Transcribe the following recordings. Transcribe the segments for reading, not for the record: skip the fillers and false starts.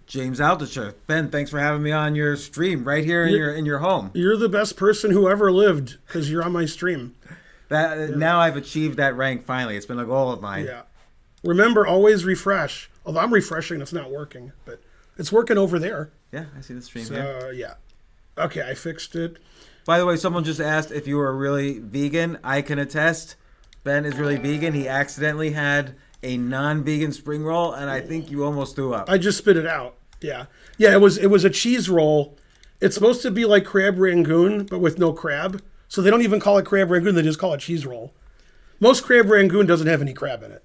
James Altucher. Ben, thanks for having me on your stream right here in your home. You're the best person who ever lived because you're on my stream. Now I've achieved that rank finally. It's been a goal of mine. Yeah. Remember, always refresh. Although I'm refreshing, it's not working, but it's working over there. Yeah, I see the stream here. Yeah. Okay, I fixed it. By the way, someone just asked if you were really vegan. I can attest. Ben is really vegan. He accidentally had a non-vegan spring roll, and I think you almost threw up. I just spit it out. Yeah. Yeah, it was a cheese roll. It's supposed to be like crab rangoon, but with no crab. So they don't even call it crab rangoon, they just call it cheese roll. Most crab rangoon doesn't have any crab in it.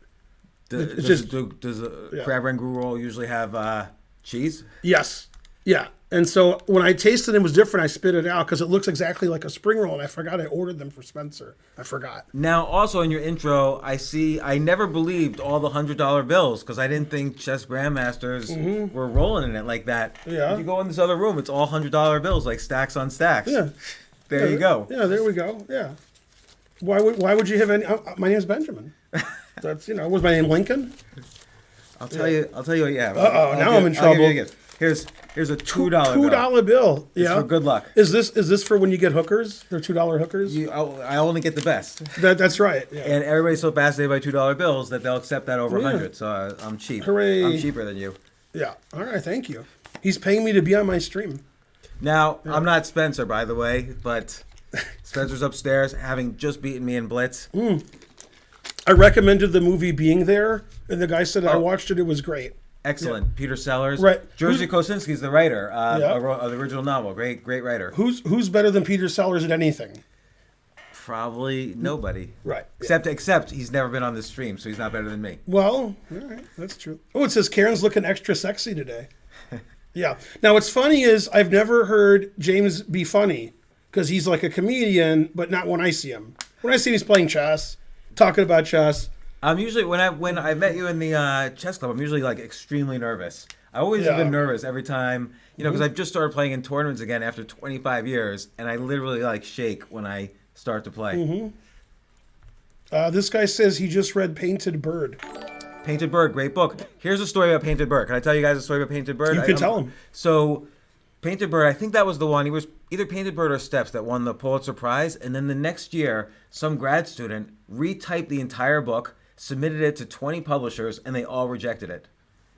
Does a crab rangoon roll usually have cheese? Yes. Yeah. And so when I tasted it, it was different. I spit it out because it looks exactly like a spring roll, and I forgot I ordered them for Spencer. I forgot. Now, also in your intro, I never believed all the $100 bills because I didn't think chess grandmasters were rolling in it like that. Yeah. If you go in this other room, it's all $100 bills, like stacks on stacks. Yeah. There you go. Yeah, there we go. Yeah. Why would you have any? My name's Benjamin. That's was my name Lincoln? I'll tell you what you have. Now I'm in trouble. Here's a $2 $2 bill. Yeah. For good luck. Is this for when you get hookers? They're $2 hookers? I only get the best. That's right. Yeah. And everybody's so fascinated by $2 bills that they'll accept that over 100. So I'm cheap. Hooray. I'm cheaper than you. Yeah. All right. Thank you. He's paying me to be on my stream. Now, I'm not Spencer, by the way, but Spencer's upstairs having just beaten me in Blitz. I recommended the movie Being There, and the guy said I watched it. It was great. Excellent. Yeah. Peter Sellers. Right. Jerzy Kosinski's the writer of the original novel. Great writer. Who's better than Peter Sellers at anything? Probably nobody. Right. Except he's never been on this stream, so he's not better than me. Well, all right. That's true. Oh, it says Karen's looking extra sexy today. Yeah. Now, what's funny is I've never heard James be funny because he's like a comedian, but not when I see him. When I see him, he's playing chess, talking about chess. I'm usually when I met you in the chess club, I'm usually like extremely nervous. I always have been nervous every time, because I've just started playing in tournaments again after 25 years, and I literally like shake when I start to play. This guy says he just read Painted Bird. Painted Bird, great book. Here's a story about Painted Bird. Can I tell you guys a story about Painted Bird? You can tell him. So, Painted Bird, I think that was the one. He was either Painted Bird or Steps that won the Pulitzer Prize. And then the next year, some grad student retyped the entire book, submitted it to 20 publishers, and they all rejected it.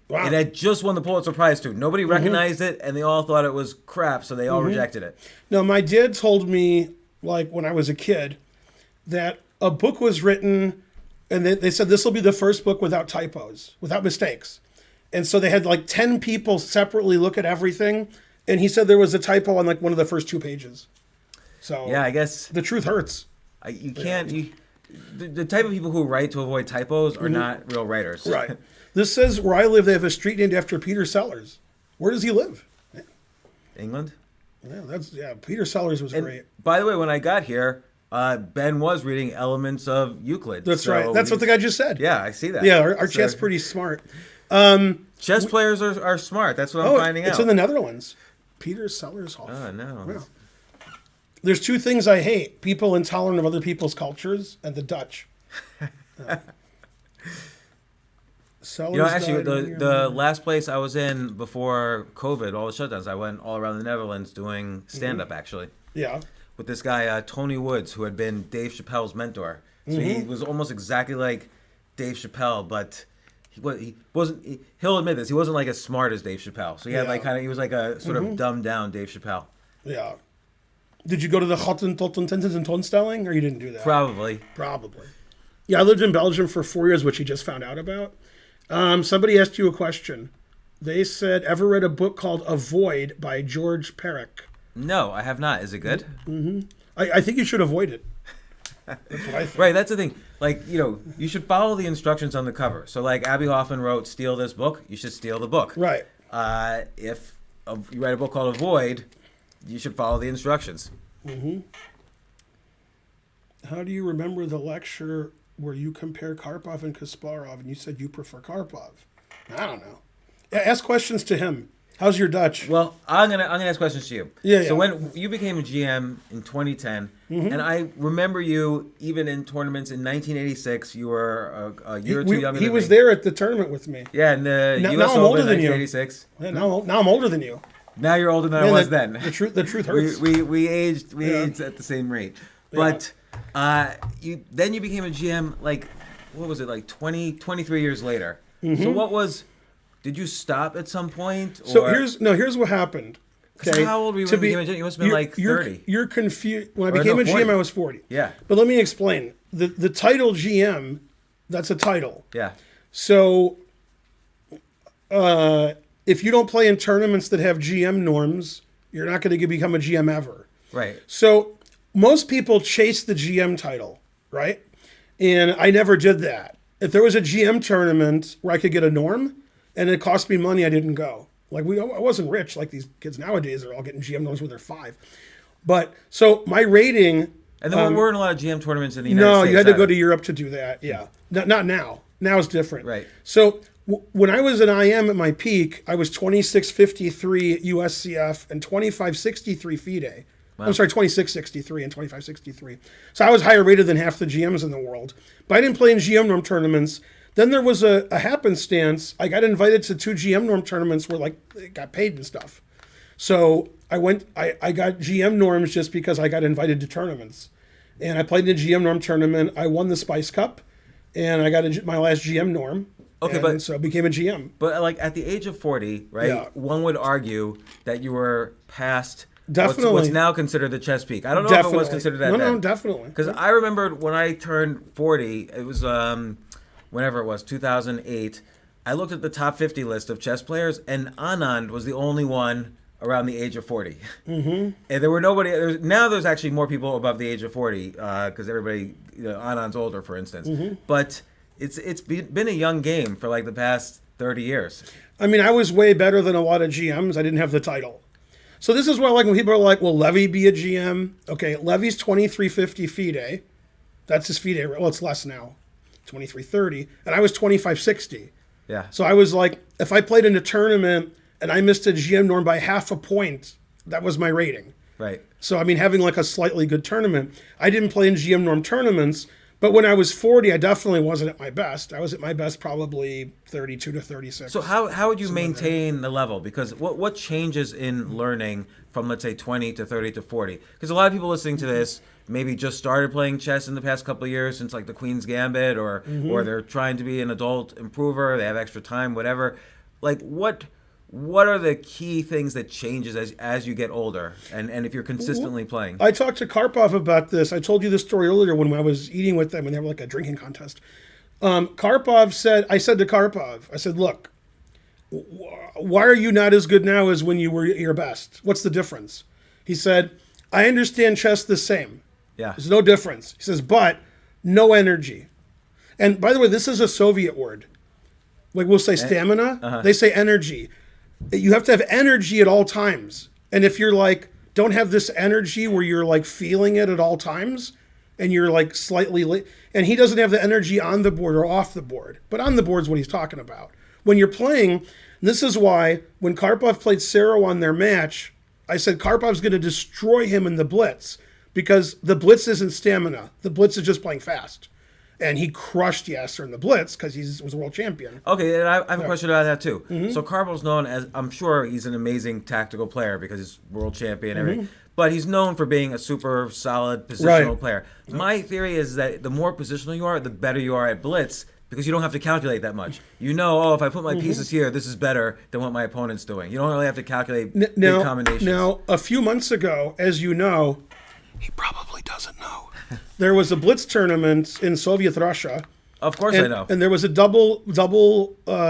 Wow. It had just won the Pulitzer Prize, too. Nobody recognized it, and they all thought it was crap, so they all rejected it. No, my dad told me, like when I was a kid, that a book was written, and they said this will be the first book without typos, without mistakes. And so they had like 10 people separately look at everything, and he said there was a typo on like one of the first 2 pages. So yeah, I guess the truth hurts. You can't. The type of people who write to avoid typos are not real writers. Right. This says where I live, they have a street named after Peter Sellers. Where does he live? Yeah. England. Yeah, Peter Sellers was great. By the way, when I got here, Ben was reading Elements of Euclid. That's right. That's what the guy just said. Yeah, I see that. Yeah, our chat's pretty smart. Chess players are smart. That's what I'm finding out. It's in the Netherlands. Peter Sellers. Oh, no. Wow. There's 2 things I hate: people intolerant of other people's cultures, and the Dutch. Actually, the last place I was in before COVID, all the shutdowns, I went all around the Netherlands doing stand-up, actually. Yeah. With this guy, Tony Woods, who had been Dave Chappelle's mentor. So he was almost exactly like Dave Chappelle, but he wasn't. He'll admit this. He wasn't like as smart as Dave Chappelle. So he had he was like a sort of dumbed down Dave Chappelle. Yeah. Did you go to the Hottentotten and Tonstelling, or you didn't do that? Probably. Yeah, I lived in Belgium for 4 years, which he just found out about. Somebody asked you a question. They said, ever read a book called Avoid by George Perec? No, I have not. Is it good? Mm-hmm. I think you should avoid it. That's what I think. Right, that's the thing. Like, you should follow the instructions on the cover. So, like, Abby Hoffman wrote, steal this book, you should steal the book. Right. If you write a book called Avoid, you should follow the instructions. Mm-hmm. How do you remember the lecture where you compare Karpov and Kasparov, and you said you prefer Karpov? I don't know. Ask questions to him. How's your Dutch? Well, I'm gonna ask questions to you. Yeah. So when you became a GM in 2010, and I remember you even in tournaments in 1986, you were a year or two younger than me. He was there at the tournament with me. Yeah, in the Now U.S. I'm Open older in than you. 1986. Yeah, now I'm older than you. Now you're older than I was then. The truth hurts. We aged at the same rate. But you became a GM like, what was it, like 23 years later. So what was, did you stop at some point? Or? So here's what happened. Okay. How old were you when you became a GM? You must have been like 30. You're confused. When I became a 40. GM, I was 40. Yeah. But let me explain. The title GM, that's a title. Yeah. So if you don't play in tournaments that have GM norms, you're not going to become a GM ever. Right. So most people chase the GM title, right? And I never did that. If there was a GM tournament where I could get a norm and it cost me money, I didn't go. Like I wasn't rich like these kids nowadays. They're all getting GM norms when they're 5. But so my rating. And there weren't a lot of GM tournaments in the United States. No, you had to go to Europe to do that. Yeah. Not now. Now it's different. Right. So when I was an IM at my peak, I was 2653 USCF and 2563 FIDE. Wow. I'm sorry, 2663 and 2563. So I was higher rated than half the GMs in the world. But I didn't play in GM norm tournaments. Then there was a happenstance. I got invited to 2 GM norm tournaments where like I got paid and stuff. So I got GM norms just because I got invited to tournaments. And I played in a GM norm tournament. I won the Spice Cup and I got my last GM norm. Okay, and so I became a GM. But like at the age of 40, right? Yeah. One would argue that you were past Definitely. what's now considered the chess peak. I don't know if it was considered that. No, definitely. Because I remembered when I turned 40, it was whenever it was 2008. I looked at the top 50 list of chess players, and Anand was the only one around the age of 40. Mm-hmm. And there were nobody. Now there's actually more people above the age of 40 because everybody, Anand's older, for instance. Mm-hmm. But it's been a young game for like the past 30 years. I mean, I was way better than a lot of GMs. I didn't have the title. So this is why, like, when people are like, "Will Levy be a GM?" Okay, Levy's 2350 FIDE. That's his FIDE. Well, it's less now, 2330, and I was 2560. Yeah. So I was like, if I played in a tournament and I missed a GM norm by half a point, that was my rating. Right. So I mean, having like a slightly good tournament, I didn't play in GM norm tournaments. But when I was 40, I definitely wasn't at my best. I was at my best probably 32 to 36. So how would you maintain the level? Because what changes in learning from, let's say, 20 to 30 to 40? Because a lot of people listening to this maybe just started playing chess in the past couple of years since like the Queen's Gambit or they're trying to be an adult improver. They have extra time, whatever. Like what are the key things that changes as you get older and if you're consistently playing? I talked to Karpov about this. I told you this story earlier when I was eating with them and they were like a drinking contest. I said to Karpov, I said, look, why are you not as good now as when you were at your best? What's the difference? He said, I understand chess the same. Yeah. There's no difference. He says, but no energy. And by the way, this is a Soviet word. Like we'll say stamina, they say energy. You have to have energy at all times. And if you're like, don't have this energy where you're like feeling it at all times and you're like slightly late, and he doesn't have the energy on the board or off the board, but on the board is what he's talking about. When you're playing, this is why when Karpov played Saro on their match, I said Karpov's going to destroy him in the blitz because the blitz isn't stamina. The blitz is just playing fast. And he crushed Yasser in the blitz because he was a world champion. Okay, and I have a question about that too. Mm-hmm. So Karpov's known as, I'm sure he's an amazing tactical player because he's world champion and everything. But he's known for being a super solid positional player. My theory is that the more positional you are, the better you are at blitz because you don't have to calculate that much. You know, if I put my pieces here, this is better than what my opponent's doing. You don't really have to calculate big combinations. Now, a few months ago, as you know, he probably doesn't know. There was a blitz tournament in Soviet Russia. Of course I know. And there was a double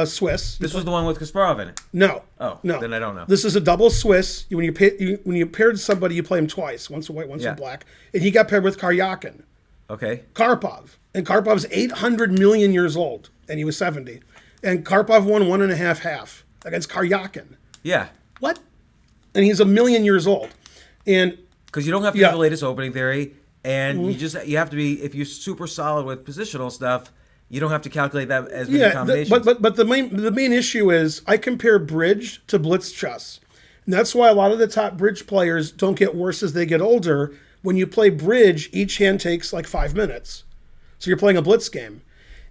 Swiss. This was the one with Kasparov in it? No. Oh, no. Then I don't know. This is a double Swiss. When you paired somebody, you play him twice. Once in white, once in black. And he got paired with Karyakin. Okay. Karpov. And Karpov's 800 million years old. And he was 70. And Karpov won 1.5 against Karyakin. Yeah. What? And he's 1 million years old. And because you don't have to have the latest opening theory, and you have to be, if you're super solid with positional stuff, you don't have to calculate that as many Yeah, combinations. but the main issue is I compare bridge to blitz chess. And that's why a lot of the top bridge players don't get worse as they get older. When you play bridge, each hand takes like 5 minutes. So you're playing a blitz game.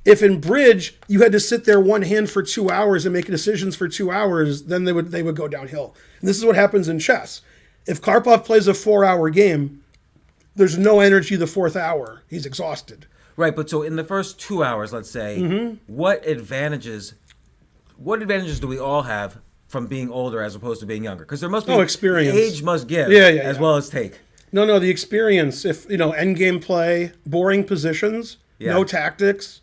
If in bridge you had to sit there one hand for 2 hours and make decisions for 2 hours, then they would go downhill. And this is what happens in chess. If Karpov plays a 4-hour game, there's no energy the 4th hour. He's exhausted. Right, but so in the first 2 hours, let's say, what advantages do we all have from being older as opposed to being younger? Because there must be experience. Age must give as well as take. No, the experience. If endgame play, boring positions, no tactics.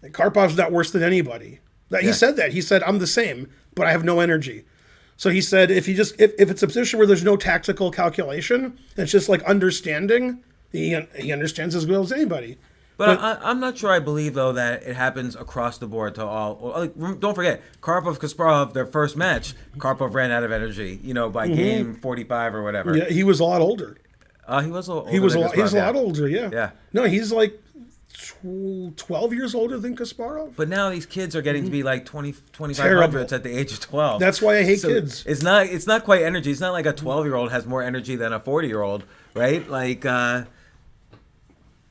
Karpov's not worse than anybody. He said that. He said, I'm the same, but I have no energy. So he said, if it's a position where there's no tactical calculation, and it's just like understanding, he understands as well as anybody. But I'm not sure I believe, though, that it happens across the board to all. Like, don't forget, Karpov-Kasparov, their first match, Karpov ran out of energy, by game 45 or whatever. Yeah, he was a lot older. He was a little older. He was a lot older, yeah. Yeah. No, he's like 12 years older than Kasparov. But now these kids are getting to be like 2,500s at the age of 12. That's why I hate kids. It's not quite energy. It's not like a 12-year-old has more energy than a 40-year-old, right? Like,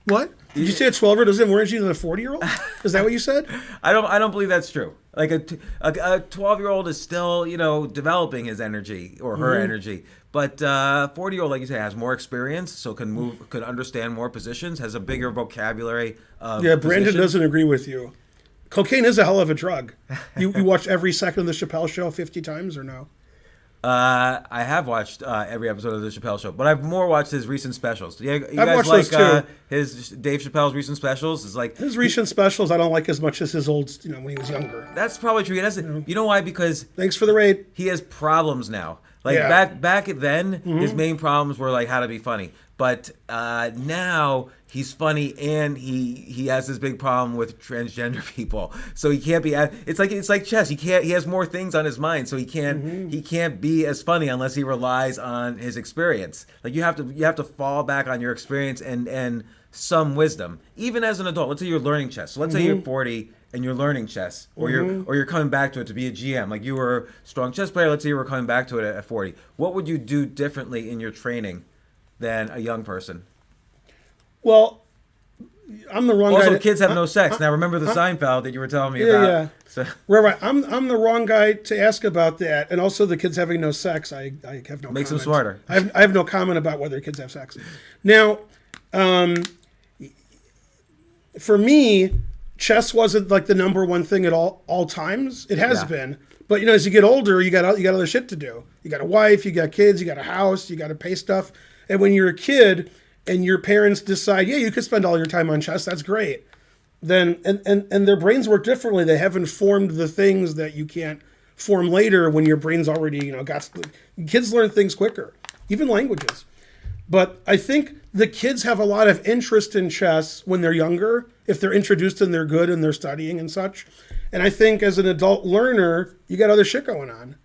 what? Did you say a 12-year-old doesn't have more energy than a 40-year-old? Is that what you said? I don't believe that's true. Like a 12-year-old is still, developing his energy or her energy. But 40-year-old, like you say, has more experience, so could understand more positions, has a bigger vocabulary of Brandon positions. doesn't agree with you. Cocaine is a hell of a drug. You watched every second of the Chappelle Show 50 times or no? I have watched every episode of the Chappelle Show, but I've more watched his recent specials. You I've guys watched like those too. His Dave Chappelle's recent specials? It's like his recent specials I don't like as much as his old, when he was younger. That's probably true. He doesn't. You know why? Because thanks for the raid. He has problems now. Like back then, his main problems were like how to be funny. But now he's funny, and he has this big problem with transgender people. So he can't be. It's like chess. He has more things on his mind, so he can't be as funny unless he relies on his experience. Like you have to fall back on your experience and some wisdom, even as an adult. Let's say you're learning chess. So let's say you're 40 and you're learning chess, or you're coming back to it to be a GM. Like you were a strong chess player. Let's say you were coming back to it at 40. What would you do differently in your training than a young person? Well, I'm the wrong guy. Also, kids have no sex. Now, remember the Seinfeld that you were telling me about? Yeah. So. Right. I'm the wrong guy to ask about that. And also, the kids having no sex, I have no. Makes them smarter. I have no comment about whether kids have sex. Now, for me, chess wasn't like the number one thing at all times. It has been. But as you get older, you got other shit to do. You got a wife, you got kids, you got a house, you got to pay stuff. And when you're a kid and your parents decide, you could spend all your time on chess, that's great. Then and their brains work differently. They haven't formed the things that you can't form later when your brain's already, kids learn things quicker, even languages. But I think the kids have a lot of interest in chess when they're younger, if they're introduced and they're good and they're studying and such. And I think as an adult learner, you got other shit going on.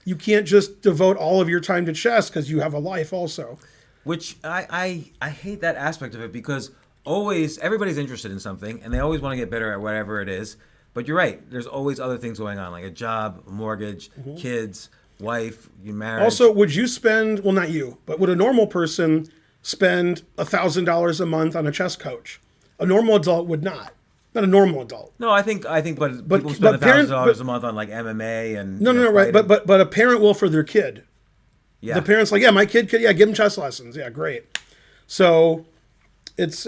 You can't just devote all of your time to chess because you have a life also. Which I hate that aspect of it, because always everybody's interested in something and they always want to get better at whatever it is. But you're right. There's always other things going on, like a job, a mortgage, kids, wife, your marriage. Also, would you spend, well, not you, but would a normal person spend $1,000 a month on a chess coach? A normal adult would not. Not a normal adult. No, I think, but people spend $1,000 a month on like MMA and no, right. But a parent will for their kid. Yeah. The parent's like, my kid could, give him chess lessons. Yeah, great. So it's,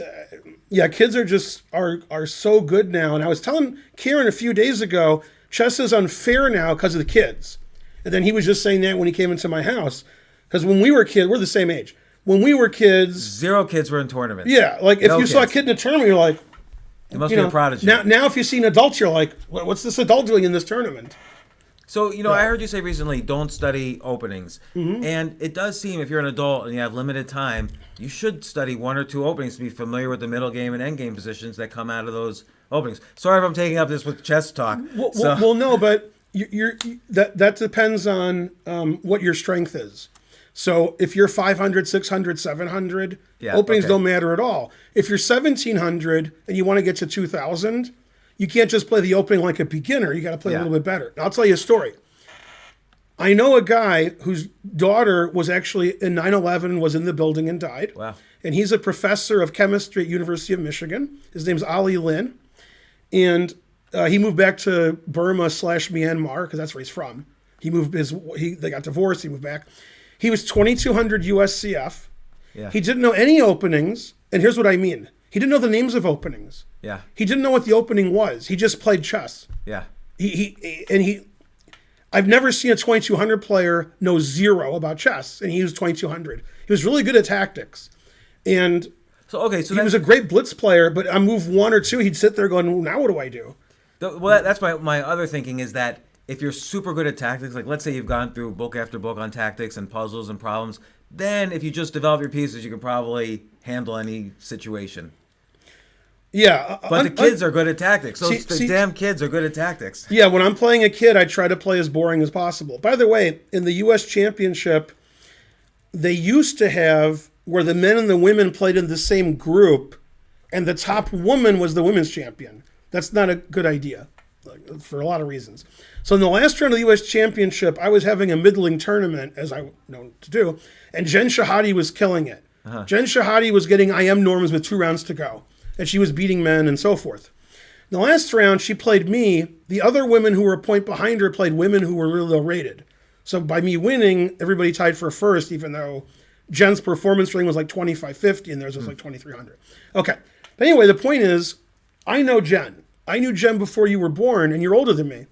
kids are so good now. And I was telling Kieran a few days ago, chess is unfair now because of the kids. And then he was just saying that when he came into my house. Because when we were kids, we're the same age. When we were kids, 0 kids were in tournaments. Yeah, like if you saw a kid in a tournament, you're like, it must be a prodigy. Now if you see an adult, you're like, what's this adult doing in this tournament? So, I heard you say recently, don't study openings. And it does seem, if you're an adult and you have limited time, you should study 1 or 2 openings to be familiar with the middle game and end game positions that come out of those openings. Sorry if I'm taking up this with chess talk. Well, no, but that depends on what your strength is. So if you're 500, 600, 700, openings don't matter at all. If you're 1,700 and you want to get to 2,000, you can't just play the opening like a beginner. You got to play a Yeah. little bit better. Now, I'll tell you a story. I know a guy whose daughter was actually in 9/11, was in the building and died. Wow. And he's a professor of chemistry at University of Michigan. His name's Ali Lin. And he moved back to Burma/Myanmar, because that's where he's from. They got divorced, he moved back. He was 2200 USCF. Yeah. He didn't know any openings. And here's what I mean. He didn't know the names of openings. Yeah. He didn't know what the opening was. He just played chess. Yeah. I've never seen a 2200 player know zero about chess, and he was 2200. He was really good at tactics. And So he was a great blitz player, but on move 1 or 2, he'd sit there going, well, now what do I do? Well, that's my other thinking is that if you're super good at tactics, like let's say you've gone through book after book on tactics and puzzles and problems, then if you just develop your pieces, you can probably handle any situation. Yeah. But the kids are good at tactics. So See, damn kids are good at tactics. Yeah, when I'm playing a kid, I try to play as boring as possible. By the way, in the U.S. Championship, they used to have where the men and the women played in the same group, and the top woman was the women's champion. That's not a good idea, for a lot of reasons. So in the last round of the U.S. Championship, I was having a middling tournament, as I know to do, and Jen Shahadi was killing it. Jen Shahadi was getting IM norms with 2 rounds to go, and she was beating men and so forth. In the last round, she played me. The other women who were a point behind her played women who were really low rated. So by me winning, everybody tied for first, even though Jen's performance rating was like 2550 and theirs was like 2300. Okay. But anyway, the point is, I know Jen. I knew Jen before you were born, and you're older than me.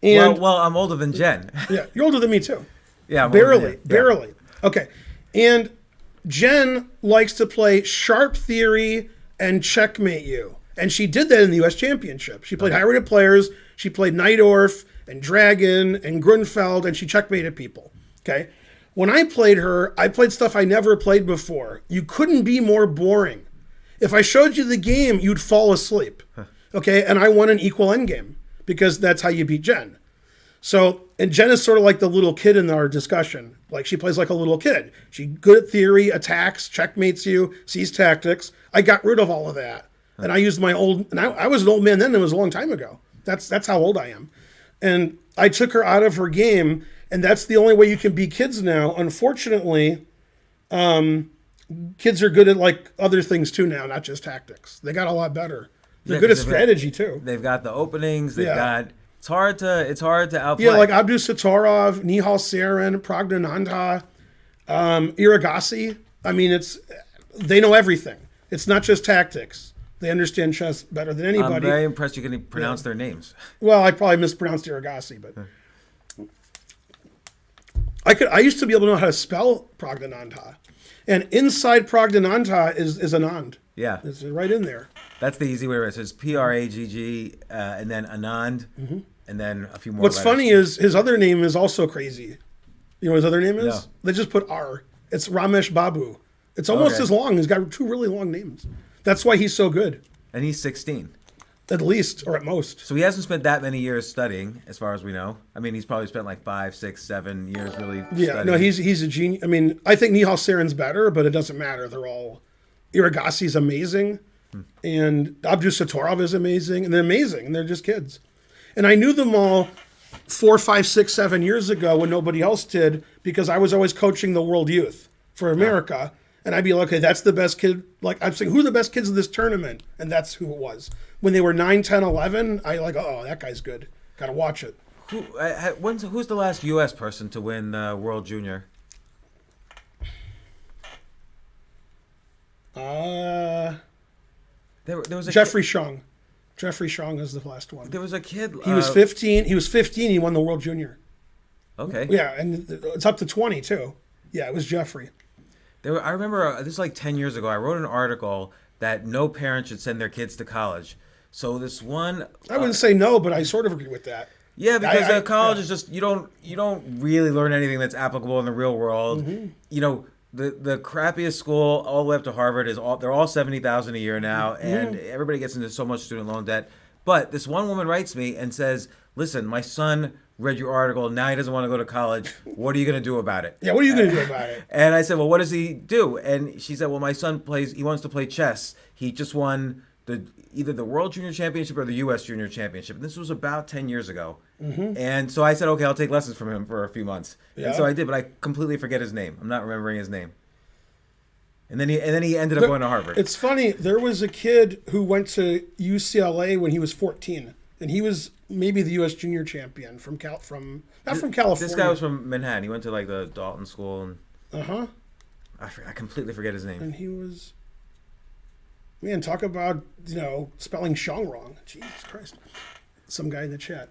And Well, I'm older than Jen. yeah, you're older than me too. Yeah, I'm older than you. Yeah. Barely. Okay. And Jen likes to play sharp theory and checkmate you. And she did that in the U.S. Championship. She played high-rated players. She played Najdorf and Dragon and Grunfeld, and she checkmated people. Okay? When I played her, I played stuff I never played before. You couldn't be more boring. If I showed you the game, you'd fall asleep. Okay? And I won an equal endgame because that's how you beat Jen. So, and Jen is sort of like the little kid in our discussion. Like, she plays like a little kid. She's good at theory, attacks, checkmates you, sees tactics. I got rid of all of that. And I used my and I was an old man then. It was a long time ago. That's how old I am. And I took her out of her game, and that's the only way you can beat kids now. Unfortunately, kids are good at like other things too now, not just tactics. They got a lot better. They're good at strategy too. They've got the openings. They've got. It's hard to outplay. Yeah, like Abdus Satorov, Nihal Sarin, Pragnanandha, Iragasi. I mean, they know everything. It's not just tactics. They understand chess better than anybody. I'm very impressed you can pronounce their names. Well, I probably mispronounced Iragasi, but I used to be able to know how to spell Pragnanandha. And inside Pragnanandha is Anand. Yeah. It's right in there. That's the easy way to write it. So it's Pragg, and then Anand, and then a few more What's letters. funny is his other name is also crazy. You know what his other name is? No. They just put R. It's Ramesh Babu. It's almost as long. He's got 2 really long names. That's why he's so good. And he's 16. At least, or at most. So he hasn't spent that many years studying, as far as we know. I mean, he's probably spent like 5, 6, 7 years really studying. No, he's a genius. I mean, I think Nihal Sarin's better, but it doesn't matter. They're all... Iragasi's amazing, and Abdus Satorov is amazing, and they're amazing, and they're just kids. And I knew them all 4, 5, 6, 7 years ago when nobody else did, because I was always coaching the world youth for America. And I'd be like, okay, that's the best kid. Like, I'm saying, who are the best kids in this tournament? And that's who it was. When they were 9, 10, 11, I like, oh, that guy's good. Got to watch it. Who's the last U.S. person to win World Junior? There was a Jeffrey Shong. Jeffrey Shong is the last one. There was a kid. He was 15. He was 15. He won the World Junior. Okay. Yeah, and it's up to 20 too. Yeah, it was Jeffrey. I remember this is like 10 years ago. I wrote an article that no parent should send their kids to college. So this one, I wouldn't say no, but I sort of agree with that. Yeah, because college is just you don't really learn anything that's applicable in the real world. You know, the crappiest school all the way up to Harvard they're all $70,000 a year now, and everybody gets into so much student loan debt. But this one woman writes me and says, "Listen, my son read your article. Now he doesn't want to go to college. What are you going to do about it?" Yeah, what are you going to do about it? And I said, "Well, what does he do?" And she said, "Well, my son he wants to play chess. He just won either the World Junior Championship or the U.S. Junior Championship. And this was about 10 years ago. And so I said, okay, I'll take lessons from him for a few months. Yeah. And so I did, but I completely forget his name. I'm not remembering his name. And then he ended up going to Harvard. It's funny. There was a kid who went to UCLA when he was 14, and he was maybe the U.S. Junior Champion from California. This guy was from Manhattan. He went to like the Dalton School. And I completely forget his name. And he was, man, talk about, spelling Shang wrong. Jesus Christ. Some guy in the chat.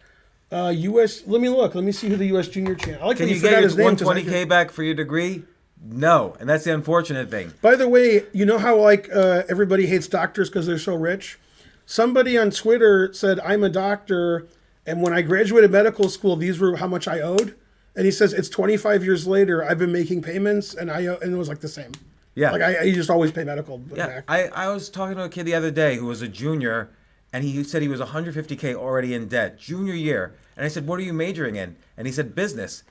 U.S. Let me look. Let me see who the U.S. Junior Champion. I like Can when you forgot get his your name. 120K back for your degree? No, and that's the unfortunate thing. By the way, you know how everybody hates doctors because they're so rich? Somebody on Twitter said, I'm a doctor, and when I graduated medical school, these were how much I owed. And he says, it's 25 years later, I've been making payments, and it was like the same. Yeah. Like I just always pay medical back. I was talking to a kid the other day who was a junior, and he said he was 150K already in debt, junior year. And I said, what are you majoring in? And he said, business.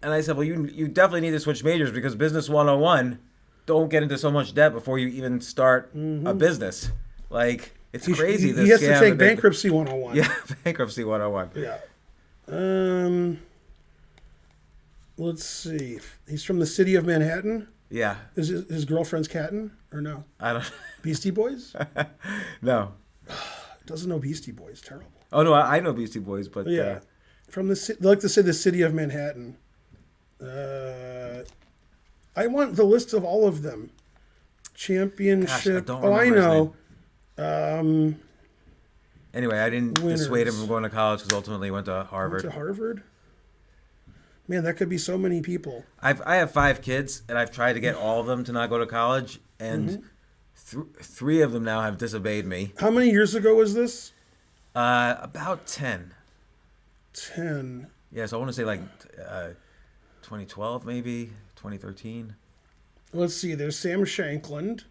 And I said, well, you definitely need to switch majors because business 101, don't get into so much debt before you even start a business. Like, it's crazy. He has to take bankruptcy 101. Yeah, bankruptcy 101. Yeah. Let's see. He's from the city of Manhattan. Yeah. Is his girlfriend's Catton or no? I don't. Beastie Boys? No. Doesn't know Beastie Boys. Terrible. Oh no, I know Beastie Boys, but yeah, from they like to say the city of Manhattan. I want the list of all of them. Championship. Gosh, I know. Anyway, I didn't Winners. dissuade him from going to college because ultimately he went to Harvard. Went to Harvard. Man, that could be so many people. I have 5 kids, and I've tried to get all of them to not go to college, and 3 of them now have disobeyed me. How many years ago was this? About 10. 10. Yeah, so I want to say like 2012, maybe 2013. Let's see. There's Sam Shankland.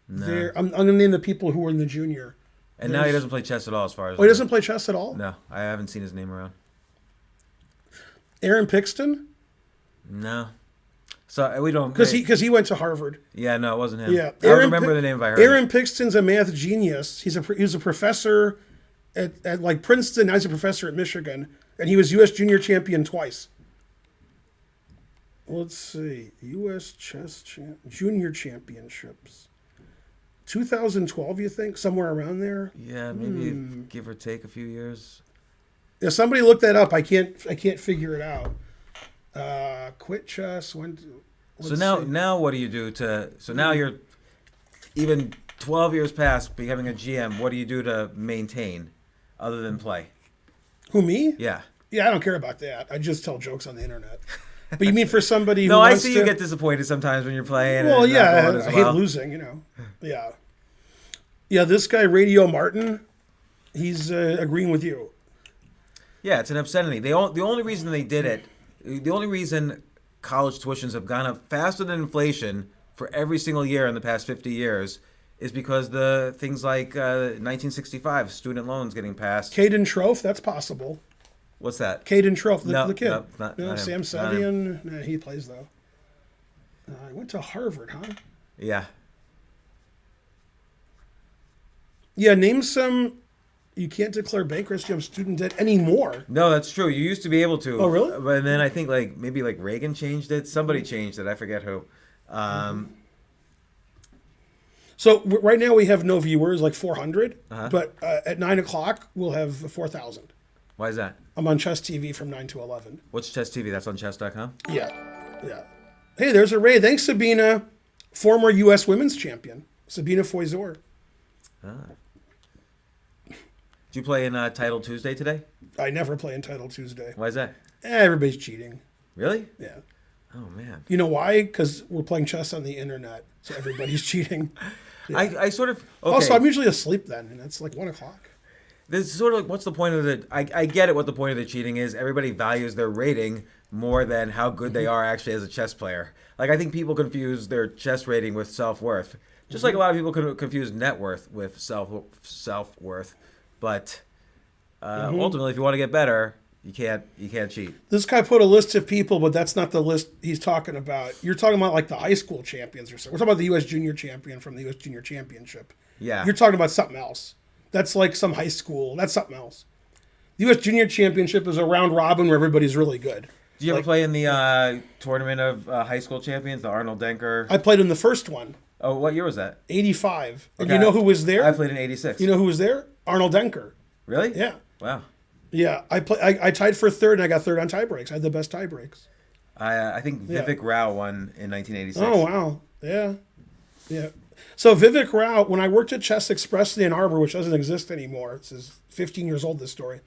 No. I'm going to name the people who were in the junior. And now he doesn't play chess at all, as far as. Oh, he doesn't play chess at all? No, I haven't seen his name around. Aaron Pixton? No. So we don't. Because he went to Harvard. Yeah, no, it wasn't him. Yeah, I don't remember the name if I heard Aaron it. Pixton's a math genius. He was a professor at like Princeton. Now he's a professor at Michigan, and he was U.S. Junior Champion twice. Let's see, U.S. Chess Junior Championships, 2012. You think somewhere around there? Yeah, maybe give or take a few years. Yeah, somebody look that up. I can't figure it out. Quit chess. So now what do you do to? So now you're even 12 years past becoming a GM. What do you do to maintain, other than play? Who, me? Yeah. Yeah, I don't care about that. I just tell jokes on the internet. But you mean for somebody who No, I wants see to... you get disappointed sometimes when you're playing. Well, and yeah, not going I hate losing, Yeah. Yeah, this guy, Radio Martin, he's agreeing with you. Yeah, it's an obscenity. The only reason they did it, the only reason college tuitions have gone up faster than inflation for every single year in the past 50 years is because the things like 1965 student loans getting passed. Caden Trofe, that's possible. What's that? Caden Trofe, the kid. No, not Sam him. Savian, nah, he plays though. I went to Harvard, huh? Yeah. Yeah, name some. You can't declare bankruptcy on student debt anymore. No, that's true. You used to be able to. Oh, really? But then I think maybe Reagan changed it. Somebody changed it. I forget who. So right now we have no viewers, like 400. But at 9 o'clock we'll have 4,000. Why is that? I'm on Chess TV from 9 to 11. What's Chess TV? That's on chess.com? Yeah. Hey, there's a Ray. Thanks, Sabina, former U.S. women's champion, Sabina Foizor. Did you play in Title Tuesday today? I never play in Title Tuesday. Why is that? Everybody's cheating. Really? Yeah. Oh, man. You know why? Because we're playing chess on the internet, so everybody's cheating. Yeah. I sort of... Okay. Also, I'm usually asleep then, and it's like 1 o'clock. This is sort of like, what's the point of the... I get it what the point of the cheating is. Everybody values their rating more than how good they are actually as a chess player. Like, I think people confuse their chess rating with self-worth. Just like a lot of people confuse net worth with self-worth. But ultimately, if you want to get better, You can't cheat. This guy put a list of people, but that's not the list he's talking about. You're talking about like the high school champions or something. We're talking about the U.S. Junior champion from the U.S. Junior Championship. Yeah. You're talking about something else. That's like some high school. That's something else. The U.S. Junior Championship is a round robin where everybody's really good. Did you ever play in the tournament of high school champions, the Arnold Denker? I played in the first one. Oh, what year was that? 85. And Okay. you know who was there? I played in 86. You know who was there? Arnold Denker. Really? Yeah. Wow. Yeah. I tied for third, and I got third on tie breaks. I had the best tie breaks. I think Vivek Rao won in 1986. Oh, wow. Yeah. Yeah. So Vivek Rao, when I worked at Chess Express in Ann Arbor, which doesn't exist anymore, this is 15 years old, this story.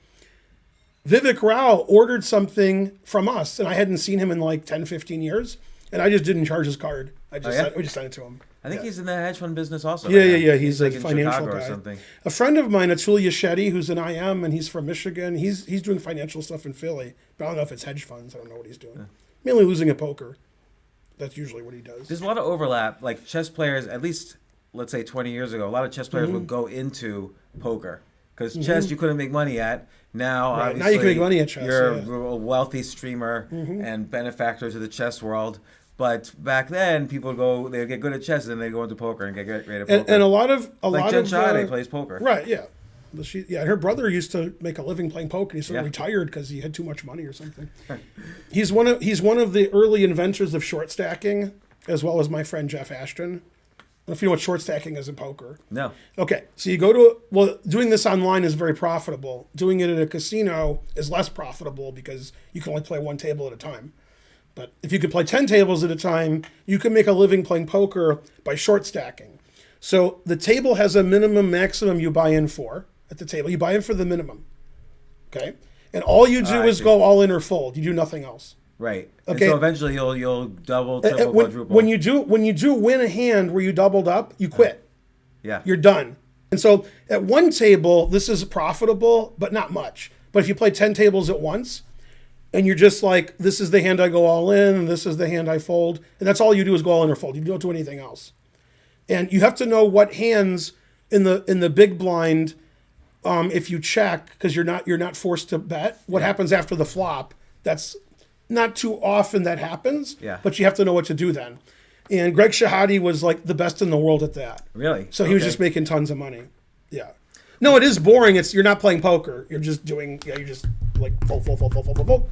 Vivek Rao ordered something from us, and I hadn't seen him in like 10, 15 years, and I just didn't charge his card. We just sent it to him. I think he's in the hedge fund business also. Yeah. He's like a in financial Chicago guy. or something. A friend of mine, Atul Yeshetty, who's an IM, and he's from Michigan. He's doing financial stuff in Philly, but I don't know if it's hedge funds. I don't know what he's doing. Mainly losing at poker. That's usually what he does. There's a lot of overlap. Like chess players, at least let's say 20 years ago, a lot of chess players would go into poker because chess you couldn't make money at. Now, Right. obviously, Now you can make money at chess, You're yeah. a wealthy streamer and benefactor to the chess world. But back then, people they'd get good at chess, and then they'd go into poker and get great at poker. And a lot of Jen Shade plays poker. Right, yeah. But her brother used to make a living playing poker. He sort of retired because he had too much money or something. He's one of the early inventors of short stacking, as well as my friend Jeff Ashton. I don't know if you know what short stacking is in poker. No. Okay, so you doing this online is very profitable. Doing it at a casino is less profitable because you can only play one table at a time. But if you could play 10 tables at a time, you can make a living playing poker by short stacking. So the table has a minimum maximum you buy in for at the table. You buy in for the minimum. Okay? And all you do is go all in or fold. You do nothing else. Right. Okay. And so eventually you'll double, triple, quadruple. When you do win a hand where you doubled up, you quit. Yeah. You're done. And so at one table, this is profitable, but not much. But if you play 10 tables at once, and you're just like, this is the hand I go all in, and this is the hand I fold, and that's all you do is go all in or fold. You don't do anything else. And you have to know what hands in the big blind, if you check, because you're not forced to bet, what happens after the flop. That's not too often that happens, but you have to know what to do then. And Greg Shahade was like the best in the world at that. Really? So he was just making tons of money. Yeah. No, it is boring. You're not playing poker. You're just doing, you're just like fold,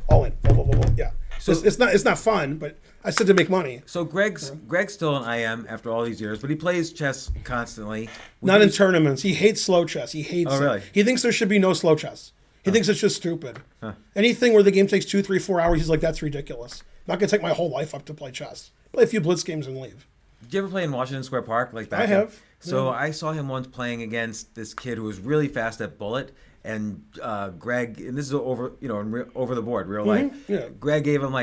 all in, fold. Yeah. So it's not fun, but I said to make money. So Greg's still an IM after all these years, but he plays chess constantly. Not in tournaments. He hates slow chess. He hates it. Really? He thinks there should be no slow chess. He thinks it's just stupid. Anything where the game takes 2, 3, 4 hours, he's like, that's ridiculous. I'm not going to take my whole life up to play chess. Play a few blitz games and leave. Did you ever play in Washington Square Park? Like back I have. So I saw him once playing against this kid who was really fast at bullet, and Greg, and this is over the board, real life. Yeah. Greg gave him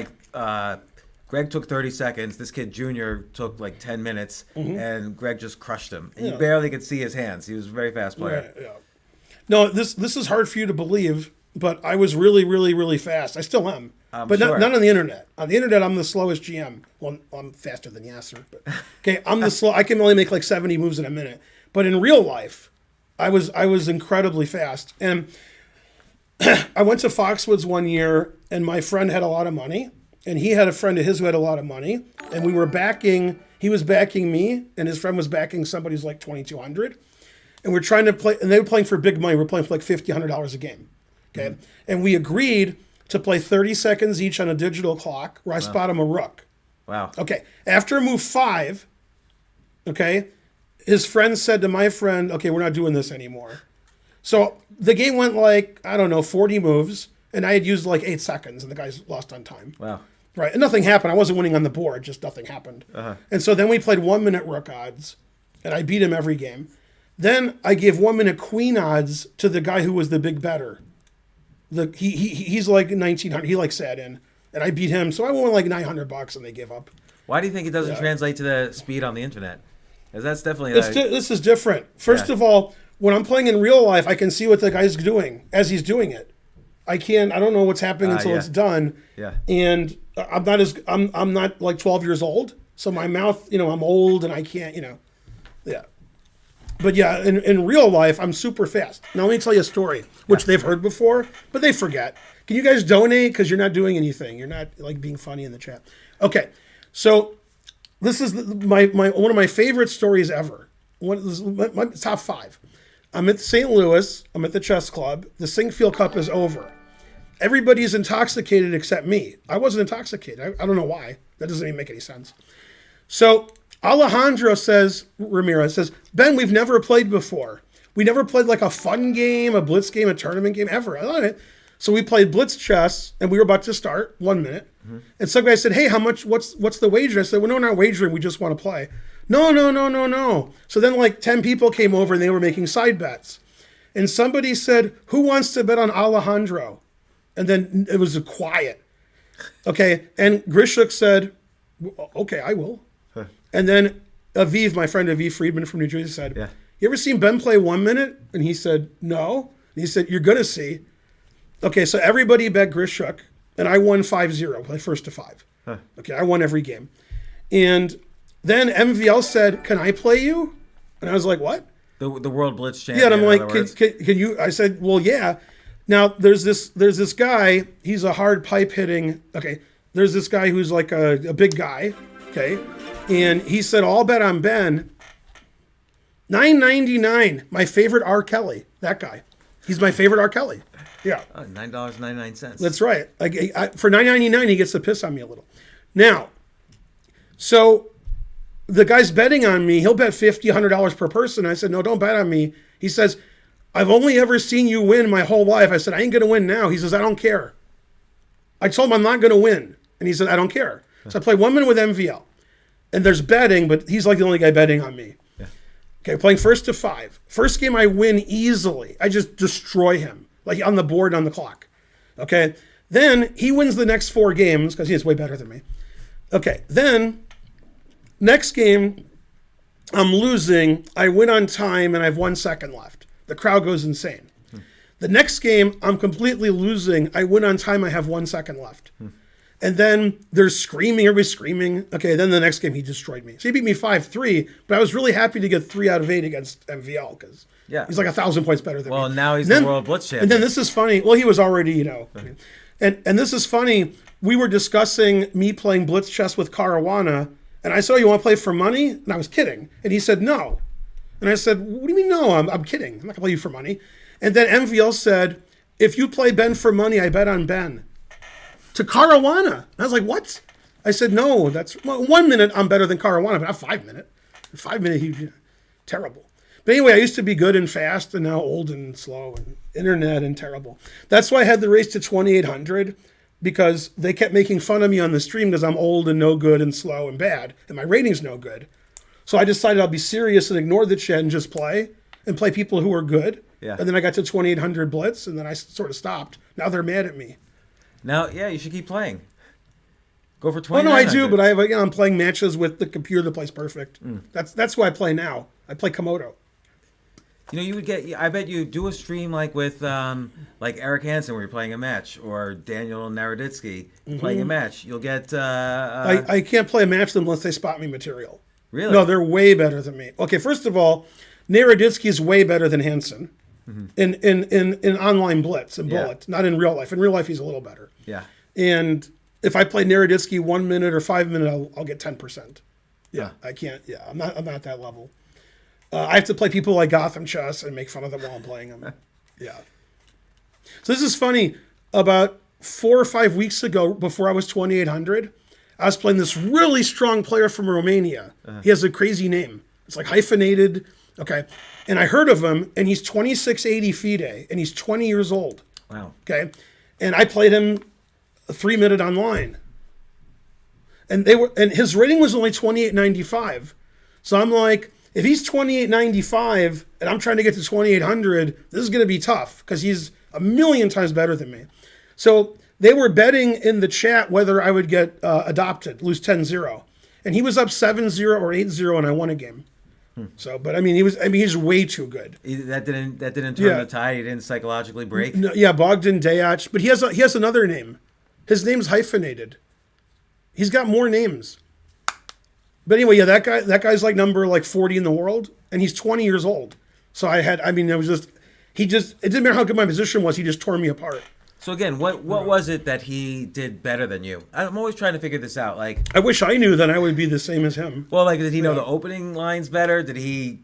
Greg took 30 seconds. This kid Junior took like 10 minutes, and Greg just crushed him. And you barely could see his hands. He was a very fast player. Yeah. No, this is hard for you to believe, but I was really, really, really fast. I still am. But sure. not on the internet. On the internet, I'm the slowest GM. Well, I'm faster than Yasser. But okay, I'm the slow. I can only make like 70 moves in a minute. But in real life, I was incredibly fast. And I went to Foxwoods one year, and my friend had a lot of money, and he had a friend of his who had a lot of money, and we were backing. He was backing me, and his friend was backing somebody who's like 2,200, and we're trying to play. And they were playing for big money. We're playing for like $50, $100 a game. Okay, and we agreed to play 30 seconds each on a digital clock where I spot him a rook. Wow. Okay. After move 5, okay, his friend said to my friend, okay, we're not doing this anymore. So the game went like, I don't know, 40 moves, and I had used like 8 seconds, and the guys lost on time. Wow. Right. And nothing happened. I wasn't winning on the board, just nothing happened. And so then we played 1 minute rook odds, and I beat him every game. Then I gave 1 minute queen odds to the guy who was the big better. He's like 1,900. He like sat in, and I beat him. So I won like $900, and they gave up. Why do you think it doesn't translate to the speed on the internet? Because that's definitely this is different. First of all, when I'm playing in real life, I can see what the guy's doing as he's doing it. I don't know what's happening until it's done. Yeah. And I'm not like 12 years old, so my mouth, I'm old and I can't, Yeah. But yeah, in real life, I'm super fast. Now let me tell you a story, which they've heard before, but they forget. Can you guys donate? Because you're not doing anything. You're not like being funny in the chat. Okay, so this is my one of my favorite stories ever. This is my top 5. I'm at St. Louis. I'm at the chess club. The Sinkfield Cup is over. Everybody's intoxicated except me. I wasn't intoxicated. I don't know why. That doesn't even make any sense. So Alejandro Ramirez says, Ben, we've never played before. We never played like a fun game, a blitz game, a tournament game ever. I love it. So we played blitz chess, and we were about to start 1 minute. Mm-hmm. And some guy said, hey, how much, what's the wager? I said, well, no, we're not wagering. We just want to play. No. So then like 10 people came over and they were making side bets. And somebody said, who wants to bet on Alejandro? And then it was a quiet. Okay. And Grishuk said, okay, I will. Huh. And then Aviv, my friend Aviv Friedman from New Jersey said, yeah. You ever seen Ben play 1 minute? And he said, no. And he said, you're going to see. Okay. So everybody bet Grishuk and I won 5-0, play first to 5. Huh. Okay. I won every game. And then MVL said, can I play you? And I was like, what? The World Blitz champion. Yeah. And I'm like, can you, I said, well, yeah. Now there's this guy, he's a hard pipe hitting. Okay. There's this guy who's like a big guy. Okay. And he said, I'll bet on Ben. $9.99. My favorite R. Kelly. That guy. He's my favorite R. Kelly. Yeah. Oh, $9.99. That's right. For $9.99, he gets to piss on me a little. Now, so the guy's betting on me. He'll bet $50, $100 per person. I said, no, don't bet on me. He says, I've only ever seen you win my whole life. I said, I ain't going to win now. He says, I don't care. I told him I'm not going to win. And he said, I don't care. So I played 1 minute with MVL. And there's betting, but he's like the only guy betting on me. Yeah. Okay, playing first to 5. First game I win easily. I just destroy him, like on the board, on the clock. Okay, then he wins the next 4 games because he's way better than me. Okay, then next game I'm losing. I win on time and I have 1 second left. The crowd goes insane. The next game I'm completely losing. I win on time. I have 1 second left. And then there's screaming, everybody's screaming. Okay, then the next game he destroyed me. So he beat me 5-3, but I was really happy to get 3 out of 8 against MVL because he's like 1,000 points better than me. Well, now he's the World Blitz champion. And then this is funny. Well, he was already, and this is funny. We were discussing me playing blitz chess with Caruana, and I said, oh, you want to play for money? And I was kidding. And he said, no. And I said, what do you mean no? I'm kidding. I'm not going to play you for money. And then MVL said, if you play Ben for money, I bet on Ben. To Caruana. And I was like, what? I said, no, that's 1 minute I'm better than Caruana, but not 5 minute. 5 minute, he's terrible. But anyway, I used to be good and fast and now old and slow and internet and terrible. That's why I had the race to 2,800 because they kept making fun of me on the stream because I'm old and no good and slow and bad and my rating's no good. So I decided I'll be serious and ignore the chat and just play people who are good. Yeah. And then I got to 2,800 blitz and then I sort of stopped. Now they're mad at me. Now, yeah, you should keep playing. Go for 20. Oh, no, I do, but I'm playing matches with the computer that plays perfect. That's who I play now. I play Komodo. You know, you would get. I bet you do a stream like with like Eric Hansen where you're playing a match, or Daniel Naroditsky playing a match. You'll get. I can't play a match with them unless they spot me material. Really? No, they're way better than me. Okay, first of all, Naroditsky is way better than Hansen. In online blitz and bullet, not in real life. In real life, he's a little better. Yeah. And if I play Naroditsky 1 minute or 5 minute, I'll get 10%. Yeah, I can't. Yeah, I'm not at that level. I have to play people like Gotham Chess and make fun of them while I'm playing them. Yeah. So this is funny. About 4 or 5 weeks ago, before I was 2,800, I was playing this really strong player from Romania. He has a crazy name. It's like hyphenated. Okay. And I heard of him, and he's 2680 FIDE, and he's 20 years old. Wow. Okay. And I played him 3 minute online. And his rating was only 2895. So I'm like, if he's 2895 and I'm trying to get to 2800, this is going to be tough because he's a million times better than me. So they were betting in the chat whether I would get adopted, lose 10-0. And he was up 7-0 or 8-0 and I won a game. So, but he's way too good. That didn't turn the tide. He didn't psychologically break. No, yeah, Bogdan Dayac, but he has another name. His name's hyphenated. He's got more names. But anyway, yeah, that guy's like number like 40 in the world, and he's 20 years old. So it was just, it didn't matter how good my position was, he just tore me apart. So again, what was it that he did better than you? I'm always trying to figure this out. Like, I wish I knew, then I would be the same as him. well, like, did he know the opening lines better? Did he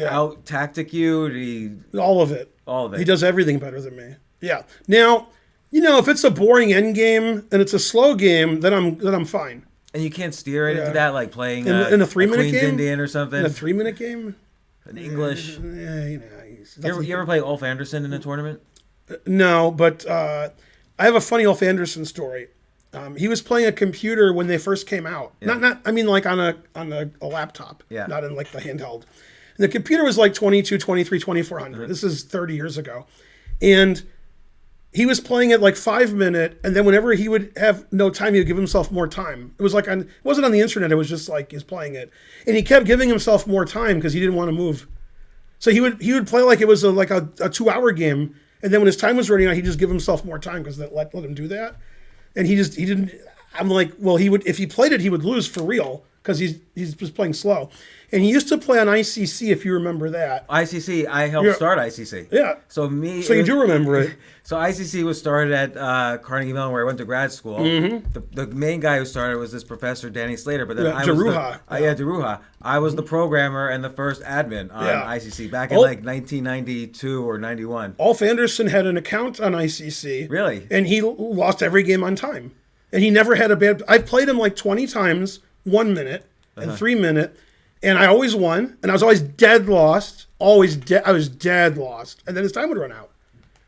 out tactic you? Did he all of it? All of it. He does everything better than me. Yeah. Now, if it's a boring endgame and it's a slow game, then I'm fine. And you can't steer it into that, like playing in a 3-minute Queen's game, Indian or something. In a 3-minute game, in English. Yeah, You ever play Ulf Anderson in a tournament? No, but I have a funny Ulf Anderson story. He was playing a computer when they first came out. Yeah. Like on a laptop. Yeah. Not in like the handheld. And the computer was like 22, 23, 2400. This is 30 years ago. And he was playing it like 5-minute, and then whenever he would have no time, he would give himself more time. It was like it wasn't on the internet, it was just like he's playing it. And he kept giving himself more time because he didn't want to move. So he would play like it was like a 2-hour game, and then when his time was running out, he'd just give himself more time because that let him do that. And he didn't. I'm like, well, he would, if he played it, he would lose for real because he's just playing slow. And he used to play on ICC, if you remember that. ICC, I helped start ICC. Yeah. So you do remember it. So ICC was started at Carnegie Mellon, where I went to grad school. Mm-hmm. The main guy who started was this professor, Danny Slater. But then Deruha. I was the programmer and the first admin on ICC back in like 1992 or 91. Ulf Anderson had an account on ICC. Really? And he lost every game on time. And he never had a bad... I played him like 20 times, 1 minute and 3-minute. And I always won, and I was always dead lost. I was dead lost, and then his time would run out.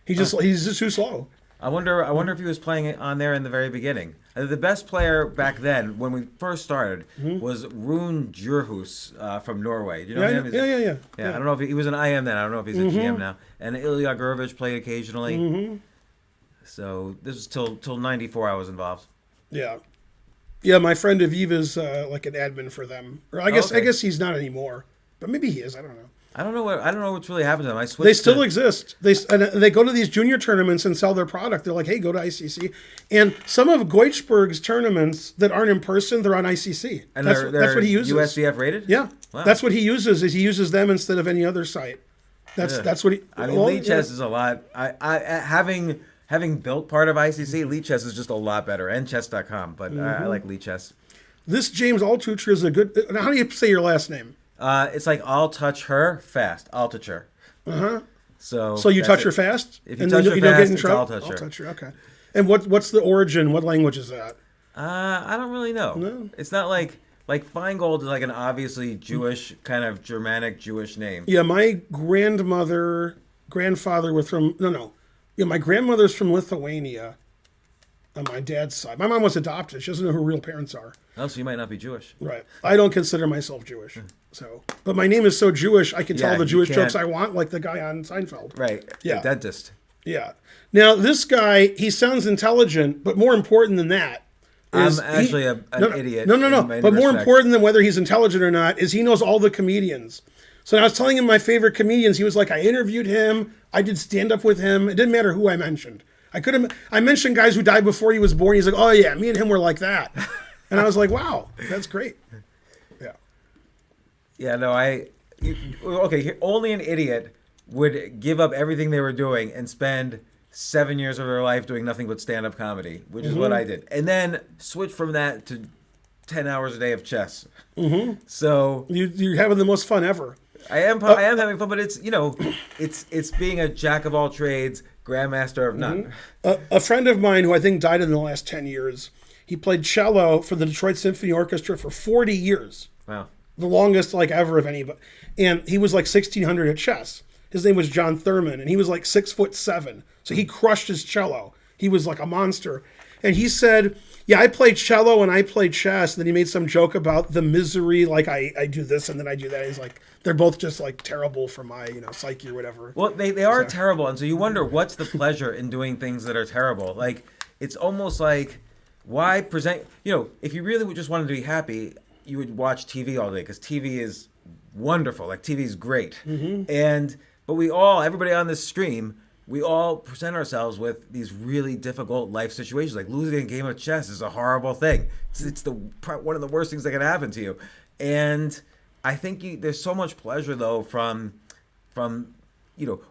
He's just too slow. I wonder if he was playing it on there in the very beginning. The best player back then, when we first started, was Rune Djurhus from Norway. Do you know him? Yeah. I don't know if he was an IM then. I don't know if he's a GM now. And Ilya Gurevich played occasionally. Mm-hmm. So this was till '94 I was involved. Yeah. Yeah, my friend Aviv is like an admin for them. Or I guess he's not anymore, but maybe he is. I don't know. I don't know what's really happened to them. They still exist. They go to these junior tournaments and sell their product. They're like, hey, go to ICC. And some of Goichberg's tournaments that aren't in person, they're on ICC. And that's what he uses. USDF rated? Yeah, wow. That's what he uses. Is he uses them instead of any other site. That's what he. I mean, Lead Chess is a lot. Having built part of ICC, Lead Chess is just a lot better, and chess.com, but I like Lead Chess. This James Altucher is a good... How do you say your last name? It's like I'll touch her fast. Altucher. Uh-huh. So you touch her fast? If you touch her fast, it's I'll touch her. I'll touch her, okay. And what's the origin? What language is that? I don't really know. No? It's not like Feingold is like an obviously Jewish, kind of Germanic Jewish name. Yeah, my grandfather was from... No. Yeah, my grandmother's from Lithuania on my dad's side. My mom was adopted. She doesn't know who her real parents are. Oh, so you might not be Jewish. Right. I don't consider myself Jewish. But my name is so Jewish, I can tell the Jewish jokes I want, like the guy on Seinfeld. Right. Yeah. The dentist. Yeah. Now, this guy, he sounds intelligent, but more important than that is... I'm actually an idiot. No. But more important than whether he's intelligent or not is he knows all the comedians. So I was telling him my favorite comedians. He was like, I interviewed him. I did stand-up with him. It didn't matter who I mentioned. I mentioned guys who died before he was born. He's like, oh, yeah, me and him were like that. And I was like, wow, that's great. Yeah. Yeah, no, only an idiot would give up everything they were doing and spend 7 years of their life doing nothing but stand-up comedy, which is what I did. And then switch from that to 10 hours a day of chess. Mm-hmm. So... You're having the most fun ever. I am having fun, but it's it's being a jack of all trades, grandmaster of none. A friend of mine who I think died in the last 10 years, he played cello for the Detroit Symphony Orchestra for 40 years. Wow. The longest ever of anybody. And he was like 1600 at chess. His name was John Thurman, and he was like 6'7". So he crushed his cello. He was like a monster. And he said, yeah, I played cello and I played chess. And then he made some joke about the misery, like I do this and then I do that. He's like, they're both just like terrible for my, psyche or whatever. Well, they are terrible. And so you wonder what's the pleasure in doing things that are terrible. Like, it's almost like, why present, if you really just wanted to be happy, you would watch TV all day because TV is wonderful. Like, TV is great. Mm-hmm. But everybody on this stream we all present ourselves with these really difficult life situations. Like losing a game of chess is a horrible thing. It's one of the worst things that can happen to you. And I think there's so much pleasure though from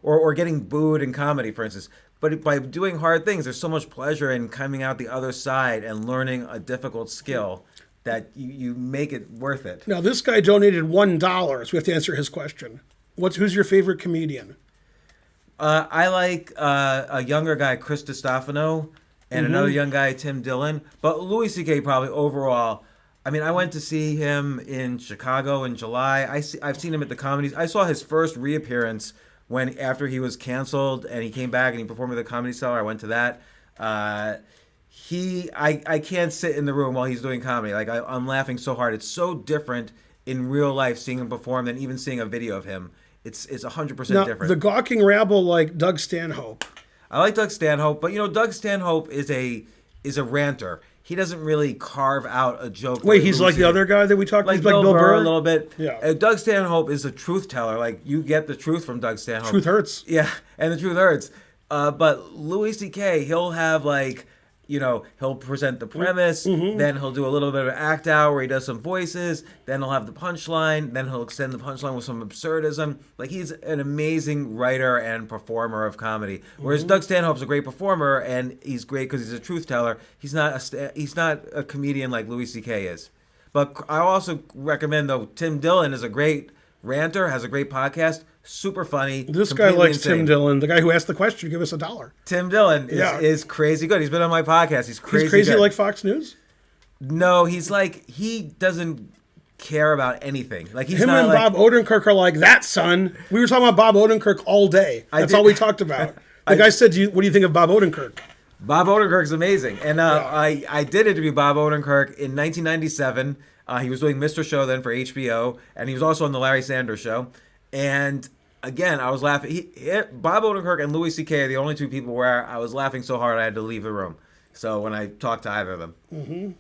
or getting booed in comedy, for instance. But by doing hard things, there's so much pleasure in coming out the other side and learning a difficult skill that you make it worth it. Now, this guy donated $1. We have to answer his question. Who's your favorite comedian? I like a younger guy, Chris Distefano, and another young guy, Tim Dillon. But Louis C.K. probably overall. I mean, I went to see him in Chicago in July. I've seen him at the comedies. I saw his first reappearance after he was canceled and he came back and he performed at the Comedy Cellar. I went to that. I can't sit in the room while he's doing comedy. Like I'm laughing so hard. It's so different in real life seeing him perform than even seeing a video of him. It's 100% different. The gawking rabble like Doug Stanhope. I like Doug Stanhope, but Doug Stanhope is a ranter. He doesn't really carve out a joke. Wait, he's like the other guy that we talked about? Like Bill Burr a little bit. Yeah. Doug Stanhope is a truth teller. Like, you get the truth from Doug Stanhope. Truth hurts. Yeah, and the truth hurts. But Louis C.K., he'll have he'll present the premise, then he'll do a little bit of an act out where he does some voices, then he'll have the punchline, then he'll extend the punchline with some absurdism. Like, he's an amazing writer and performer of comedy. Whereas Doug Stanhope's a great performer, and he's great because he's a truth teller. He's not a comedian like Louis C.K. is. But I also recommend, though, Tim Dillon is a great ranter, has a great podcast. Super funny. This guy likes insane. Tim Dillon, the guy who asked the question. Give us $1. Tim Dillon is crazy good. He's been on my podcast. He's crazy. He's crazy good. Like Fox News? No, he doesn't care about anything. Like he's him not and Bob Odenkirk are like that, son. We were talking about Bob Odenkirk all day. That's all we talked about. The guy said, "What do you think of Bob Odenkirk?" Bob Odenkirk's amazing, and I did interview Bob Odenkirk in 1997. He was doing Mr. Show then for HBO, and he was also on the Larry Sanders Show. And again, I was laughing. Bob Odenkirk and Louis C.K. are the only two people where I was laughing so hard I had to leave the room. So when I talked to either of them.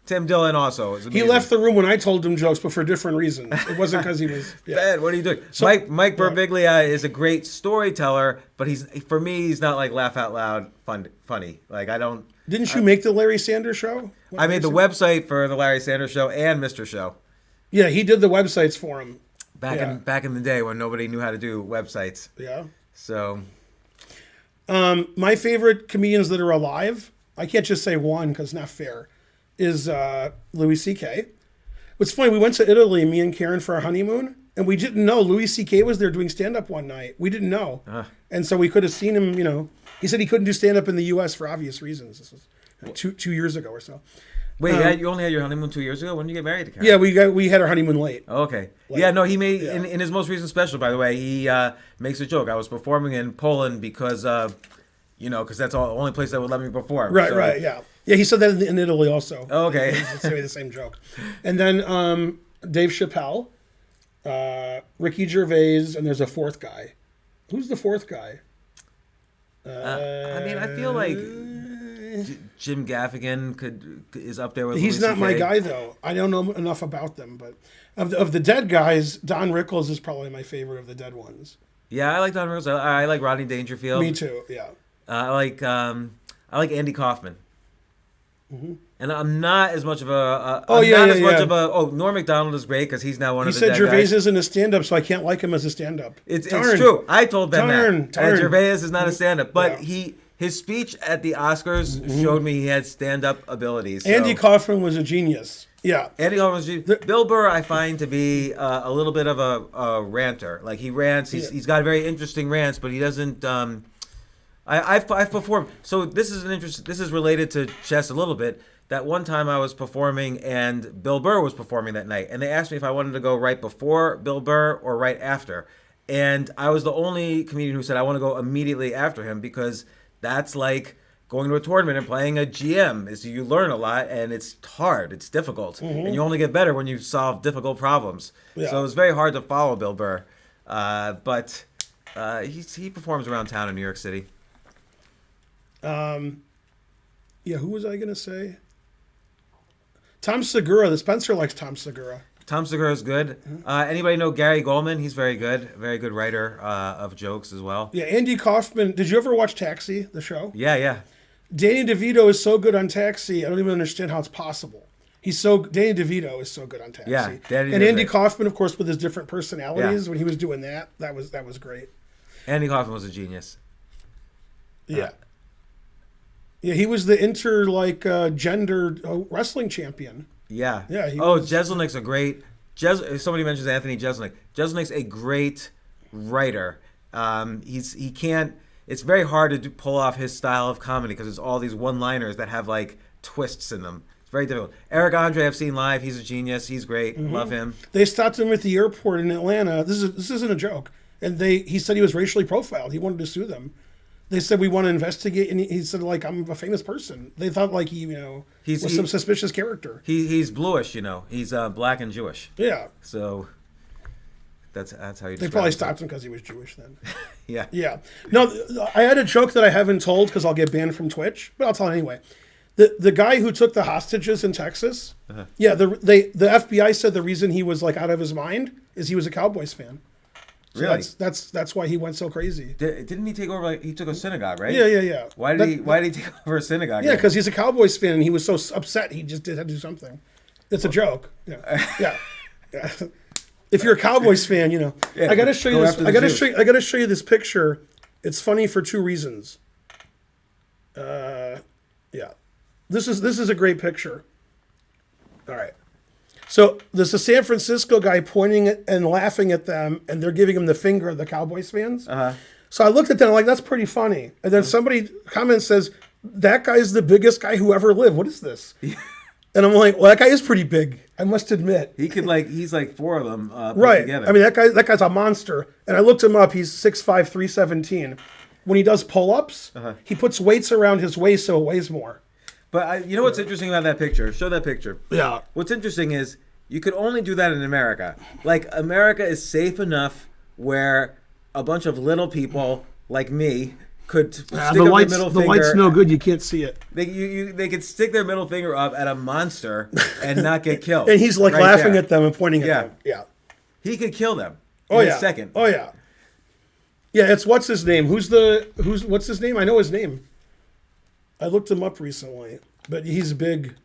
Tim Dillon also is amazing. He left the room when I told him jokes, but for different reasons. It wasn't because he was... Ben, what are you doing? So, Mike Birbiglia is a great storyteller, but for me, he's not like laugh out loud funny. Like, I don't... Didn't you make the Larry Sanders Show? I made the website for the Larry Sanders Show and Mr. Show. Yeah, he did the websites for him. Back in the day when nobody knew how to do websites. Yeah. So, my favorite comedians that are alive, I can't just say one because it's not fair, is Louis C.K. What's funny, we went to Italy, me and Karen, for our honeymoon, and we didn't know Louis C.K. was there doing stand-up one night. We didn't know. And so we could have seen him, He said he couldn't do stand-up in the U.S. for obvious reasons. This was 2 years ago or so. Wait, you only had your honeymoon 2 years ago? When did you get married to Karen? Yeah, we had our honeymoon late. Oh, okay. He made in his most recent special, by the way, he makes a joke. I was performing in Poland because because that's the only place that would let me perform. Right, yeah. Yeah, he said that in Italy also. Oh, okay. He said the same joke. And then Dave Chappelle, Ricky Gervais, and there's a fourth guy. Who's the fourth guy? I feel like Jim Gaffigan is up there with. He's Louis not C.K. my guy though. I don't know enough about them, but of the dead guys, Don Rickles is probably my favorite of the dead ones. Yeah, I like Don Rickles. I like Rodney Dangerfield. Me too. Yeah. I like Andy Kaufman. And I'm not as much of a. Norm Macdonald is great because he's now one of the dead guys. He said Gervais isn't a stand-up, so I can't like him as a stand-up. It's true. I told them that Gervais is not a stand-up, but his speech at the Oscars showed me he had stand-up abilities. So. Andy Kaufman was a genius. Yeah. Andy Kaufman was a genius. Bill Burr, I find to be a little bit of a ranter. Like he rants. He's got very interesting rants, but he doesn't. I've performed. So this is related to chess a little bit. That one time I was performing and Bill Burr was performing that night, and they asked me if I wanted to go right before Bill Burr or right after, and I was the only comedian who said I want to go immediately after him because that's like going to a tournament and playing a GM. Is you learn a lot and it's hard, it's difficult, and you only get better when you solve difficult problems. Yeah. So it was very hard to follow Bill Burr, but he performs around town in New York City. Who was I going to say? Tom Segura. The Spencer likes Tom Segura. Tom Segura is good. Anybody know Gary Goldman? He's very good writer of jokes as well. Yeah, Andy Kaufman. Did you ever watch Taxi, the show? Yeah. Danny DeVito is so good on Taxi. I don't even understand how it's possible. Danny DeVito is so good on Taxi. Yeah, and Andy Kaufman, of course, with his different personalities when he was doing that was great. Andy Kaufman was a genius. Yeah. Yeah, he was the gendered wrestling champion. Yeah. Yeah. Jeselnik's a great. Somebody mentions Anthony Jeselnik. Jeselnik's a great writer. He can't. It's very hard to pull off his style of comedy because it's all these one-liners that have like twists in them. It's very difficult. Eric Andre, I've seen live. He's a genius. He's great. Love him. They stopped him at the airport in Atlanta. This isn't a joke. And he said he was racially profiled. He wanted to sue them. They said, we want to investigate. And he said, like, I'm a famous person. They thought, like, he was some suspicious character. He's bluish, He's black and Jewish. Yeah. So that's how you. They probably stopped him because he was Jewish then. Yeah. Yeah. No, I had a joke that I haven't told because I'll get banned from Twitch, but I'll tell it anyway. The guy who took the hostages in Texas, the FBI said the reason he was like out of his mind is he was a Cowboys fan. So really? That's why he went so crazy. Didn't he take over? He took a synagogue, right? Yeah. Why did he take over a synagogue? Yeah, because he's a Cowboys fan and he was so upset he just had to do something. It's a joke. Yeah. If you're a Cowboys fan, I got to show you this. I got to show you this picture. It's funny for two reasons. Yeah. This is a great picture. All right. So there's a San Francisco guy pointing at and laughing at them, and they're giving him the finger, the Cowboys fans. Uh-huh. So I looked at them, I'm like, that's pretty funny. And then somebody comments, says, that guy's the biggest guy who ever lived. What is this? And I'm like, well, that guy is pretty big, I must admit. He's like four of them right. together. I mean, that guy's a monster. And I looked him up. He's 6'5", 317. When he does pull-ups, he puts weights around his waist so it weighs more. But you know what's interesting about that picture? Show that picture. Yeah. What's interesting is you could only do that in America. Like, America is safe enough where a bunch of little people like me could stick up their middle finger. The light's no good. You can't see it. They could stick their middle finger up at a monster and not get killed. And he's like right laughing there. at them and pointing at them. Yeah. He could kill them in a second. Oh, yeah. Yeah, it's what's his name? What's his name? I know his name. I looked him up recently, but he's big.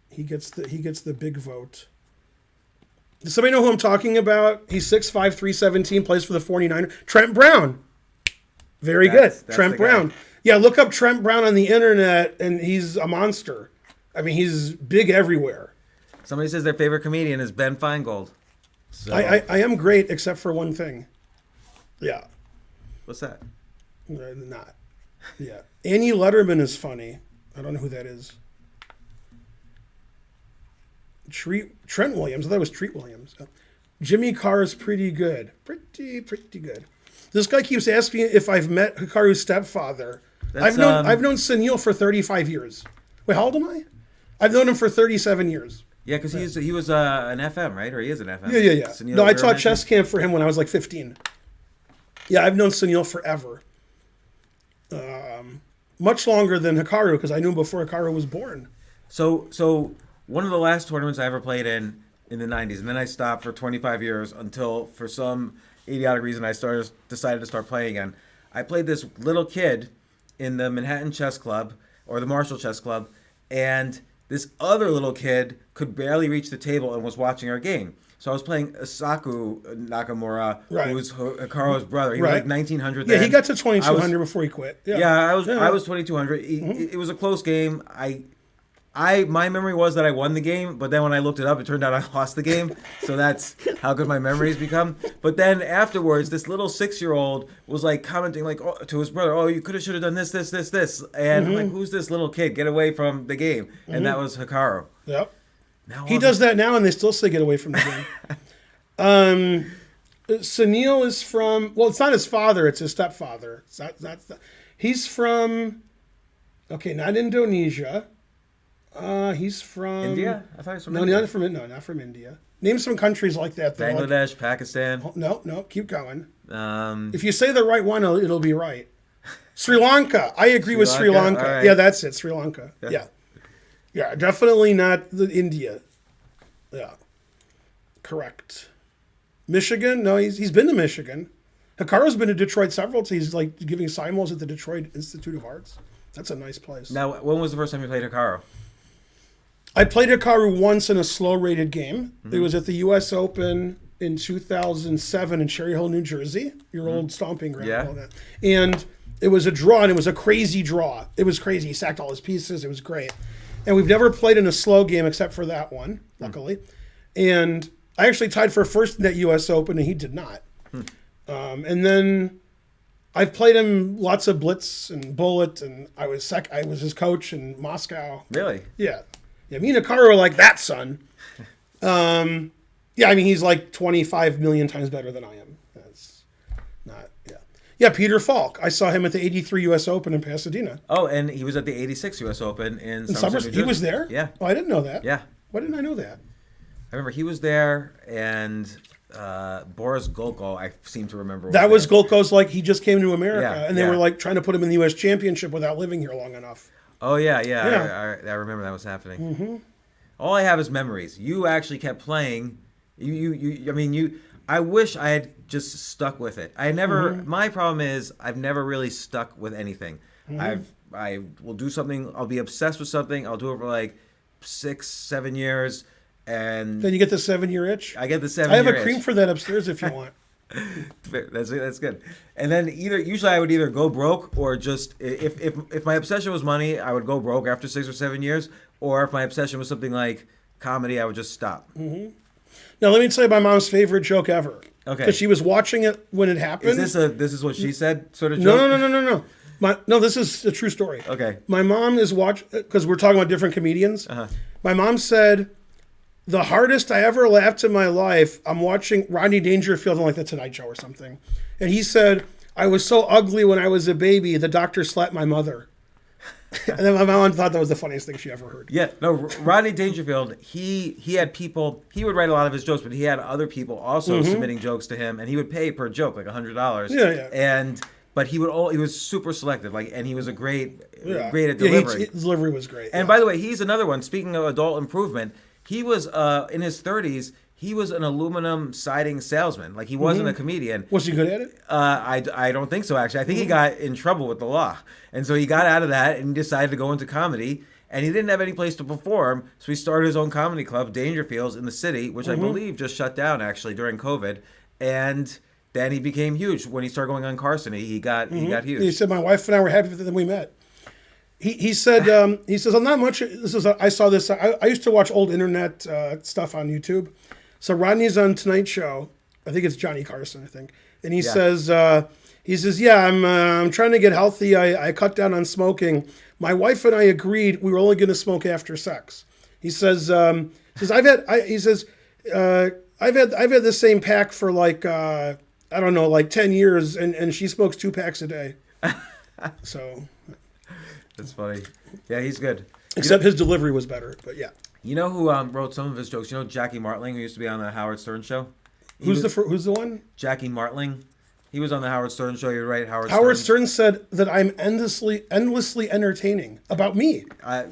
He gets the big vote. Does somebody know who I'm talking about? He's 6'5", 317, plays for the 49ers. Trent Brown. Very good. Trent Brown. Yeah, look up Trent Brown on the internet, and he's a monster. I mean, he's big everywhere. Somebody says their favorite comedian is Ben Feingold. So. I am great, except for one thing. Yeah. What's that? Not. Yeah. Annie Letterman is funny. I don't know who that is. Trent Williams. I thought it was Treat Williams. Jimmy Carr is pretty good. Pretty good. This guy keeps asking if I've met Hikaru's stepfather. I've known Sunil for 35 years. Wait, how old am I? I've known him for 37 years. Yeah, because he was an FM, right? Or he is an FM. Yeah. Sunil No, I taught chess camp for him when I was like 15. Yeah, I've known Sunil forever. Much longer than Hikaru, because I knew him before Hikaru was born. So one of the last tournaments I ever played in the 90s, and then I stopped for 25 years until, for some idiotic reason, I decided to start playing again. I played this little kid in the Manhattan Chess Club, or the Marshall Chess Club, and this other little kid could barely reach the table and was watching our game. So I was playing Isaku Nakamura, who was Hikaru's brother. He was like 1900 then. Yeah, he got to 2200 before he quit. I was 2200. It was a close game. My memory was that I won the game, but then when I looked it up, it turned out I lost the game. So that's how good my memories become. But then afterwards, this little 6-year-old was like commenting like to his brother, "Oh, you should have done this. And I'm like, who's this little kid? Get away from the game." And that was Hikaru. Yep. He does that now, and they still say get away from the game. Sunil is from, well, it's not his father, it's his stepfather. He's from, not Indonesia. He's from India? I thought he was from India. Not from India. Name some countries like that. Bangladesh, Pakistan. No, keep going. If you say the right one, it'll be right. Sri Lanka. I agree with Sri Lanka. Right. Yeah, that's it. Sri Lanka. Yeah, definitely not India. Yeah. Correct. Michigan? No, he's been to Michigan. Hikaru's been to Detroit several times. He's like giving simuls at the Detroit Institute of Arts. That's a nice place. Now, when was the first time you played Hikaru? I played Hikaru once in a slow-rated game. It was at the U.S. Open in 2007 in Cherry Hill, New Jersey, your old stomping ground. Yeah. And all that. And it was a draw, and it was a crazy draw. It was crazy. He sacked all his pieces. It was great. And we've never played in a slow game except for that one, luckily. And I actually tied for first in that U.S. Open, and he did not. And then I've played him lots of blitz and bullet, and I was his coach in Moscow. Really? Yeah. Yeah, me and Hikaru are like that, son. Yeah, I mean, he's like 25 million times better than I am. That's not, yeah. Yeah, Peter Falk. I saw him at the 83 U.S. Open in Pasadena. Oh, and he was at the 86 U.S. Open in Somerset, New He was there? Yeah. Oh, I didn't know that. Yeah. Why didn't I know that? I remember he was there, and Boris Golko, I seem to remember. That was Golko's, like, he just came to America, Yeah, and they yeah. were, like, trying to put him in the U.S. Championship without living here long enough. Oh, yeah. Yeah. I remember that was happening. Mm-hmm. All I have is memories. You actually kept playing. I wish I had just stuck with it. I never, my problem is I've never really stuck with anything. I will do something, I'll be obsessed with something, I'll do it for like 6-7 years, and Then you get the 7-year itch. I get the 7 I have year a cream itch. for that upstairs if you want. That's good. And then usually I would either go broke, or just if my obsession was money, I would go broke after 6 or 7 years, or if my obsession was something like comedy, I would just stop. Now, let me tell you my mom's favorite joke ever. Okay. Because she was watching it when it happened. Is this is what she said sort of joke? No. No, this is a true story. Okay. My mom is because we're talking about different comedians. My mom said, the hardest I ever laughed in my life, I'm watching Rodney Dangerfield on like The Tonight Show or something. And he said, I was so ugly when I was a baby, the doctor slapped my mother. And then my mom thought that was the funniest thing she ever heard. Yeah, no, Rodney Dangerfield, he had people, he would write a lot of his jokes, but he had other people also submitting jokes to him, and he would pay per joke, like $100. Yeah. But he was super selective, and he was great at delivering. His delivery was great. And by the way, he's another one, speaking of adult improvement, he was, in his 30s, he was an aluminum siding salesman. Like, he wasn't a comedian. Was he good at it? I don't think so, actually. I think he got in trouble with the law. And so he got out of that and decided to go into comedy. And he didn't have any place to perform, so he started his own comedy club, Dangerfields, in the city, which I believe just shut down, actually, during COVID. And then he became huge. When he started going on Carson, he got huge. He said, my wife and I were happy that we met. He said, he says, I'm not much, I saw this, I used to watch old internet stuff on YouTube. So Rodney's on Tonight Show. I think it's Johnny Carson, I think. And he says, I'm trying to get healthy. I cut down on smoking. My wife and I agreed we were only going to smoke after sex. He says, I've had the same pack for like 10 years, and she smokes 2 packs a day. So that's funny. Yeah, he's good. Except his delivery was better, but yeah. You know who wrote some of his jokes? You know Jackie Martling, who used to be on the Howard Stern show? Who's the one? Jackie Martling. He was on the Howard Stern show. You're right, Howard Stern said that I'm endlessly entertaining. About me. I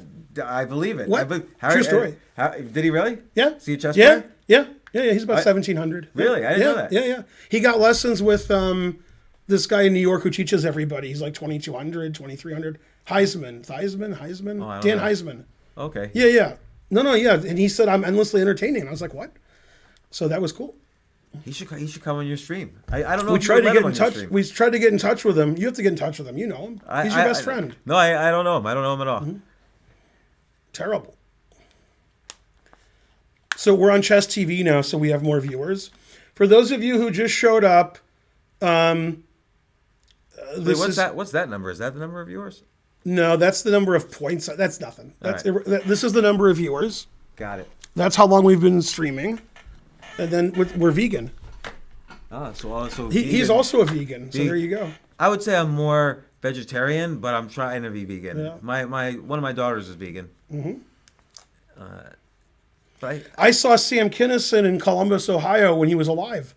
believe it. What? True story. Did he really? Yeah. See a chess player? Yeah. He's about 1,700. Really? I didn't know that. Yeah. He got lessons with this guy in New York who teaches everybody. He's like 2,200, 2,300. Heisman. Oh, Dan Heisman. Okay. Yeah. No, yeah. And he said, I'm endlessly entertaining. And I was like, what? So that was cool. He should come on your stream. I don't know. We if tried to get in touch. Stream. We tried to get in touch with him. You have to get in touch with him. You know him. He's your best friend. No, I don't know him. I don't know him at all. Terrible. So we're on Chess TV now, so we have more viewers. For those of you who just showed up, Wait, what's that number? Is that the number of viewers? No, that's the number of points. That's nothing. This is the number of viewers. Got it. That's how long we've been streaming. And then we're vegan. So he's also a vegan. So there you go. I would say I'm more vegetarian, but I'm trying to be vegan. Yeah. One of my daughters is vegan. I saw Sam Kinison in Columbus, Ohio, when he was alive.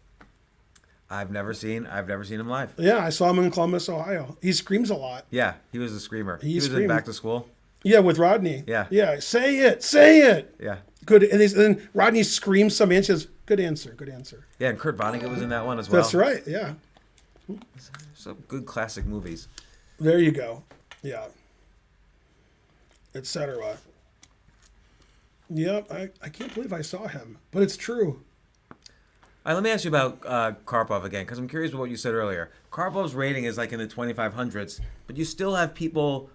I've never seen him live. Yeah, I saw him in Columbus, Ohio. He screams a lot. Yeah, he was a screamer. He was screamed. in Back to School. Yeah, with Rodney. Yeah. Yeah, say it. Yeah. Good. And then Rodney screams some answers. Good answer. Good answer. Yeah, and Kurt Vonnegut was in that one as well. That's right. Yeah. Some good classic movies. There you go. Yeah. Etc. Yep. I can't believe I saw him, but it's true. All right, let me ask you about Karpov again, because I'm curious about what you said earlier. Karpov's rating is like in the 2500s, but you still have people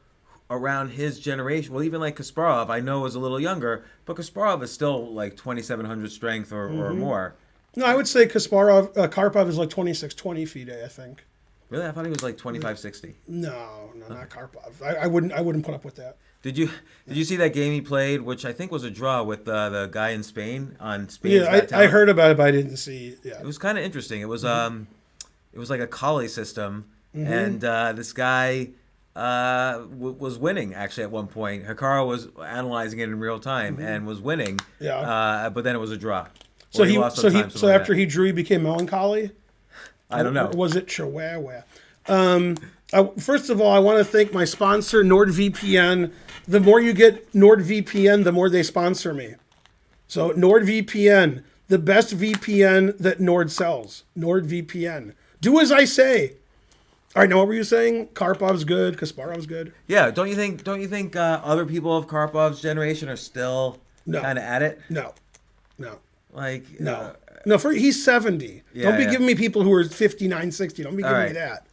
around his generation. Well, even like Kasparov, I know is a little younger, but Kasparov is still like 2700 strength or more. No, I would say Karpov is like 2620 feet, I think. Really? I thought he was like 2560. No, not Karpov. I wouldn't put up with that. Did you see that game he played, which I think was a draw with the guy in Spain on Spain's Got Yeah, I Talent? heard about it, but I didn't see. Yeah, It was kind of interesting. It was like a collie system, and this guy was winning actually at one point. Hikaru was analyzing it in real time and was winning. Yeah. But then it was a draw. So Or lost on time, something like after that. he drew, he became melancholy. I don't know. Or was it Chihuahua? First of all, I want to thank my sponsor, NordVPN. The more you get NordVPN, the more they sponsor me. So NordVPN, the best VPN that Nord sells. NordVPN. Do as I say. All right, now what were you saying? Karpov's good. Kasparov's good. Yeah, don't you think other people of Karpov's generation are still No. kind of at it? No. Like He's 70. Yeah, Don't be yeah. giving me people who are 59, 60. Don't be giving me right. that.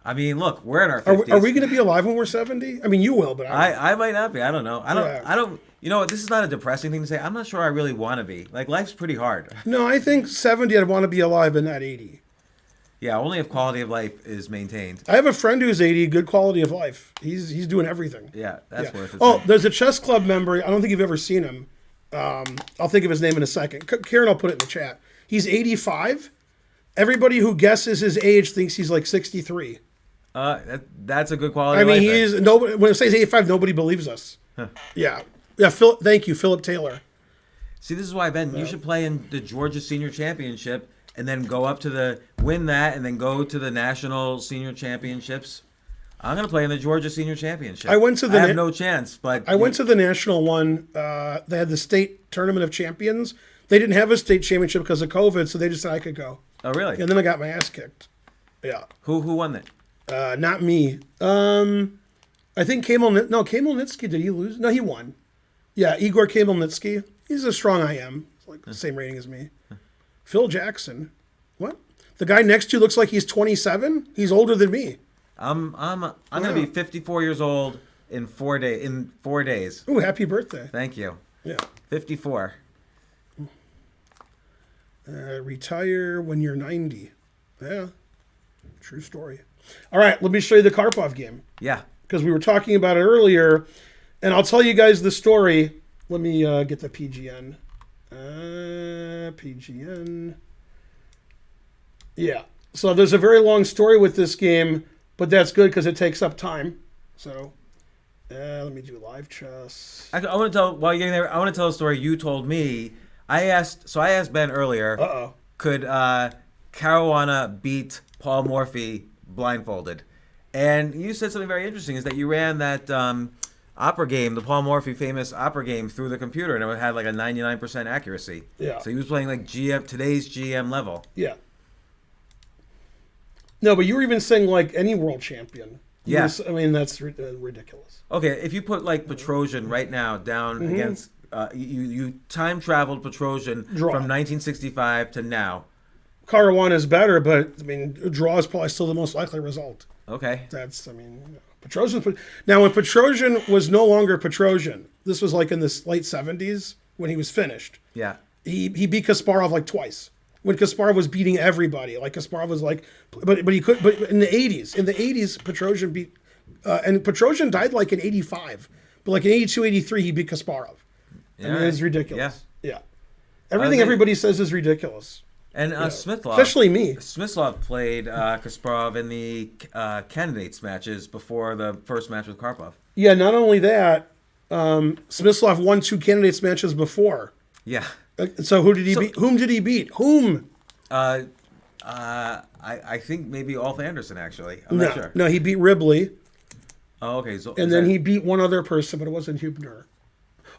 I mean, look, we're in our 50s. Are we going to be alive when we're 70? I mean, you will, but I might not be. I don't know. Yeah. I don't. You know what? This is not a depressing thing to say. I'm not sure I really want to be. Like, life's pretty hard. No, I think 70 I'd want to be alive, but not 80. Yeah, only if quality of life is maintained. I have a friend who's 80, good quality of life. He's doing everything. Yeah, that's worth it. Oh, there's a chess club member. I don't think you've ever seen him. I'll think of his name in a second. Karen, I'll put it in the chat. He's 85. Everybody who guesses his age thinks he's like 63. That's a good quality. I of mean, life, he is nobody. When it says 85, nobody believes us. Yeah. Thank you, Philip Taylor. See, this is why, Ben, you should play in the Georgia Senior Championship and then go up to win that and then go to the National Senior Championships. I'm going to play in the Georgia Senior Championship. I have no chance, but... I went to the national one. They had the state tournament of champions. They didn't have a state championship because of COVID, so they just said I could go. Oh, really? And then I got my ass kicked. Yeah. Who won that? Not me. I think Kamelnitsky, did he lose? No, he won. Yeah, Igor Kamelnitsky. He's as strong I am. Like the same rating as me. Phil Jackson. What? The guy next to you looks like he's 27? He's older than me. I'm going to be 54 years old in 4 days. Ooh, happy birthday. Thank you. Yeah. 54. Retire when you're 90. Yeah. True story. All right, let me show you the Karpov game. Yeah. Because we were talking about it earlier, and I'll tell you guys the story. Let me get the PGN. PGN. Yeah. So there's a very long story with this game, but that's good because it takes up time. So let me do live chess. I want to tell, while you're getting there, I want to tell a story you told me. I asked Ben earlier, could Caruana beat Paul Morphy blindfolded? And you said something very interesting, is that you ran that opera game, the Paul Morphy famous opera game, through the computer, and it had like a 99% accuracy. Yeah. So he was playing like today's GM level. Yeah. No, but you were even saying like any world champion. Yes. I mean, that's ridiculous. Okay, if you put like Petrosian right now down against, you time traveled Petrosian from 1965 to now. Caruana is better, but I mean, draw is probably still the most likely result. Okay. Petrosian. Now, when Petrosian was no longer Petrosian, this was like in the late 70s when he was finished. Yeah. He beat Kasparov like twice. When Kasparov was beating everybody, like Kasparov was like, but in the 80s, Petrosian beat, and Petrosian died like in 85, but like in 82, 83, he beat Kasparov. I mean, it's ridiculous. Yeah. Everything everybody says is ridiculous. And Smyslov, especially me. Smyslov played Kasparov in the candidates matches before the first match with Karpov. Yeah, not only that, Smyslov won 2 candidates matches before. Yeah. So who did he beat? Whom did he beat? Whom? I think maybe Ulf Anderson, actually. I'm not sure. No, he beat Ribley. Oh, okay. So and then he beat one other person, but it wasn't Hubner.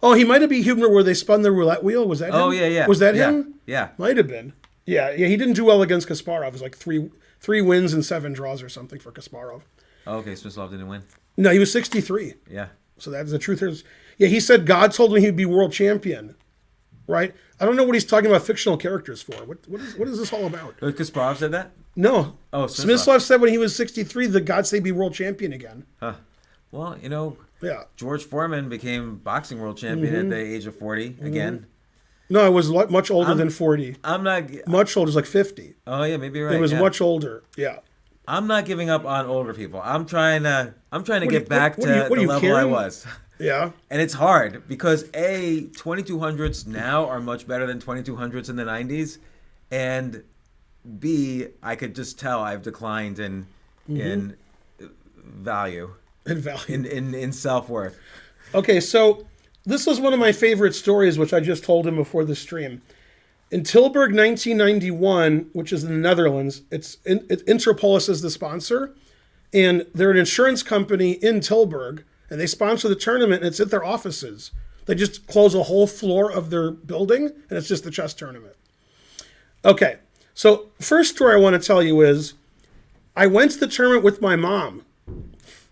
Oh, he might have been Hubner where they spun the roulette wheel. Was that him? Oh, yeah. Was that Yeah. him? Yeah. Might have been. Yeah. He didn't do well against Kasparov. It was like three wins and 7 draws or something for Kasparov. Oh, okay, Smyslov didn't win. No, he was 63. Yeah. So that's the truth. Yeah, he said God told him he'd be world champion. Right? I don't know what he's talking about fictional characters for. What is this all about? Kasparov said that? No. Oh, Smyslov said when he was 63 that God said he'd be world champion again. Huh. Well, Yeah. George Foreman became boxing world champion at the age of 40 again. No, it was much older than 40. I'm not. Much older, it was like 50. Oh yeah, maybe you're right. It was yeah. much older. Yeah. I'm not giving up on older people. I'm trying to get back to what the you level I carrying? was. Yeah. And it's hard because 2200s now are much better than 2200s in the 90s, and B, I could just tell I've declined in value. In value. In self-worth. Okay, so this was one of my favorite stories, which I just told him before the stream. In Tilburg, 1991, which is in the Netherlands, Interpolis is the sponsor, and they're an insurance company in Tilburg, and they sponsor the tournament, and it's at their offices. They just close a whole floor of their building, and it's just the chess tournament. Okay, so first story I want to tell you is, I went to the tournament with my mom.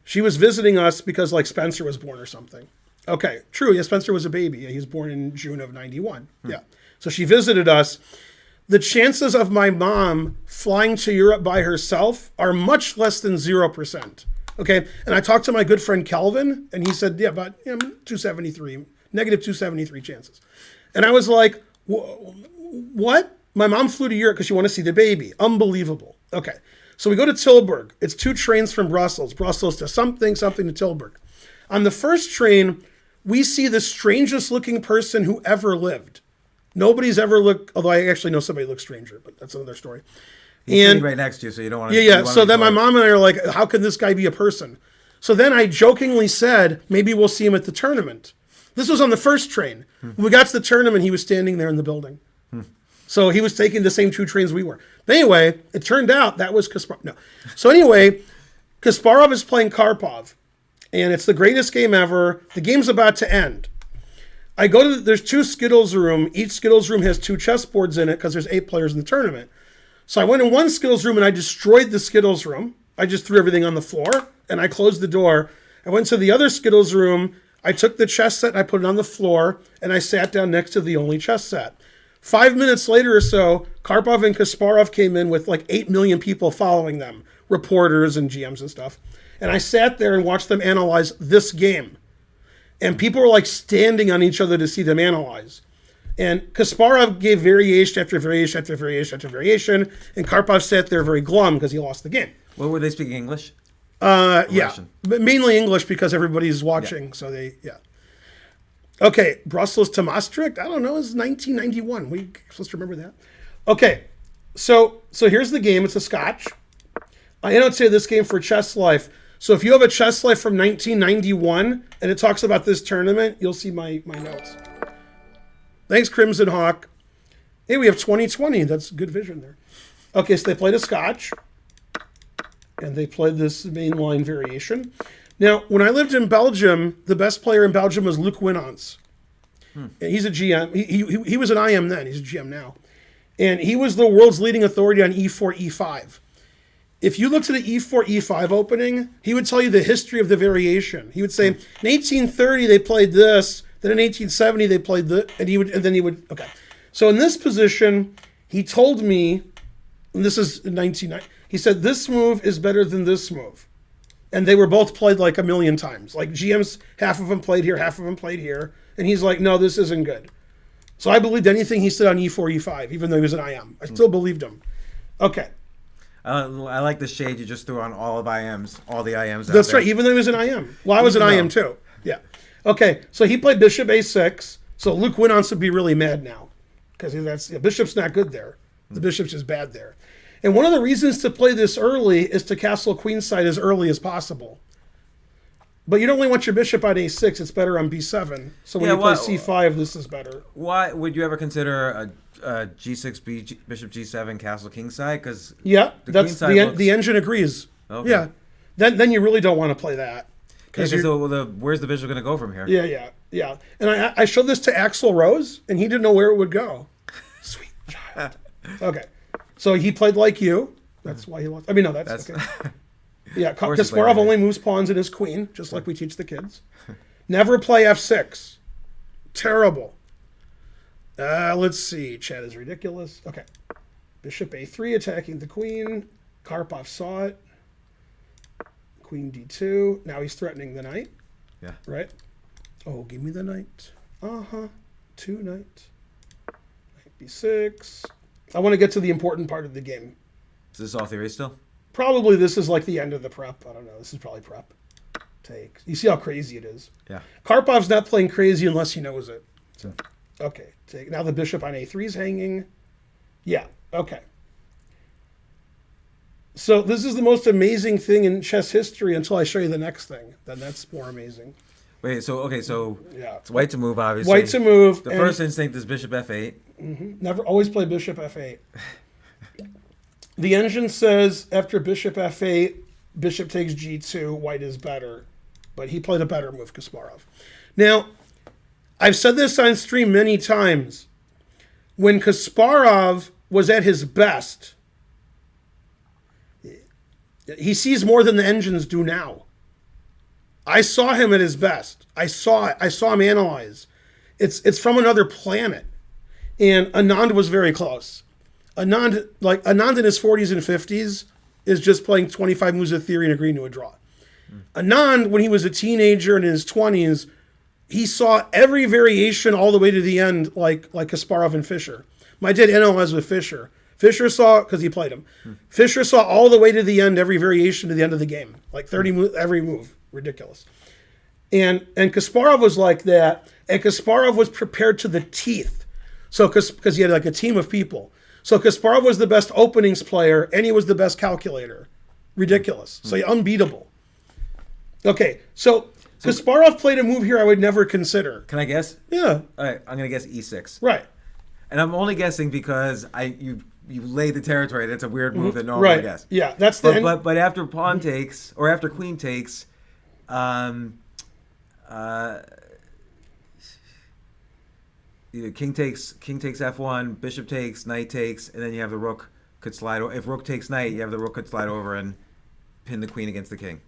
She was visiting us because like Spencer was born or something. Okay, true. Yeah, Spencer was a baby. Yeah, he was born in June of 91. Yeah. So she visited us. The chances of my mom flying to Europe by herself are much less than 0%. Okay. And I talked to my good friend Calvin, and he said, yeah, about 273, negative 273 chances. And I was like, what? My mom flew to Europe because she wanted to see the baby. Unbelievable. Okay. So we go to Tilburg. It's 2 trains from Brussels to something to Tilburg. On the first train, we see the strangest looking person who ever lived. Nobody's ever looked, although I actually know somebody looks stranger, but that's another story. He's sitting right next to you, so you don't want to. Yeah. So then my mom and I are like, how can this guy be a person? So then I jokingly said, maybe we'll see him at the tournament. This was on the first train. When we got to the tournament, he was standing there in the building. So he was taking the same 2 trains we were. But anyway, it turned out that was Kasparov. No. So anyway, Kasparov is playing Karpov. And it's the greatest game ever. The game's about to end. I go to, there's 2 Skittles room. Each Skittles room has 2 chessboards in it because there's 8 players in the tournament. So I went in one Skittles room and I destroyed the Skittles room. I just threw everything on the floor and I closed the door. I went to the other Skittles room. I took the chess set and I put it on the floor and I sat down next to the only chess set. 5 minutes later or so, Karpov and Kasparov came in with like 8 million people following them, reporters and GMs and stuff. And I sat there and watched them analyze this game. And people were like standing on each other to see them analyze. And Kasparov gave variation after variation after variation after variation. And Karpov sat there very glum because he lost the game. What were they speaking English? Yeah. Russian? But mainly English because everybody's watching. Yeah. So yeah. Okay, Brussels to Maastricht. I don't know. It's 1991. We're supposed to remember that. Okay, so here's the game. It's a Scotch. I annotate this game for Chess Life. So if you have a Chess Life from 1991 and it talks about this tournament, you'll see my notes. Thanks, Crimson Hawk. Hey, we have 2020. That's good vision there. Okay, so they played a Scotch. And they played this mainline variation. Now, when I lived in Belgium, the best player in Belgium was Luc Winans. He's a GM. He was an IM then. He's a GM now. And he was the world's leading authority on E4, E5. If you looked at the E4, E5 opening, he would tell you the history of the variation. He would say, in 1830, they played this. Then in 1870, they played this. And then he would, okay. So in this position, he told me, and this is in 1990, he said, this move is better than this move. And they were both played like a million times. Like GMs, half of them played here, half of them played here. And he's like, no, this isn't good. So I believed anything he said on E4, E5, even though he was an IM. I still believed him. Okay. I like the shade you just threw on all of IMs, all the IMs out That's there. right, even though he was an IM. Well, I was an IM too. Yeah. Okay, so he played bishop a6. So Luke Winans would be really mad now. Because bishop's not good there. The bishop's just bad there. And one of the reasons to play this early is to castle queenside as early as possible. But you don't only want your bishop on a6, it's better on b7. So when you play c5, this is better. Why would you ever consider a g6, bishop g7, castle kingside? Because yeah, that's the engine agrees. Okay. Yeah, then you really don't want to play that. Because where's the bishop going to go from here? Yeah. And I showed this to Axl Rose, and he didn't know where it would go. Sweet child. Okay. So he played like you. That's why he lost. I mean, no, that's okay. Yeah, Kasparov only moves pawns in his queen, just like we teach the kids. Never play f6. Terrible. Let's see. Chat is ridiculous. Okay. Bishop a3 attacking the queen. Karpov saw it. Queen d2. Now he's threatening the knight. Yeah. Right? Oh, give me the knight. Uh-huh. 2 knight. Knight b6. I want to get to the important part of the game. Is this all theory still? Probably this is like the end of the prep. I don't know. This is probably prep. Take. You see how crazy it is? Yeah. Karpov's not playing crazy unless he knows it. So. Okay. Take. Now the bishop on a3 is hanging. Yeah. Okay. So this is the most amazing thing in chess history until I show you the next thing. Then that's more amazing. Wait, so yeah. It's white to move, obviously. White to move. The first instinct is bishop f8. Mm-hmm. Never always play bishop f8. The engine says after bishop f8, bishop takes g2, white is better. But he played a better move, Kasparov. Now, I've said this on stream many times. When Kasparov was at his best, he sees more than the engines do now. I saw him at his best. I saw it. I saw him analyze. It's from another planet. And Anand was very close. Anand in his 40s and 50s is just playing 25 moves of theory and agreeing to a draw. Anand, when he was a teenager and in his 20s, he saw every variation all the way to the end, like Kasparov and Fischer. My dad analyzed with Fischer. Fischer saw, because he played him, Fischer saw all the way to the end, every variation to the end of the game. Like 30 every move. Ridiculous. And Kasparov was like that, and Kasparov was prepared to the teeth. So, because he had like a team of people. So Kasparov was the best openings player, and he was the best calculator. Ridiculous. So unbeatable. Okay, so Kasparov played a move here I would never consider. Can I guess? Yeah. All right, I'm going to guess e6. Right. And I'm only guessing because you laid the territory. That's a weird move that no one would guess. Yeah, that's the but after pawn takes, or after queen takes, either king takes f1, bishop takes, knight takes, and then you have the rook could slide over. If rook takes knight, you have the rook could slide over and pin the queen against the king.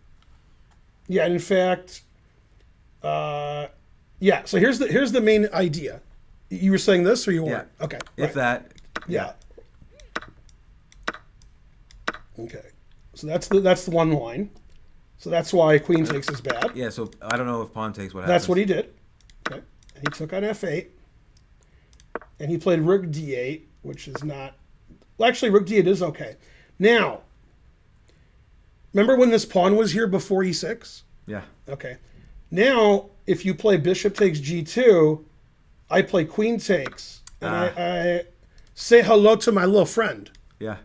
Yeah, in fact, yeah. So here's the main idea. You were saying this, or you weren't? Yeah. Okay. If that. Yeah. Okay. So that's the one line. So that's why queen takes is bad. Yeah. So I don't know if pawn takes what happens. That's what he did. Okay. And he took on f8, and he played rook d8, which is not. Well, actually, rook d8 is okay. Now, remember when this pawn was here before e6? Yeah. Okay. Now, if you play bishop takes g2, I play queen takes, and I say hello to my little friend. Yeah.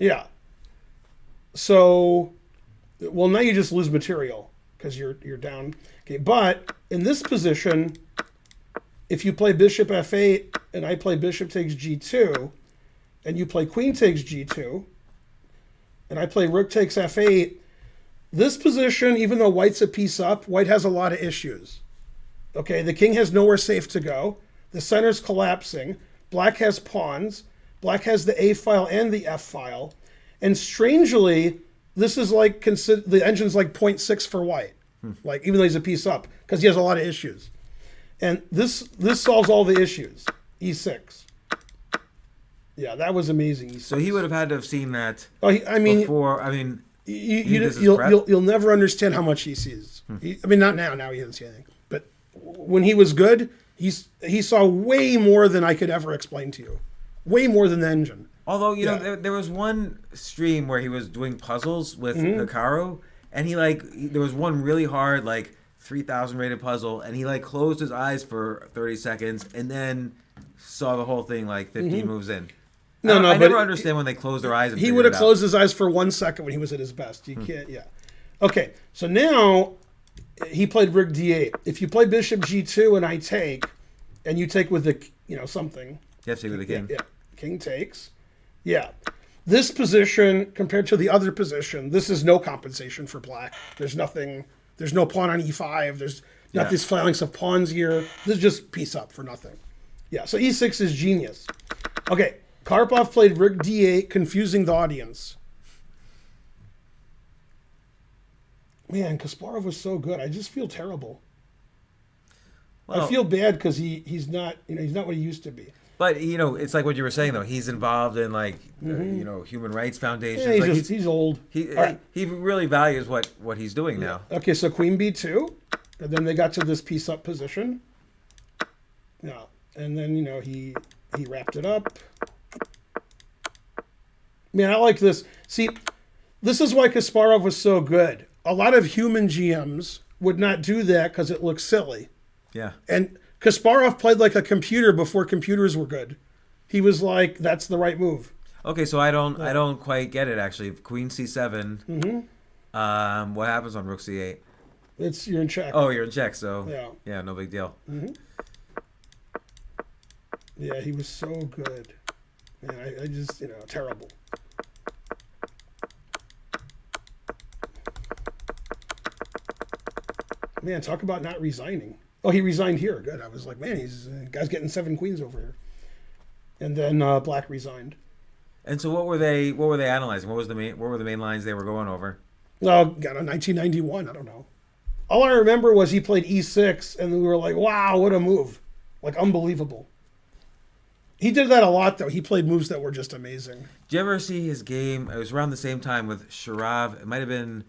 Yeah. So, well, now you just lose material because you're down. Okay, but in this position, if you play bishop f8 and I play bishop takes g2, and you play queen takes g2, and I play rook takes f8, this position, even though white's a piece up, white has a lot of issues. Okay, the king has nowhere safe to go. The center's collapsing. Black has pawns. Black has the A file and the F file. And strangely, this is like, the engine's like 0.6 for white. Like, even though he's a piece up, because he has a lot of issues. And this solves all the issues. E6. Yeah, that was amazing. E6. So he would have had to have seen that before. I mean, you'll never understand how much he sees. I mean, not now. Now he doesn't see anything. But when he was good, he saw way more than I could ever explain to you. Way more than the engine. Although, you know, there was one stream where he was doing puzzles with Hikaru, and there was one really hard, 3,000 rated puzzle, and he, closed his eyes for 30 seconds and then saw the whole thing, 15 moves in. I never understand when they close their eyes. He would have closed his eyes for 1 second when he was at his best. You can't, yeah. Okay, so now he played rook d8. If you play bishop g2 and I take, and you take with the, something. You have to take with the king. Yeah, king takes. Yeah. This position, compared to the other position, this is no compensation for black. There's nothing There's no pawn on e5. There's not Yeah. this phalanx of pawns here. This is just piece up for nothing. Yeah, so e6 is genius. Okay, Karpov played rook d8, confusing the audience. Man, Kasparov was so good. I just feel terrible. Well, I feel bad because he's not what he used to be. But it's like what you were saying though. He's involved in like human rights foundations. Yeah, like he's old. He really values what he's doing now. Okay, so queen b2, and then they got to this piece up position. Yeah, and then he wrapped it up. Man, I like this. See, this is why Kasparov was so good. A lot of human GMs would not do that because it looks silly. Yeah. And Kasparov played like a computer before computers were good. He was like, that's the right move. Okay, so I don't quite get it actually. Queen c7. Mm-hmm. What happens on rook c8? You're in check. Oh, you're in check. So yeah, no big deal. Mm-hmm. Yeah, he was so good. Man, I just terrible. Man, talk about not resigning. Oh, he resigned here. Good. I was like, man, guy's getting 7 queens over here. And then Black resigned. And so what were they analyzing? What were the main lines they were going over? Oh, got a 1991. I don't know. All I remember was he played e6, and we were like, wow, what a move. Like, unbelievable. He did that a lot, though. He played moves that were just amazing. Did you ever see his game? It was around the same time with Sharov. It might have been...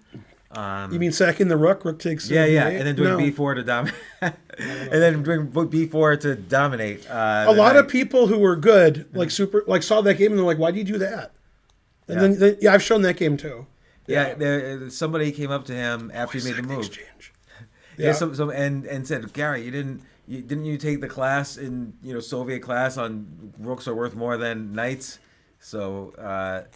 you mean sacking the rook? Rook takes... Yeah, and then doing b4 to dominate. And then doing b4 to dominate. A lot of people who were good, saw that game and they're like, why do you do that? And then I've shown that game too. Yeah, somebody came up to him after he made the move. Exchange. Yeah, and said, Gary, didn't you take the class in Soviet class on rooks are worth more than knights? So that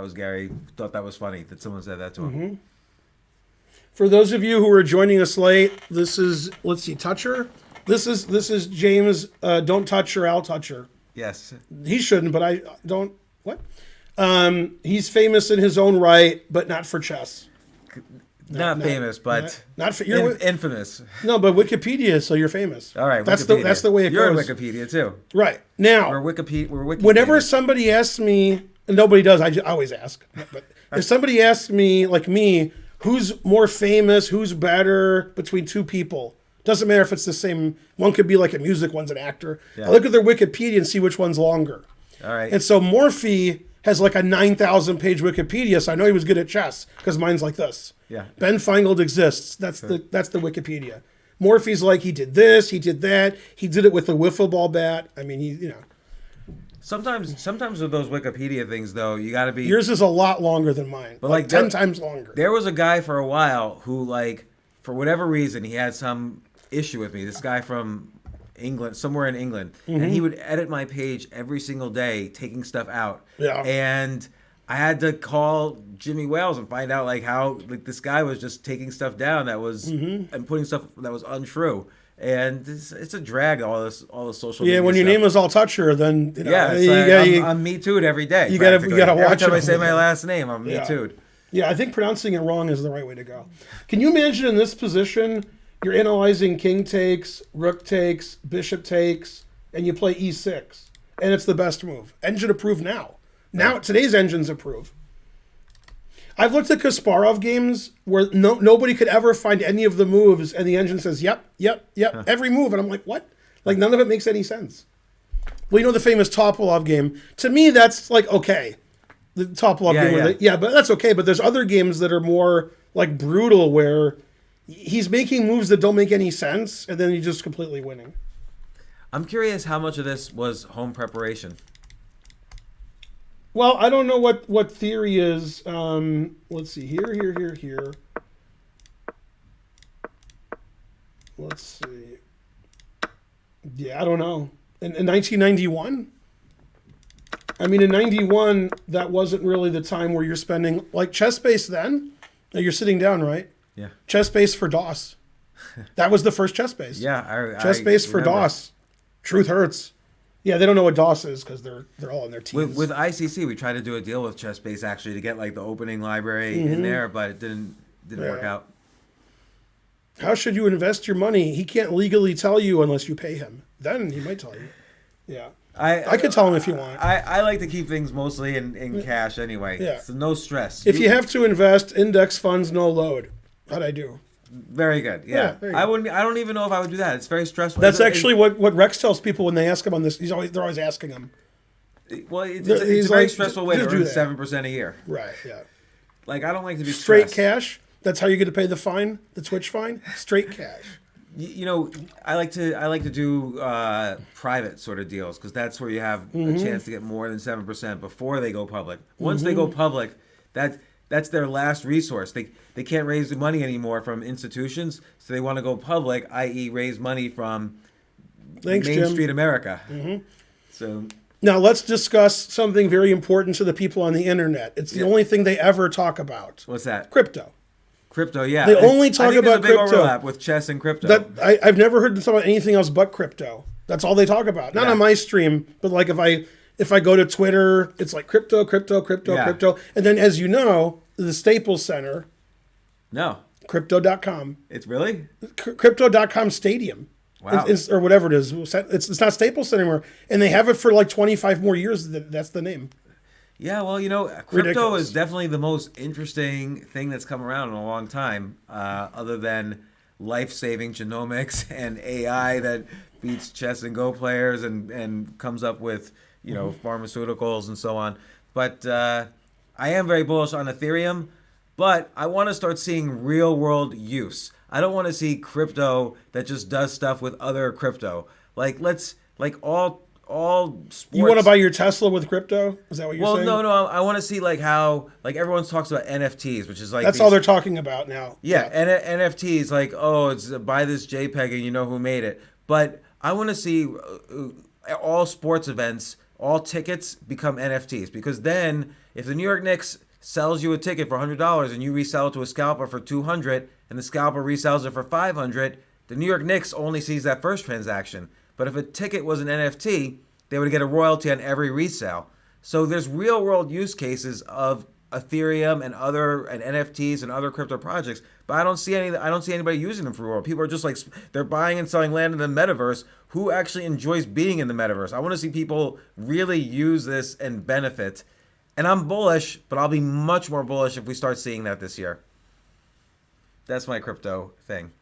was Gary. Thought that was funny that someone said that to him. Mm-hmm. For those of you who are joining us late, this is Toucher. This is James. Don't touch her, I'll touch her. Yes. He shouldn't, but I don't. What? He's famous in his own right, but not for chess. Not famous, but not for, infamous. No, but Wikipedia, so you're famous. All right, that's the way it you're goes. You're on Wikipedia too. Right now, We're Wikipedia. Whenever somebody asks me, and nobody does, I always ask. But if somebody asks me, like me, who's more famous, who's better between two people, doesn't matter if it's the same. One could be like a music, one's an actor. Yeah. I look at their Wikipedia and see which one's longer. All right. And so Morphy has like a 9,000 page Wikipedia, so I know he was good at chess because mine's like this. Yeah. Ben Feingold exists. That's the Wikipedia. Morphy's like, he did this, he did that, he did it with a wiffle ball bat. I mean, Sometimes with those Wikipedia things, though, you got to be... Yours is a lot longer than mine. But like 10 times longer. There was a guy for a while who, like, for whatever reason, he had some issue with me. This guy from England, somewhere in England. Mm-hmm. And he would edit my page every single day, taking stuff out. Yeah. And I had to call Jimmy Wales and find out, like, how this guy was just taking stuff down that was... Mm-hmm. and putting stuff that was untrue. And it's a drag, all the social media. Yeah, when your name is Altucher, then I'm Me Too'd every day. You gotta watch every time it. I say my last name, I'm Me Too'd. Yeah, I think pronouncing it wrong is the right way to go. Can you imagine in this position, you're analyzing king takes, rook takes, bishop takes, and you play e6, and it's the best move. Engine approved now. Now today's engines approve. I've looked at Kasparov games where nobody could ever find any of the moves, and the engine says, yep, every move. And I'm like, what? Like, none of it makes any sense. Well, the famous Topolov game. To me, that's like, okay. The Topolov game. Yeah. But that's okay. But there's other games that are more, like, brutal where he's making moves that don't make any sense, and then he's just completely winning. I'm curious how much of this was home preparation. Well, I don't know what theory is. Let's see. Here. Let's see. Yeah, I don't know. In 1991? I mean, in 91, that wasn't really the time where you're spending... Like, chess base then, you're sitting down, right? Yeah. Chess base for DOS. That was the first chess base. Yeah, chess base for DOS. Truth hurts. Yeah, they don't know what DOS is because they're all in their teens. With ICC, we tried to do a deal with ChessBase actually to get like the opening library in there, but it didn't work out. How should you invest your money? He can't legally tell you unless you pay him. Then he might tell you. Yeah. I could tell him if you want. I like to keep things mostly in cash anyway. Yeah. So no stress. If you have to invest, index funds, no load. How'd I do? Very good. Yeah. there you I don't even know if I would do that. It's very stressful. That's actually what Rex tells people when they ask him on this. They're always asking him. Well, it's a very stressful way to earn 7% a year. Right, yeah. Like, I don't like to be straight stressed. Cash? That's how you get to pay the fine, the Twitch fine? Straight cash. You know, I like to do private sort of deals because that's where you have a chance to get more than 7% before they go public. Once they go public, that's their last resource. They can't raise the money anymore from institutions, so they want to go public, i.e., raise money from Main Street America. So now let's discuss something very important to the people on the internet. It's the only thing they ever talk about. What's that? Crypto. Crypto, yeah. They only talk about there's a big crypto. overlap with chess and crypto. I've never heard them talk about anything else but crypto. That's all they talk about. Not on my stream, but like if I go to Twitter, it's like crypto, crypto. And then, as you know, the Staples Center. No. Crypto.com. It's really? Crypto.com Stadium. Wow. Or whatever it is. It's not Staples Center anymore. And they have it for like 25 more years. That's the name. Yeah, well, you know, crypto Ridiculous. is definitely the most interesting thing that's come around in a long time, other than life-saving genomics and AI that beats chess and Go players and comes up with, you know, pharmaceuticals and so on. But I am very bullish on Ethereum, but I want to start seeing real-world use. I don't want to see crypto that just does stuff with other crypto. All sports. You want to buy your Tesla with crypto? Is that what you're saying? Well, no. I want to see like how everyone talks about NFTs, which is like that's all they're talking about now. Yeah, NFTs like it's buy this JPEG and you know who made it. But I want to see all sports events, all tickets become NFTs because then if the New York Knicks sells you a ticket for $100 and you resell it to a scalper for $200 and the scalper resells it for $500, the New York Knicks only sees that first transaction. But if a ticket was an NFT, they would get a royalty on every resale. So there's real world use cases of Ethereum and NFTs and other crypto projects, but I don't see anybody using them for real world. People are just like they're buying and selling land in the metaverse. Who actually enjoys being in the metaverse? I want to see people really use this and benefit. And I'm bullish, but I'll be much more bullish if we start seeing that this year. That's my crypto thing.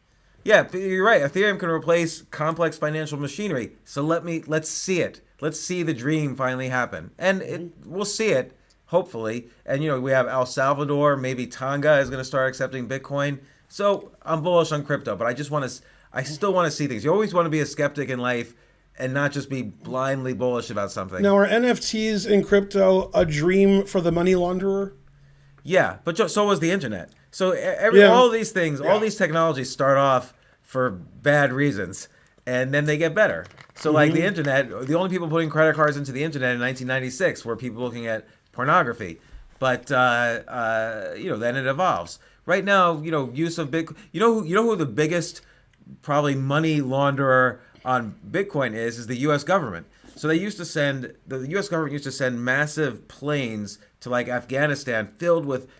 Yeah, you're right. Ethereum can replace complex financial machinery. So let's see it. Let's see the dream finally happen. And we'll see it, hopefully. And, you know, we have El Salvador, maybe Tonga is going to start accepting Bitcoin. So I'm bullish on crypto, but I still want to see things. You always want to be a skeptic in life and not just be blindly bullish about something. Now, are NFTs in crypto a dream for the money launderer? Yeah, but so was the internet. So all these things, all these technologies start off for bad reasons, and then they get better. So like the internet, the only people putting credit cards into the internet in 1996 were people looking at pornography. But then it evolves. Right now, use of Bitcoin. You know who the biggest probably money launderer on Bitcoin is the U.S. government. So the U.S. government used to send massive planes to like Afghanistan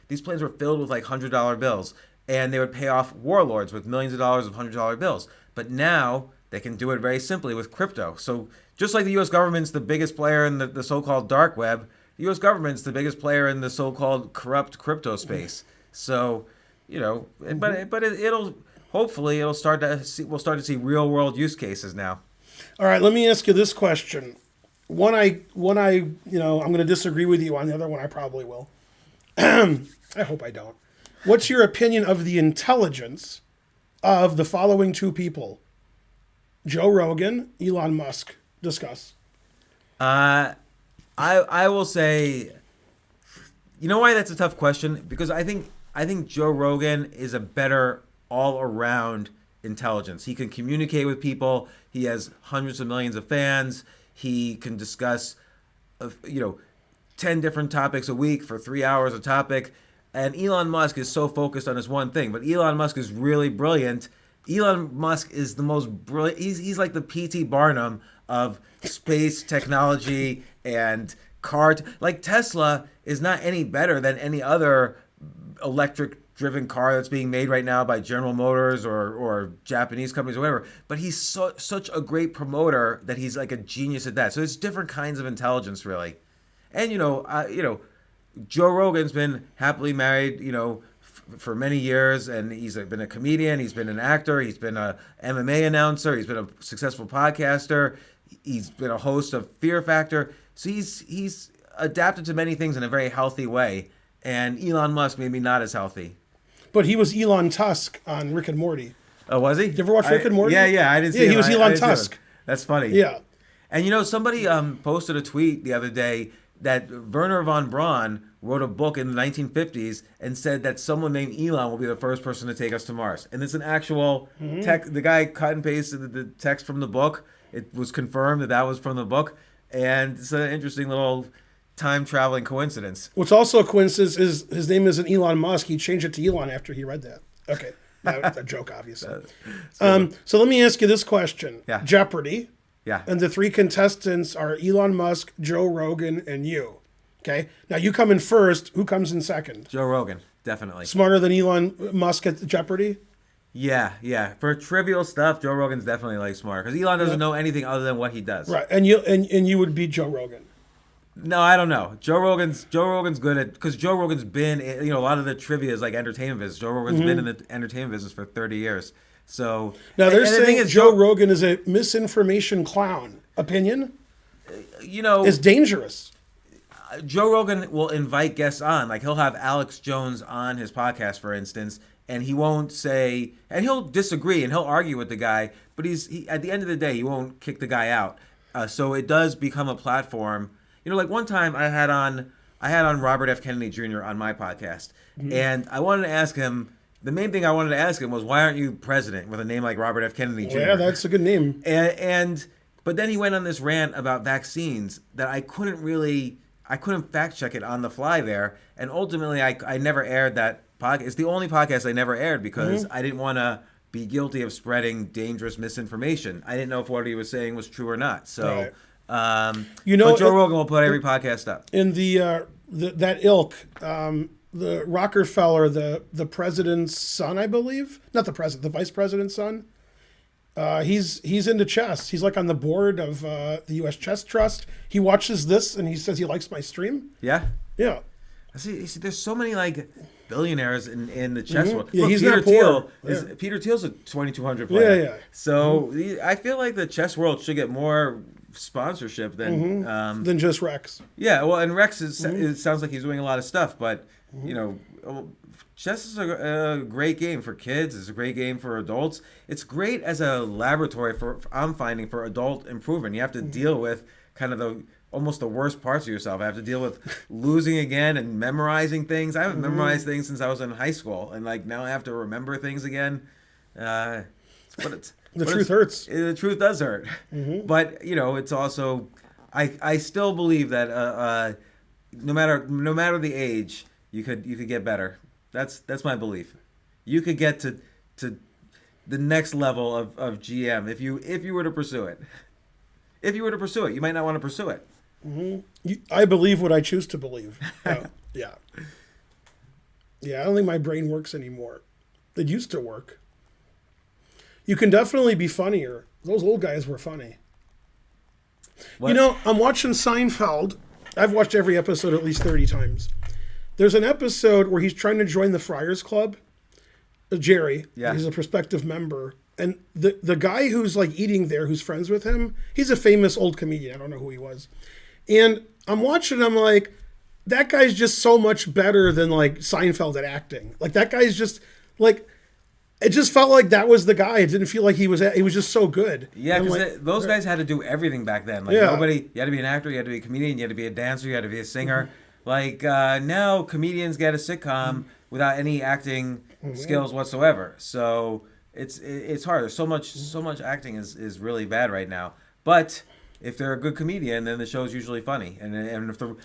these planes were filled with like $100 bills, and they would pay off warlords with millions of dollars of $100 bills. But now they can do it very simply with crypto. So just like the U.S. government's the biggest player in the so-called dark web, the U.S. government's the biggest player in the so-called corrupt crypto space. So, we'll start to see real world use cases now. All right, let me ask you this question. One I'm going to disagree with you on. The other one I probably will. I hope I don't. What's your opinion of the intelligence of the following two people? Joe Rogan, Elon Musk. Discuss. I will say, you know why that's a tough question? Because I think Joe Rogan is a better all-around intelligence. He can communicate with people. He has hundreds of millions of fans. He can discuss, 10 different topics a week for 3 hours a topic. And Elon Musk is so focused on his one thing. But Elon Musk is really brilliant. Elon Musk is the most brilliant. He's like the P.T. Barnum of space technology and like Tesla is not any better than any other electric driven car that's being made right now by General Motors or Japanese companies or whatever. But he's such a great promoter that he's like a genius at that. So it's different kinds of intelligence, really. And Joe Rogan's been happily married, for many years, and he's been a comedian. He's been an actor. He's been a MMA announcer. He's been a successful podcaster. He's been a host of Fear Factor. So he's adapted to many things in a very healthy way. And Elon Musk maybe not as healthy. But he was Elon Tusk on Rick and Morty. Oh, was he? Did you ever watch Rick and Morty? Yeah, I didn't see him. Yeah, he was Elon Tusk. That's funny. Yeah. And somebody posted a tweet the other day that Werner von Braun wrote a book in the 1950s and said that someone named Elon will be the first person to take us to Mars. And it's an actual text. The guy cut and pasted the text from the book. It was confirmed that was from the book. And it's an interesting little time-traveling coincidence. What's also a coincidence is his name isn't Elon Musk. He changed it to Elon after he read that. Okay. That's a joke, obviously. So let me ask you this question. Yeah. Jeopardy. Yeah. And the three contestants are Elon Musk, Joe Rogan, and you. Okay. Now you come in first. Who comes in second? Joe Rogan, definitely. Smarter than Elon Musk at Jeopardy? Yeah. For trivial stuff, Joe Rogan's definitely like smarter because Elon doesn't know anything other than what he does. Right. And you would beat Joe Rogan. No, I don't know. Joe Rogan's good at, because Joe Rogan's been, a lot of the trivia is like entertainment business. Joe Rogan's been in the entertainment business for 30 years. So now they're saying Joe Rogan is a misinformation clown. Opinion? Is dangerous. Joe Rogan will invite guests on. Like he'll have Alex Jones on his podcast, for instance, and he won't say, and he'll disagree and he'll argue with the guy, but he at the end of the day, he won't kick the guy out. So it does become a platform. Like one time I had on Robert F. Kennedy Jr. on my podcast, and I wanted to ask him. The main thing I wanted to ask him was, why aren't you president with a name like Robert F. Kennedy Jr.? Yeah, that's a good name. But then he went on this rant about vaccines that I couldn't fact check it on the fly there, and ultimately I never aired that podcast. It's the only podcast I never aired because I didn't want to be guilty of spreading dangerous misinformation. I didn't know if what he was saying was true or not. So. Right. But Joe Rogan will put every podcast up. In that ilk, the Rockefeller, the president's son, I believe, not the president, the vice president's son. He's into chess. He's like on the board of the U.S. Chess Trust. He watches this and he says he likes my stream. Yeah. Yeah. See, there's so many like billionaires in the chess world. Yeah, Look, he's Peter not poor. Thiel Peter Thiel's a 2200 player. Yeah. So I feel like the chess world should get more sponsorship than just Rex. Yeah, well, and Rex it sounds like he's doing a lot of stuff, but chess is a great game for kids. It's a great game for adults. It's great as a laboratory I'm finding for adult improvement. You have to deal with kind of almost the worst parts of yourself. I have to deal with losing again and memorizing things. I haven't memorized things since I was in high school, and like now I have to remember things again. The truth hurts. The truth does hurt, but it's also I still believe that no matter the age, you could get better. That's my belief. You could get to the next level of GM if you were to pursue it. If you were to pursue it, you might not want to pursue it. I believe what I choose to believe. Yeah. I don't think my brain works anymore. It used to work. You can definitely be funnier. Those old guys were funny. What? I'm watching Seinfeld. I've watched every episode at least 30 times. There's an episode where he's trying to join the Friars Club. Jerry, he's a prospective member. And the guy who's like eating there, who's friends with him, he's a famous old comedian. I don't know who he was. And I'm watching, I'm like, that guy's just so much better than like Seinfeld at acting. Like that guy's just like, it just felt like that was the guy. It didn't feel like he was just so good. Yeah, because those guys had to do everything back then. Like nobody, you had to be an actor, you had to be a comedian, you had to be a dancer, you had to be a singer. Like now comedians get a sitcom without any acting skills whatsoever. So it's hard. There's so much acting is really bad right now. But if they're a good comedian, then the show's usually funny. And if the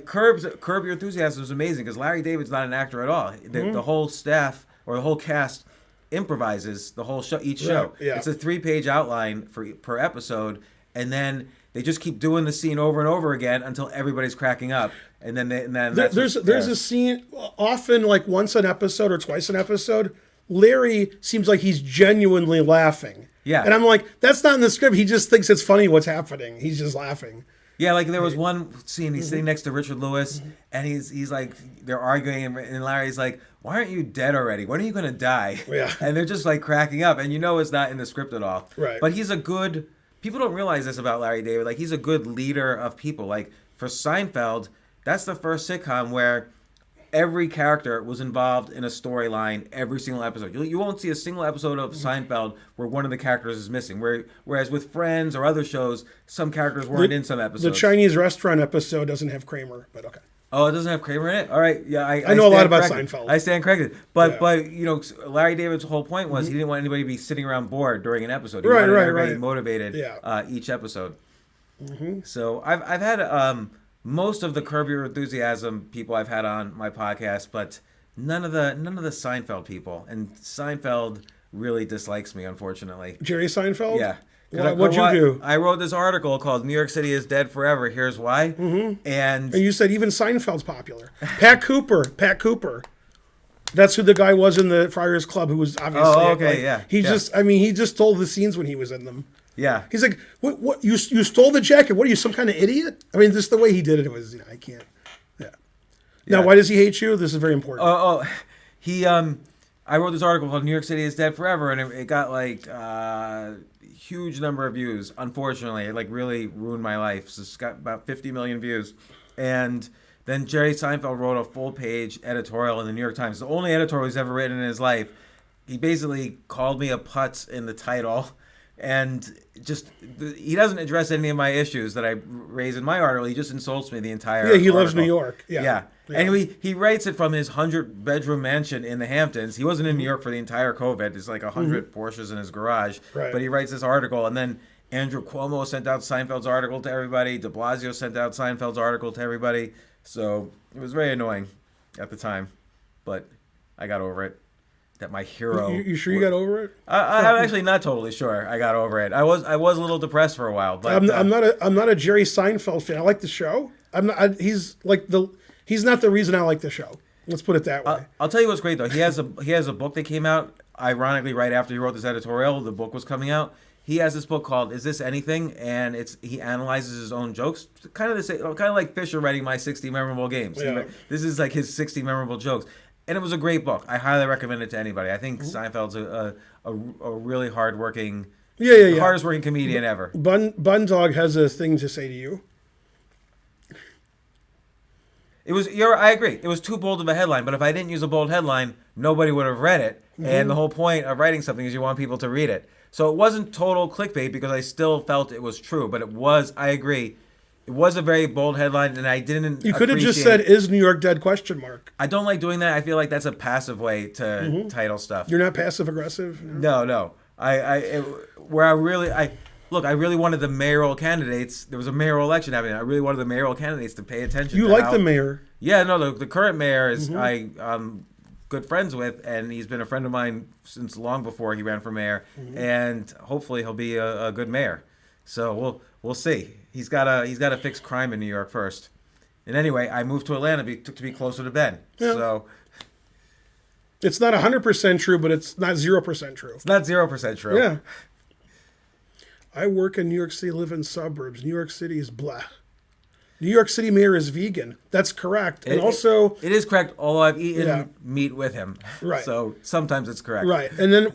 Curb Your Enthusiasm is amazing because Larry David's not an actor at all. The whole staff or the whole cast improvises the whole show. Each show, yeah. It's a 3-page outline per episode, and then they just keep doing the scene over and over again until everybody's cracking up, and then there's a scene often like once an episode or twice an episode. Larry seems like he's genuinely laughing. Yeah. And I'm like, that's not in the script. He just thinks it's funny what's happening. He's just laughing. Yeah, like there was one scene, he's sitting next to Richard Lewis, and he's like, they're arguing, and Larry's like, why aren't you dead already? When are you going to die? Yeah. And they're just like cracking up, and you know it's not in the script at all. Right. But he's a good, people don't realize this about Larry David, like he's a good leader of people. Like for Seinfeld, that's the first sitcom where every character was involved in a storyline every single episode. You won't see a single episode of Seinfeld where one of the characters is missing. Whereas with Friends or other shows, some characters weren't in some episodes. The Chinese restaurant episode doesn't have Kramer, but okay. Oh, it doesn't have Kramer in it? All right. Yeah, I know a lot about corrected. Seinfeld. I stand corrected. But you know, Larry David's whole point was he didn't want anybody to be sitting around bored during an episode. He wanted everybody motivated each episode. So I've had most of the Curb Your Enthusiasm people I've had on my podcast, but none of the Seinfeld people. And Seinfeld really dislikes me, unfortunately. Jerry Seinfeld? Yeah. What'd you do? I wrote this article called "New York City is Dead Forever. Here's Why." And you said even Seinfeld's popular. Pat Cooper. That's who the guy was in the Friars Club who was obviously. Oh, okay, yeah. He just stole the scenes when he was in them. Yeah. He's like, what? You stole the jacket? What are you, some kind of idiot? I mean, just the way he did it was, I can't. Yeah. Now, why does he hate you? This is very important. He I wrote this article called "New York City is Dead Forever," and it got like huge number of views. Unfortunately, it like really ruined my life. So it's got about 50 million views, and then Jerry Seinfeld wrote a full-page editorial in the New York Times, the only editorial he's ever written in his life. He basically called me a putz in the title. And just he doesn't address any of my issues that I raise in my article. He just insults me the entire. Yeah, he loves New York. Yeah. And he writes it from his 100-bedroom mansion in the Hamptons. He wasn't in New York for the entire COVID. There's like 100 Porsches in his garage. Right. But he writes this article, and then Andrew Cuomo sent out Seinfeld's article to everybody. De Blasio sent out Seinfeld's article to everybody. So it was very annoying at the time, but I got over it. That my hero. You sure you got over it? I'm actually not totally sure I got over it. I was a little depressed for a while, but I'm not a Jerry Seinfeld fan. I like the show. He's not the reason I like the show. Let's put it that way. I'll tell you what's great though. He has a book that came out ironically right after he wrote this editorial. The book was coming out. He has this book called "Is This Anything?" and he analyzes his own jokes, kind of like Fisher writing my 60 memorable games. Yeah. This is like his 60 memorable jokes. And it was a great book. I highly recommend it to anybody. I think Seinfeld's a really hardworking, hardest working comedian ever. Bun Dog has a thing to say to you. I agree. It was too bold of a headline, but if I didn't use a bold headline, nobody would have read it. And the whole point of writing something is you want people to read it. So it wasn't total clickbait because I still felt it was true, but it was, I agree, it was a very bold headline, and I didn't. You could have just said, "Is New York dead?" ? I don't like doing that. I feel like that's a passive way to title stuff. You're not passive aggressive. No. I really wanted the mayoral candidates. There was a mayoral election happening. I really wanted the mayoral candidates to pay attention. You like the mayor? Yeah, no. The current mayor is I'm good friends with, and he's been a friend of mine since long before he ran for mayor, and hopefully he'll be a good mayor. So we'll see. He's got to fix crime in New York first. And anyway, I moved to Atlanta to be closer to Ben. Yeah. So it's not 100% true, but it's not 0% true. It's not 0% true. Yeah. I work in New York City, live in suburbs. New York City is blah. New York City mayor is vegan. That's correct. And also... It is correct, although I've eaten meat with him. Right. So sometimes it's correct. Right. And then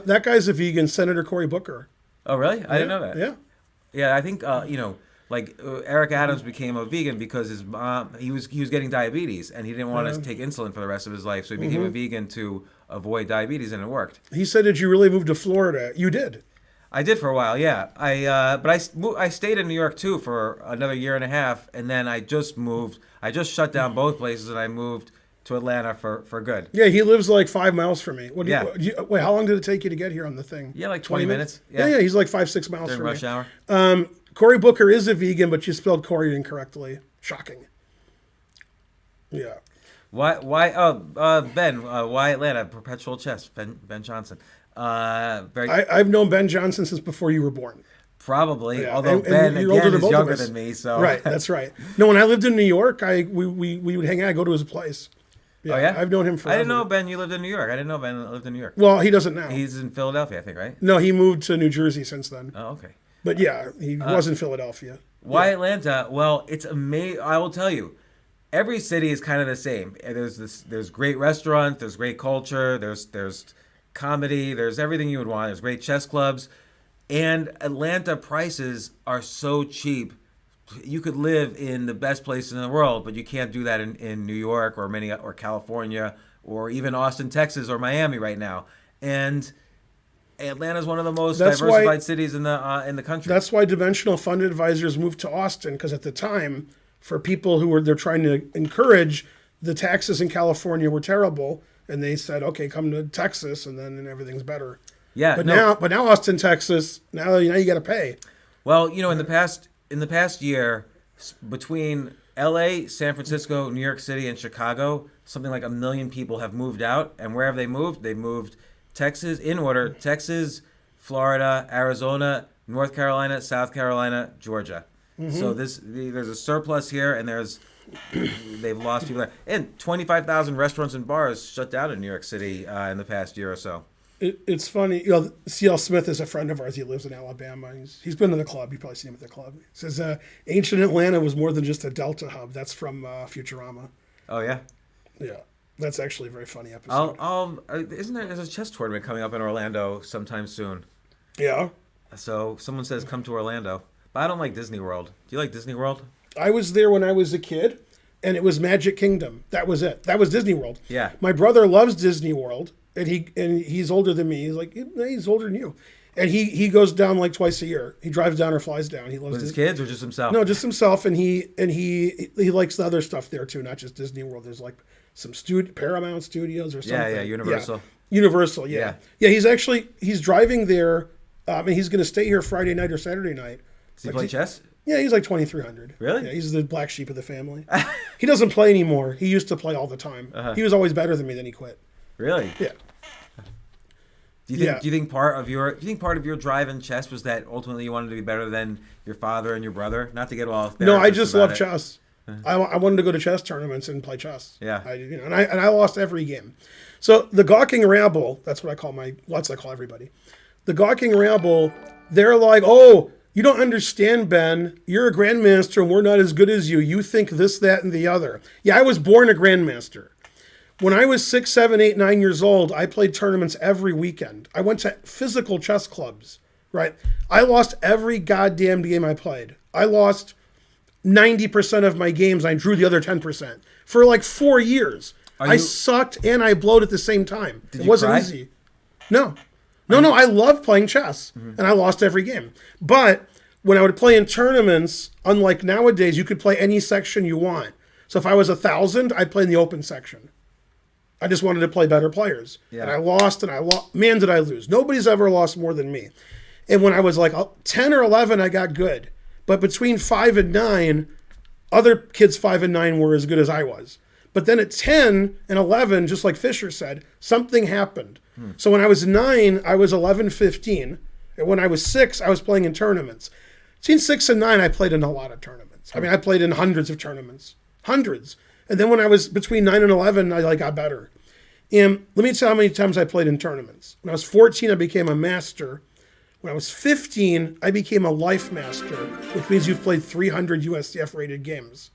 that guy's a vegan, Senator Cory Booker. Oh, really? I didn't know that. Yeah. Yeah, I think, Eric Adams became a vegan because his mom, he was getting diabetes, and he didn't want to take insulin for the rest of his life, so he became a vegan to avoid diabetes, and it worked. He said, "Did you really move to Florida?" You did. I did for a while, yeah. I stayed in New York too for another year and a half, and then I just moved. I just shut down both places, and I moved to Atlanta for good. Yeah, he lives like 5 miles from me. Wait, how long did it take you to get here on the thing? Yeah, like 20 minutes. Yeah, he's like 5-6 miles during from rush me. hour. Cory Booker is a vegan, but you spelled Cory incorrectly. Shocking. Yeah. Why? Ben. Why Atlanta? Perpetual chess. Ben Johnson. I've known Ben Johnson since before you were born. Probably, Yeah, although and Ben you're older again than is both of younger us. than me, so Right, that's right. No, when I lived in New York, we would hang out. I'd go to his place. Oh yeah, I've known him forever. I didn't know Ben. You lived in New York. I didn't know Ben lived in New York. Well, he doesn't now. He's in Philadelphia, I think, right? No, he moved to New Jersey since then. Oh, okay. But yeah, he was in Philadelphia. Why Atlanta? Well, it's amazing. I will tell you, every city is kind of the same. There's great restaurants, there's great culture, there's comedy, there's everything you would want. There's great chess clubs, and Atlanta prices are so cheap. You could live in the best place in the world, but you can't do that in New York or California or even Austin, Texas or Miami right now. And Atlanta is one of the most diversified cities in the country. That's why Dimensional Fund Advisors moved to Austin, because at the time, for people they're trying to encourage, the taxes in California were terrible, and they said, okay, come to Texas, and then everything's better. Yeah, but now Austin, Texas, now you got to pay. Well, in the past year, between L.A., San Francisco, New York City, and Chicago, something like 1 million people have moved out, and wherever they moved Texas, in order, Texas, Florida, Arizona, North Carolina, South Carolina, Georgia. Mm-hmm. So there's a surplus here, and they've lost people there. And 25,000 restaurants and bars shut down in New York City in the past year or so. It's funny. C.L. Smith is a friend of ours. He lives in Alabama. He's been to the club. You've probably seen him at the club. He says ancient Atlanta was more than just a Delta hub. That's from Futurama. Oh, yeah? Yeah. That's actually a very funny episode. There's a chess tournament coming up in Orlando sometime soon. Yeah. So someone says come to Orlando. But I don't like Disney World. Do you like Disney World? I was there when I was a kid, and it was Magic Kingdom. That was it. That was Disney World. Yeah. My brother loves Disney World, and he's older than me. He's like, he's older than you. And he goes down like twice a year. He drives down or flies down. He loves with his kids or just himself? No, just himself. And he likes the other stuff there too, not just Disney World. There's like some Paramount Studios or something. Yeah, Universal. Yeah. Universal, yeah. Yeah, he's driving there, and he's going to stay here Friday night or Saturday night. Does he play chess? Yeah, he's like 2,300. Really? Yeah, he's the black sheep of the family. He doesn't play anymore. He used to play all the time. Uh-huh. He was always better than me, then he quit. Really? Yeah. Do you think part of your drive in chess was that ultimately you wanted to be better than your father and your brother? Not to get all No, I just love chess. I wanted to go to chess tournaments and play chess. Yeah. And I lost every game. So the gawking rabble, that's what I call everybody. The gawking rabble, they're like, oh, you don't understand, Ben. You're a grandmaster and we're not as good as you. You think this, that, and the other. Yeah, I was born a grandmaster. When I was 6, 7, 8, 9 years old, I played tournaments every weekend. I went to physical chess clubs, right? I lost every goddamn game I played. I lost 90% of my games. I drew the other 10% for like 4 years. I sucked and I blowed at the same time. It wasn't easy. No. I loved playing chess, and I lost every game. But when I would play in tournaments, unlike nowadays, you could play any section you want. So if I was 1,000, I'd play in the open section. I just wanted to play better players. Yeah. And I lost. Man, did I lose. Nobody's ever lost more than me. And when I was like 10 or 11, I got good. But between 5 and 9, other kids 5 and 9 were as good as I was. But then at 10 and 11, just like Fisher said, something happened. So when I was 9, I was 11, 15. And when I was 6, I was playing in tournaments. Between 6 and 9, I played in a lot of tournaments. I mean, I played in hundreds of tournaments. Hundreds. And then when I was between 9 and 11, I got better. And let me tell you how many times I played in tournaments. When I was 14, I became a master. When I was 15, I became a life master, which means you've played 300 USDF rated games.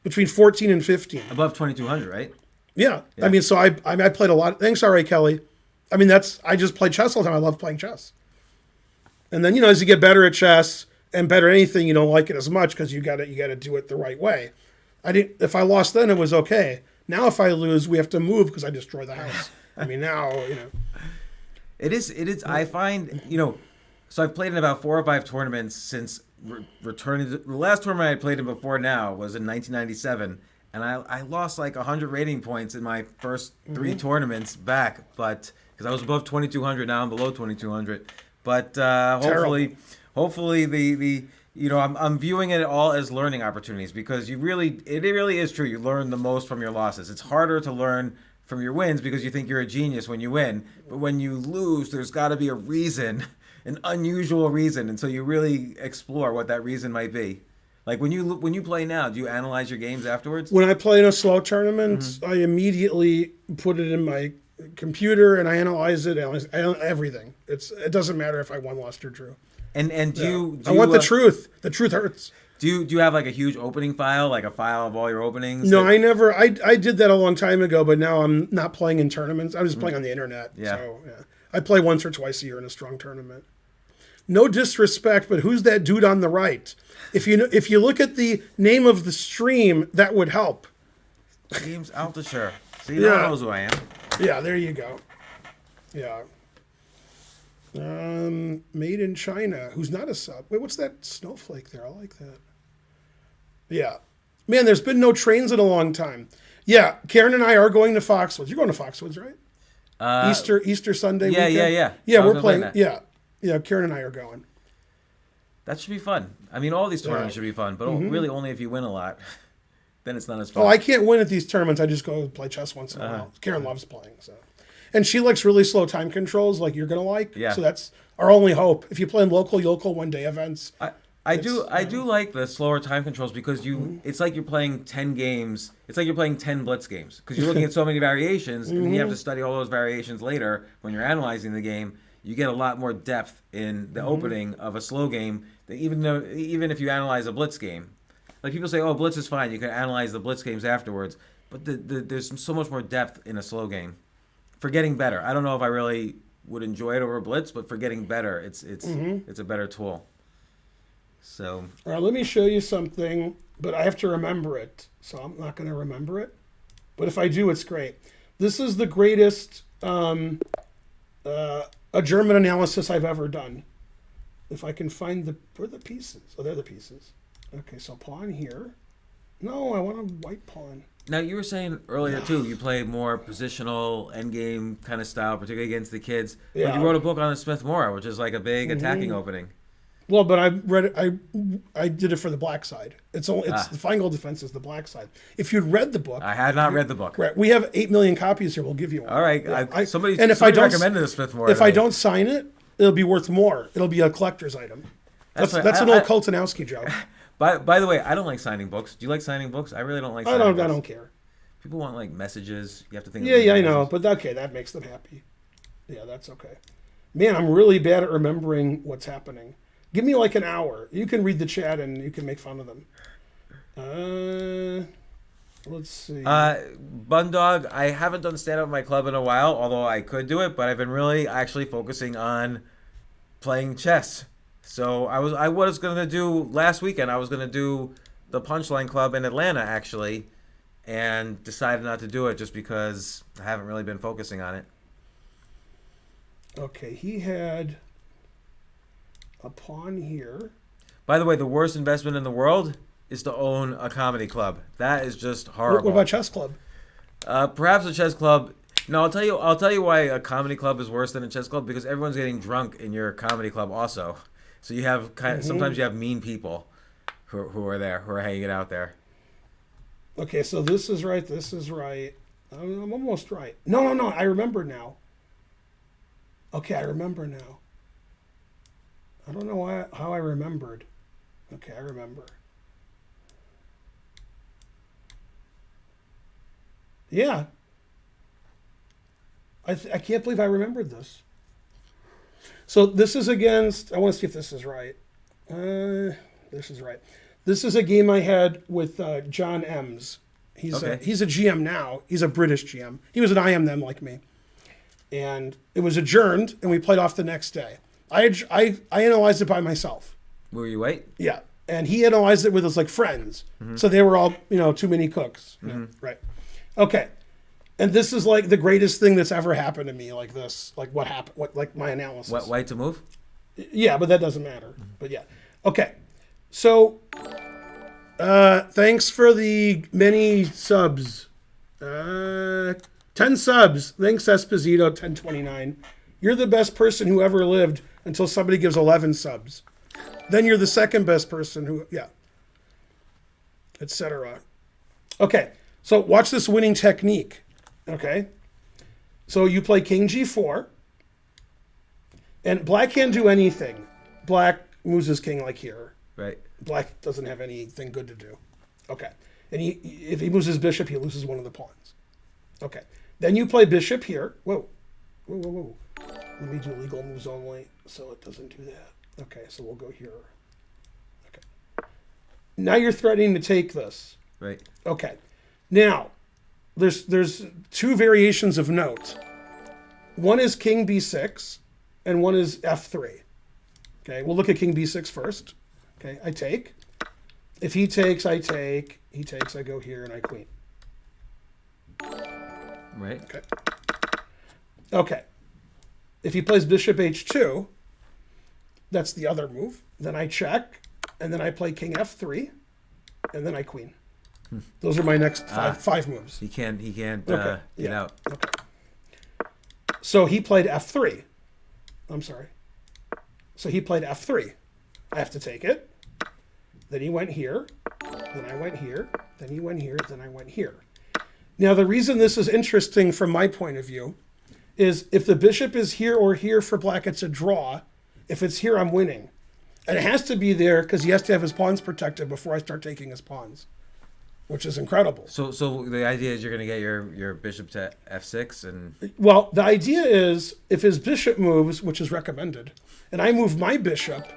Between 14 and 15. Above 2,200, right? Yeah. I mean, so I played a lot. Thanks, R.A. Kelly. I mean, I just played chess all the time. I love playing chess. And then, as you get better at chess and better at anything, you don't like it as much because you got to do it the right way. If I lost then, it was okay. Now, if I lose, we have to move because I destroy the house. I mean, now, It is. I find, so I've played in about 4 or 5 tournaments since returning. The last tournament I played in before now was in 1997, and I lost like 100 rating points in my first 3 tournaments back, but because I was above 2,200, now I'm below 2,200. But hopefully the I'm viewing it all as learning opportunities because it really is true. You learn the most from your losses. It's harder to learn from your wins because you think you're a genius when you win, but when you lose, there's got to be a reason an unusual reason until you really explore what that reason might be. Like when you play now, do you analyze your games afterwards? When I play in a slow tournament, I immediately put it in my computer and I analyze it. Everything. It doesn't matter if I won, lost, or drew. And do I you, want the truth. The truth hurts. Do you have like a huge opening file, like a file of all your openings? No, I never. I did that a long time ago, but now I'm not playing in tournaments. I'm just playing on the internet. Yeah. So, yeah. I play once or twice a year in a strong tournament. No disrespect, but who's that dude on the right? If you look at the name of the stream, that would help. James Altucher. So you know knows who I am. Yeah, there you go. Yeah. Made in China. Who's not a sub? Wait, what's that snowflake there? I like that. Yeah. Man, there's been no trains in a long time. Yeah, Karen and I are going to Foxwoods. You're going to Foxwoods, right? Easter Sunday weekend? Yeah. Yeah, we're playing. Yeah, Karen and I are going. That should be fun. I mean, all these tournaments should be fun, but really only if you win a lot. Then it's not as fun. Oh, I can't win at these tournaments. I just go play chess once in a while. Karen loves playing, so. And she likes really slow time controls like you're going to like. Yeah. So that's our only hope. If you play in local one-day events. I do like the slower time controls because it's like you're playing 10 games. It's like you're playing 10 blitz games because you're looking at so many variations and then you have to study all those variations later when you're analyzing the game. You get a lot more depth in the opening of a slow game that even if you analyze a blitz game. Like people say, oh, blitz is fine. You can analyze the blitz games afterwards. But there's so much more depth in a slow game. For getting better. I don't know if I really would enjoy it over blitz, but for getting better, it's a better tool. So. All right, let me show you something, but I have to remember it. So I'm not going to remember it. But if I do, it's great. This is the greatest a German analysis I've ever done. If I can find where are the pieces? Oh, they're the pieces. Okay, so pawn here. No, I want a white pawn. Now, you were saying earlier, too, you play more positional, endgame kind of style, particularly against the kids. Yeah. But you wrote a book on the Smith-Morra, which is like a big attacking opening. Well, but I read it. I did it for the black side. It's the Feingold defense is the black side. If you'd read the book, I had not read the book. Right, we have 8 million copies here. We'll give you one. All right, yeah, somebody recommended the Smith-Morra. If I don't sign it, it'll be worth more. It'll be a collector's item. That's an old Kultanowski joke. By the way, I don't like signing books. Do you like signing books? I really don't like. Signing books. I don't care. People want like messages. You have to think. Yeah, I know, but okay, that makes them happy. Yeah, that's okay. Man, I'm really bad at remembering what's happening. Give me like an hour. You can read the chat and you can make fun of them. Let's see. Bundog, I haven't done stand-up in my club in a while, although I could do it, but I've been really actually focusing on playing chess. So I was going to do, last weekend, I was going to do the Punchline Club in Atlanta, actually, and decided not to do it just because I haven't really been focusing on it. Okay, he had a pawn here. By the way, the worst investment in the world is to own a comedy club. That is just horrible. What about chess club? Perhaps a chess club. No, I'll tell you why a comedy club is worse than a chess club, because everyone's getting drunk in your comedy club also. So you have sometimes you have mean people who are there, who are hanging out there. Okay, so this is right. This is right. I'm almost right. No. I remember now. Okay, I remember now. I don't know how I remembered. Okay, I remember. Yeah. I can't believe I remembered this. So this is against, I want to see if this is right. This is right. This is a game I had with John Ems. He's a GM now. He's a British GM. He was an IM then like me. And it was adjourned, and we played off the next day. I analyzed it by myself. Were you white? Yeah. And he analyzed it with his like friends. Mm-hmm. So they were all, too many cooks. Mm-hmm. Yeah, right. Okay. And this is like the greatest thing that's ever happened to me, like this. Like what happened, like my analysis. What, white to move? Yeah, but that doesn't matter. Mm-hmm. But yeah. Okay. So thanks for the many subs. 10 subs. Thanks, Esposito, 1029. You're the best person who ever lived until somebody gives 11 subs. Then you're the second best person who, etc. Okay, so watch this winning technique. Okay, so you play King G4. And black can't do anything. Black moves his king like here. Right. Black doesn't have anything good to do. Okay. And if he moves his bishop, he loses one of the pawns. Okay. Then you play bishop here. Whoa. Whoa, whoa, whoa. Let me do legal moves only so it doesn't do that. Okay, so we'll go here. Okay. Now you're threatening to take this. Right. Okay. Now, there's two variations of note. One is king b6, and one is f3. Okay, we'll look at king b6 first. Okay, I take. If he takes, I take. He takes, I go here, and I queen. Right. Okay. Okay. If he plays bishop h2, that's the other move. Then I check, and then I play king f3, and then I queen. Those are my next five moves. He can't Okay. get out. Okay. So he played f3. I'm sorry. So he played f3. I have to take it. Then he went here. Then I went here. Then he went here. Then I went here. Now, the reason this is interesting from my point of view is if the bishop is here or here for black, it's a draw. If it's here, I'm winning. And it has to be there because he has to have his pawns protected before I start taking his pawns, which is incredible. So the idea is you're going to get your bishop to f6 and... Well, the idea is if his bishop moves, which is recommended, and I move my bishop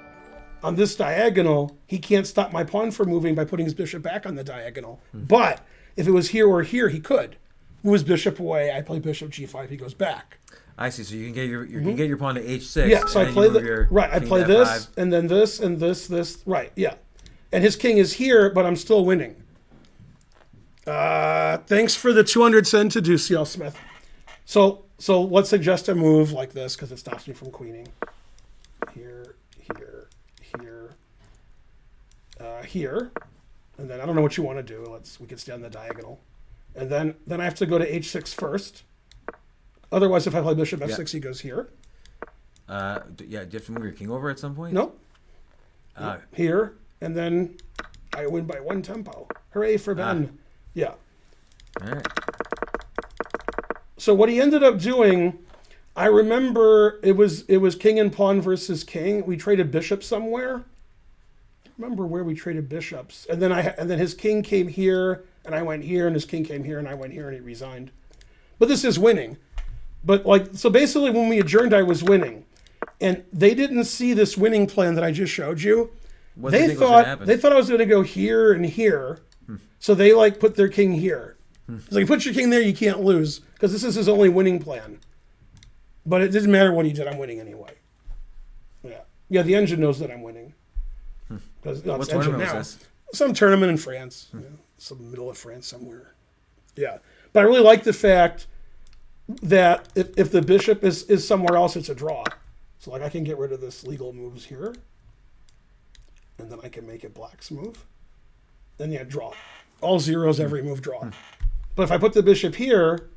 on this diagonal, he can't stop my pawn from moving by putting his bishop back on the diagonal. But if it was here or here, he could. Move his bishop away, I play bishop g5, he goes back. I see. So you can get you can get your pawn to h6. Yeah, so I play I play this, f5. and then this, and this, right, yeah. And his king is here, but I'm still winning. Thanks for the 200 cent to do, C.L. Smith. So let's suggest a move like this because it stops me from queening. Here, here, here, and then I don't know what you want to do. We can stay on the diagonal, and then I have to go to h6 first. Otherwise, if I play bishop f6, he goes here. Yeah, do you have to move your king over at some point? No. Here, and then I win by one tempo. Hooray for Ben. Yeah. All right. So what he ended up doing, I remember it was king and pawn versus king. We traded bishops somewhere. I remember where we traded bishops, and then his king came here, and I went here, and his king came here, and I went here, and he resigned. But this is winning. But so basically, when we adjourned, I was winning, and they didn't see this winning plan that I just showed you. They thought I was going to go here and here. So they put their king here. It's like, put your king there, you can't lose, because this is his only winning plan. But it didn't matter what he did, I'm winning anyway. Yeah, the engine knows that I'm winning. What tournament was this? Some tournament in France, some middle of France somewhere. Yeah, but I really like the fact that if the bishop is somewhere else, it's a draw. So I can get rid of this legal moves here, and then I can make it black's move. Then draw. All zeros, every move, draw. But if I put the bishop here...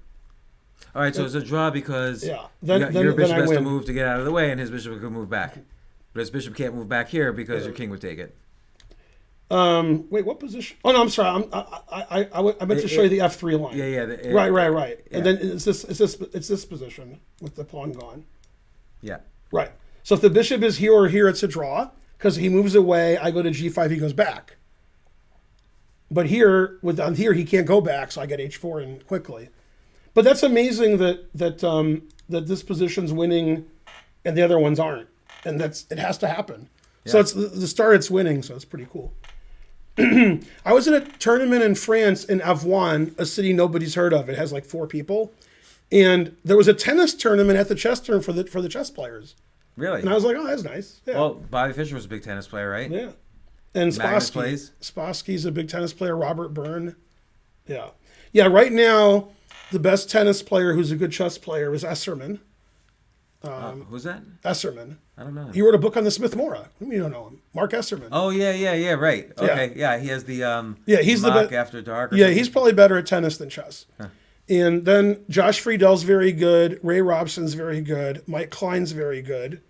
All right, so it's a draw because your bishop has to move to get out of the way, and his bishop could move back. But his bishop can't move back here because your king would take it. Wait, what position? Oh, no, I'm sorry. I meant to show you the F3 line. Yeah. Right. Yeah. And then it's this position with the pawn gone. Yeah. Right. So if the bishop is here or here, it's a draw because he moves away. I go to G5, he goes back. But here, here he can't go back, so I get H4 in quickly. But that's amazing that this position's winning and the other ones aren't, and it has to happen. Yeah. So it's the start. It's winning, so it's pretty cool. I was in a tournament in France in Avouan, a city nobody's heard of. It has 4 people, and there was a tennis tournament at the chess tournament for the chess players. Really? And I was like, oh, that's nice. Yeah. Well, Bobby Fischer was a big tennis player, right? Yeah. And Spassky's a big tennis player. Robert Byrne. Yeah. Yeah, right now, the best tennis player who's a good chess player is Esserman. Who's that? Esserman. I don't know him. He wrote a book on the Smith Mora. You don't know him. Mark Esserman. Oh, yeah, right. Okay, yeah, he has the he's Mock After Dark. He's probably better at tennis than chess. Huh. And then Josh Friedel's very good. Ray Robson's very good. Mike Klein's very good.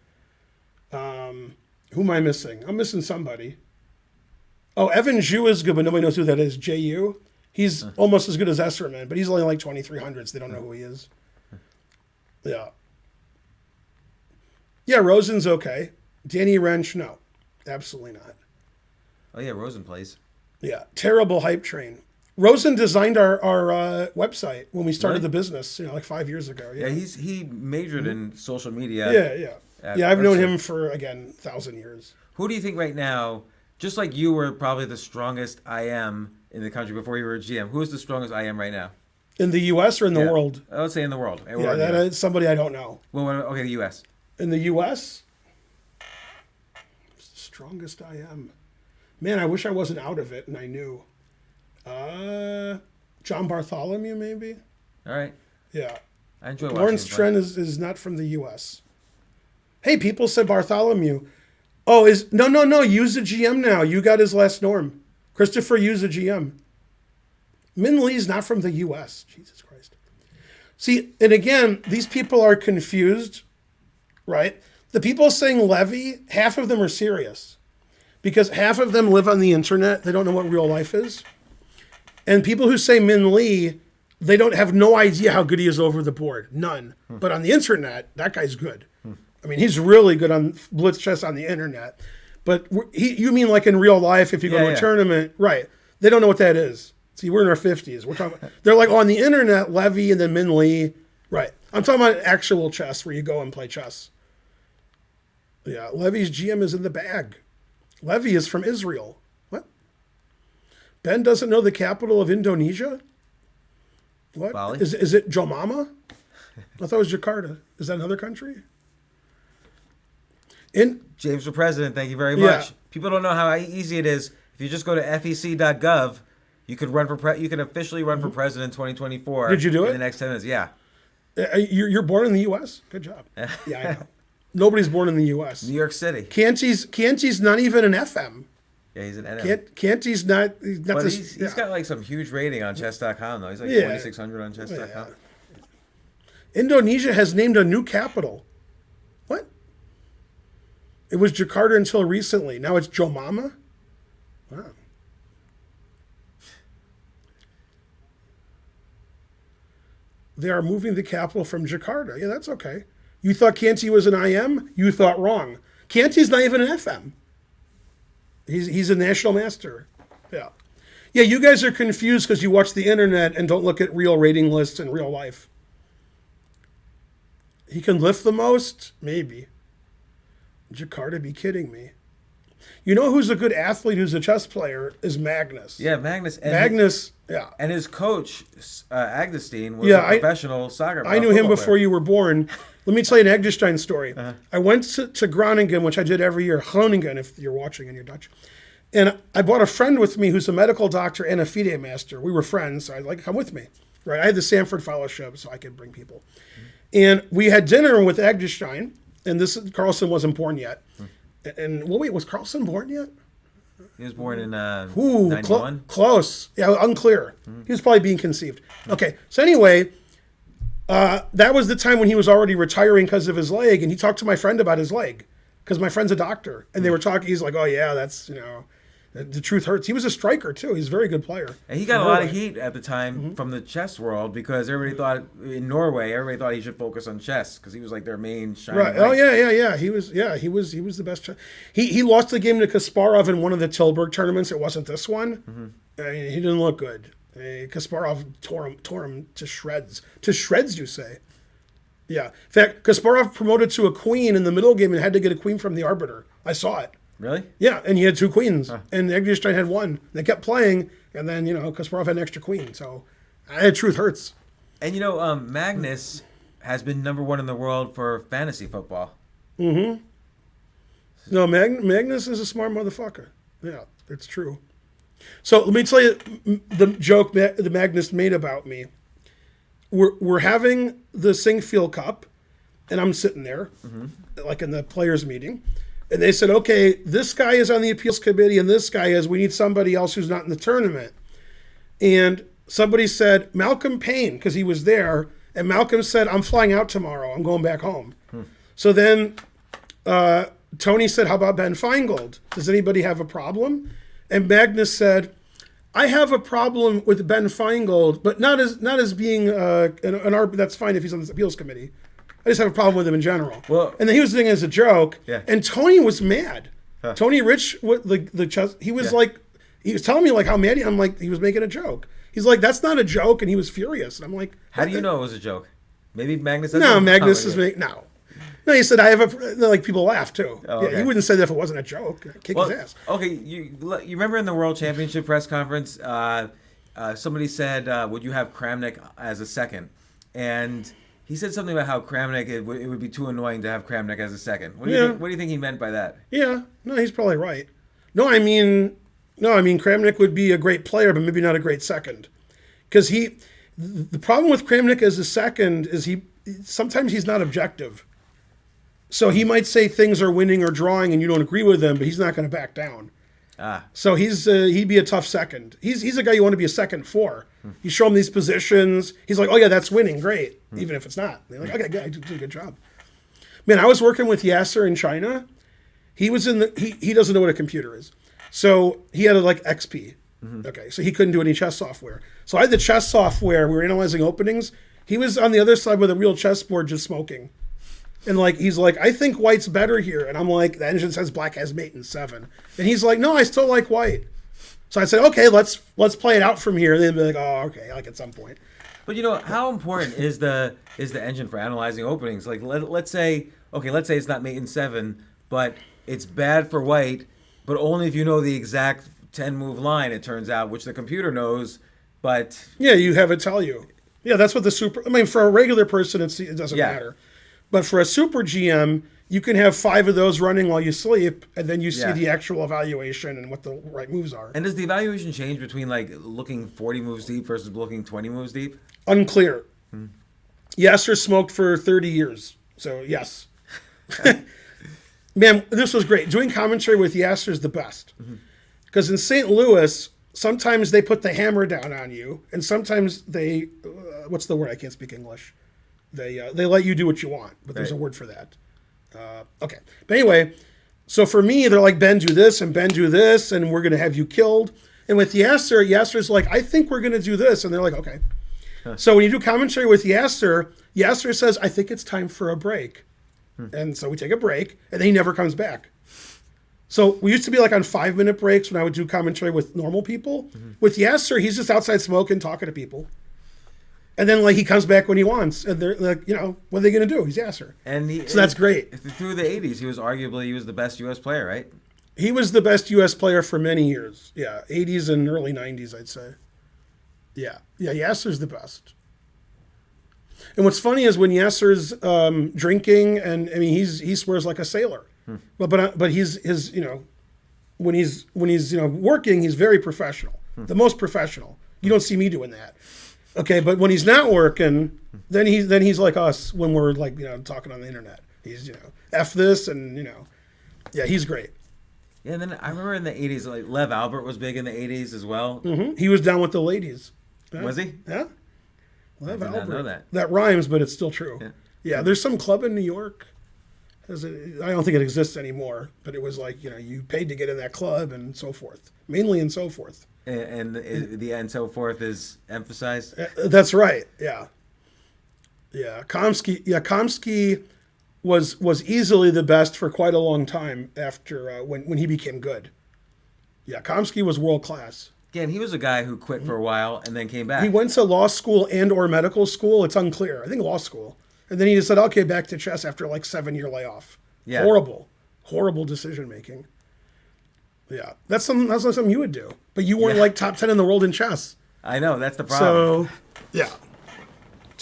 Who am I missing? I'm missing somebody. Oh, Evan Zhu is good, but nobody knows who that is. J.U. He's almost as good as Esserman, but he's only 2300s. They don't know who he is. Yeah. Yeah, Rosen's okay. Danny Wrench, no. Absolutely not. Oh yeah, Rosen plays. Yeah, terrible hype train. Rosen designed our website when we started Really? the business, like 5 years ago. Yeah, he majored in social media. Yeah, I've known him for, again, 1,000 years. Who do you think right now, just like you were probably the strongest IM in the country before you were a GM, who is the strongest IM right now? In the U.S. or in the world? I would say in the world. Yeah, that is somebody I don't know. Well, okay, the U.S. In the U.S., strongest IM. Man, I wish I wasn't out of it and I knew. John Bartholomew, maybe? All right. Yeah. I enjoy Lawrence watching Trent is not from the U.S. Hey, people said Bartholomew. Oh, no, Yu's the GM now. You got his last norm. Christopher Yu's the GM. Min Lee's not from the U.S. Jesus Christ. See, and again, these people are confused, right? The people saying Levy, half of them are serious. Because half of them live on the internet. They don't know what real life is. And people who say Min Lee, they don't have no idea how good he is over the board. None. But on the internet, that guy's good. I mean, he's really good on blitz chess on the internet. But you mean like in real life, if you go to a tournament, right? They don't know what that is. See, we're in our 50s. We're talking. They're like on the internet, Levy and then Min Lee, right? I'm talking about actual chess where you go and play chess. Yeah, Levy's GM is in the bag. Levy is from Israel. What? Ben doesn't know the capital of Indonesia? What? Bali? Is it Jomama? I thought it was Jakarta. Is that another country? James for president, thank you very much. People don't know how easy it is. If you just go to fec.gov, you could run for you can officially run for president in 2024. Did you do it? In the next 10 minutes? Yeah. You're born in the U.S.? Good job. Yeah, I know. Nobody's born in the U.S. New York City. Canty's not even an FM. Yeah, he's an NM. Canty's not. But he's got like some huge rating on chess.com though. He's like 2,600 on chess.com. Yeah. Indonesia has named a new capital. What? It was Jakarta until recently. Now it's Jomama? Wow. They are moving the capital from Jakarta. Yeah, that's okay. You thought Canty was an IM? You thought wrong. Canty's not even an FM. He's a national master. Yeah. Yeah, you guys are confused because you watch the internet and don't look at real rating lists in real life. He can lift the most? Maybe. Jakarta, be kidding me. You know who's a good athlete who's a chess player is Magnus. Yeah, Magnus. Yeah. And his coach, Agdestein, was a professional soccer player. I knew him before you were born. Let me tell you an Agdestein story. I went to Groningen, which I did every year. Groningen, if you're watching and you're Dutch. And I brought a friend with me who's a medical doctor and a FIDE master. We were friends, so I'd like to come with me. Right? I had the Sanford Fellowship, so I could bring people. And we had dinner with Agdestein, and Carlson wasn't born yet. And wait, was Carlson born yet? He was born in 91? Close. Yeah, unclear. He was probably being conceived. Okay, so anyway, that was the time when he was already retiring because of his leg, and he talked to my friend about his leg, because my friend's a doctor, and they were talking, he's like, oh yeah, that's, the truth hurts. He was a striker too. He's a very good player. And he got a lot of heat at the time from the chess world because everybody thought in Norway, everybody thought he should focus on chess because he was like their main shining light. Oh yeah. He was the best. He lost the game to Kasparov in one of the Tilburg tournaments. It wasn't this one. He didn't look good. Kasparov tore him to shreds. To shreds, you say? Yeah. In fact, Kasparov promoted to a queen in the middle game and had to get a queen from the arbiter. I saw it. Really? Yeah, and he had two queens, and Eggerstein had one. They kept playing, and then, Kasparov had an extra queen. So, truth hurts. And, Magnus has been number one in the world for fantasy football. No, Magnus is a smart motherfucker. Yeah, it's true. So, let me tell you the joke that Magnus made about me. We're having the Singfield Cup, and I'm sitting there, like in the players' meeting. And they said, okay, this guy is on the appeals committee and this guy is, we need somebody else who's not in the tournament. And somebody said, Malcolm Payne, because he was there. And Malcolm said, I'm flying out tomorrow. I'm going back home. So then Tony said, how about Ben Feingold? Does anybody have a problem? And Magnus said, I have a problem with Ben Feingold, but not as being an arbiter. That's fine if he's on the appeals committee. I just have a problem with him in general. Well- and then he was doing it as a joke. Yeah. And Tony was mad. Tony Rich, the chess, he was like, he was telling me like how mad I'm like, he was making a joke. He's like, that's not a joke, and he was furious. And I'm like, How do you know it was a joke? Maybe Magnus. Said no, something? Magnus Oh, is yeah. making no. No, he said I have a like people laugh too. Oh, Yeah, okay. he wouldn't say that if it wasn't a joke. Kick his ass. Okay, you remember in the World Championship press conference, somebody said, "Would you have Kramnik as a second?" And he said something about how Kramnik it would be too annoying to have Kramnik as a second. What do you think? What do you think he meant by that? Yeah, no, he's probably right. I mean Kramnik would be a great player, but maybe not a great second, because the problem with Kramnik as a second is sometimes he's not objective. So he might say things are winning or drawing, and you don't agree with him, but he's not going to back down. So he'd be a tough second. He's a guy you want to be a second for. You show him these positions. He's like, oh yeah, that's winning, great, even if it's not. They're like, okay, I did a good job. Man, I was working with Yasser in China. He was he doesn't know what a computer is, so he had like XP. Okay, so he couldn't do any chess software. So I had the chess software. We were analyzing openings. He was on the other side with a real chessboard, just smoking. And like he's like, I think white's better here. And I'm like, the engine says black has mate in 7. And he's like, no, I still like white. So I said, okay, let's play it out from here. And they'd be like, oh, okay, like at some point. But how important is the engine for analyzing openings? Like let's say it's not mate in 7, but it's bad for white, but only if you know the exact 10 move line, it turns out, which the computer knows. But yeah, you have it tell you. Yeah, that's what for a regular person, it doesn't matter. But for a super GM, you can have 5 of those running while you sleep, and then you see the actual evaluation and what the right moves are. And does the evaluation change between like looking 40 moves deep versus looking 20 moves deep? Unclear. Yasser smoked for 30 years, so yes. Man, this was great. Doing commentary with Yasser is the best. Because in St. Louis, sometimes they put the hammer down on you, and sometimes they, what's the word? I can't speak English. They let you do what you want, but there's a word for that. Okay. But anyway, so for me, they're like, Ben, do this, and Ben, do this, and we're going to have you killed. And with Yasser's like, I think we're going to do this. And they're like, okay. So when you do commentary with Yasser says, I think it's time for a break. And so we take a break, and then he never comes back. So we used to be like on 5-minute breaks when I would do commentary with normal people. With Yasser, he's just outside smoking, talking to people. And then, like, he comes back when he wants, and they're like, what are they going to do? He's Yasser. So that's great. Through the 80s, he was the best U.S. player, right? He was the best U.S. player for many years. Yeah, 80s and early 90s, I'd say. Yeah, Yasser's the best. And what's funny is when Yasser's drinking, and I mean, he swears like a sailor. But he's when he's working, he's very professional, the most professional. You don't see me doing that. Okay, but when he's not working, then he's like us when we're like talking on the internet. He's F this and yeah, he's great. Yeah, and then I remember in the 80s, like Lev Albert was big in the 80s as well. He was down with the ladies. Yeah. Was he? Yeah. Lev I did Albert. not know that. That rhymes, but it's still true. Yeah, there's some club in New York. I don't think it exists anymore, but it was like you paid to get in that club and so forth, mainly and so forth. And the and so forth is emphasized. That's right. Yeah. Kamsky was easily the best for quite a long time after when he became good. Yeah, Kamsky was world class. Again, he was a guy who quit for a while and then came back. He went to law school and or medical school. It's unclear. I think law school. And then he just said, okay, back to chess after like 7-year layoff. Yeah. Horrible decision making. Yeah, that's not something you would do. But you weren't like top 10 in the world in chess. I know, that's the problem. So, yeah.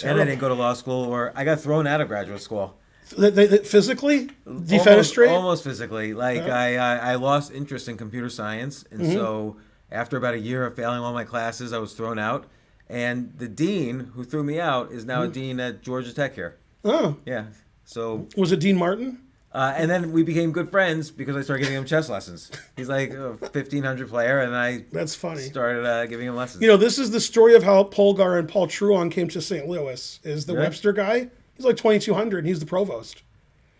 And I didn't go to law school, or I got thrown out of graduate school. Physically? Defenestrate? Almost physically. Like, I lost interest in computer science, and so after about a year of failing all my classes, I was thrown out. And the dean who threw me out is now a dean at Georgia Tech here. Oh. Yeah. So was it Dean Martin? And then we became good friends because I started giving him chess lessons. He's like a 1,500 player, and That's funny. Started giving him lessons. This is the story of how Polgar and Paul Truon came to St. Louis. Is the Webster guy? He's like 2,200, and he's the provost.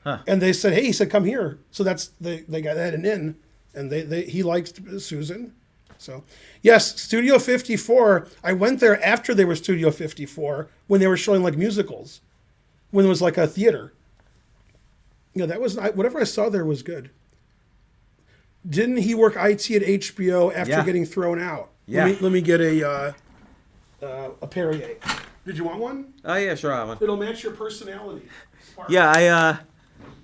Huh. And they said, he said, come here. So they got that in, and he likes Susan. So, yes, Studio 54. I went there after they were Studio 54 when they were showing like musicals. when it was like a theater. Yeah, that was whatever I saw there was good. Didn't he work IT at HBO after getting thrown out? Yeah. Let me get a Perrier. Did you want one? Oh yeah, sure, I have one. It'll match your personality. Smart. Yeah,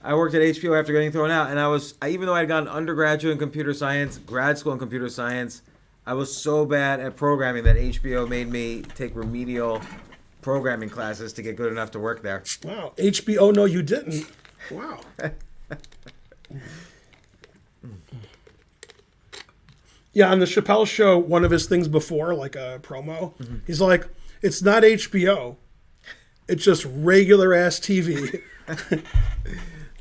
I worked at HBO after getting thrown out, and even though I'd gotten undergraduate in computer science, grad school in computer science, I was so bad at programming that HBO made me take remedial programming classes to get good enough to work there. Wow. HBO, no, you didn't. Wow. Yeah, on the Chappelle show, one of his things before, like a promo, he's like, it's not HBO. It's just regular ass TV.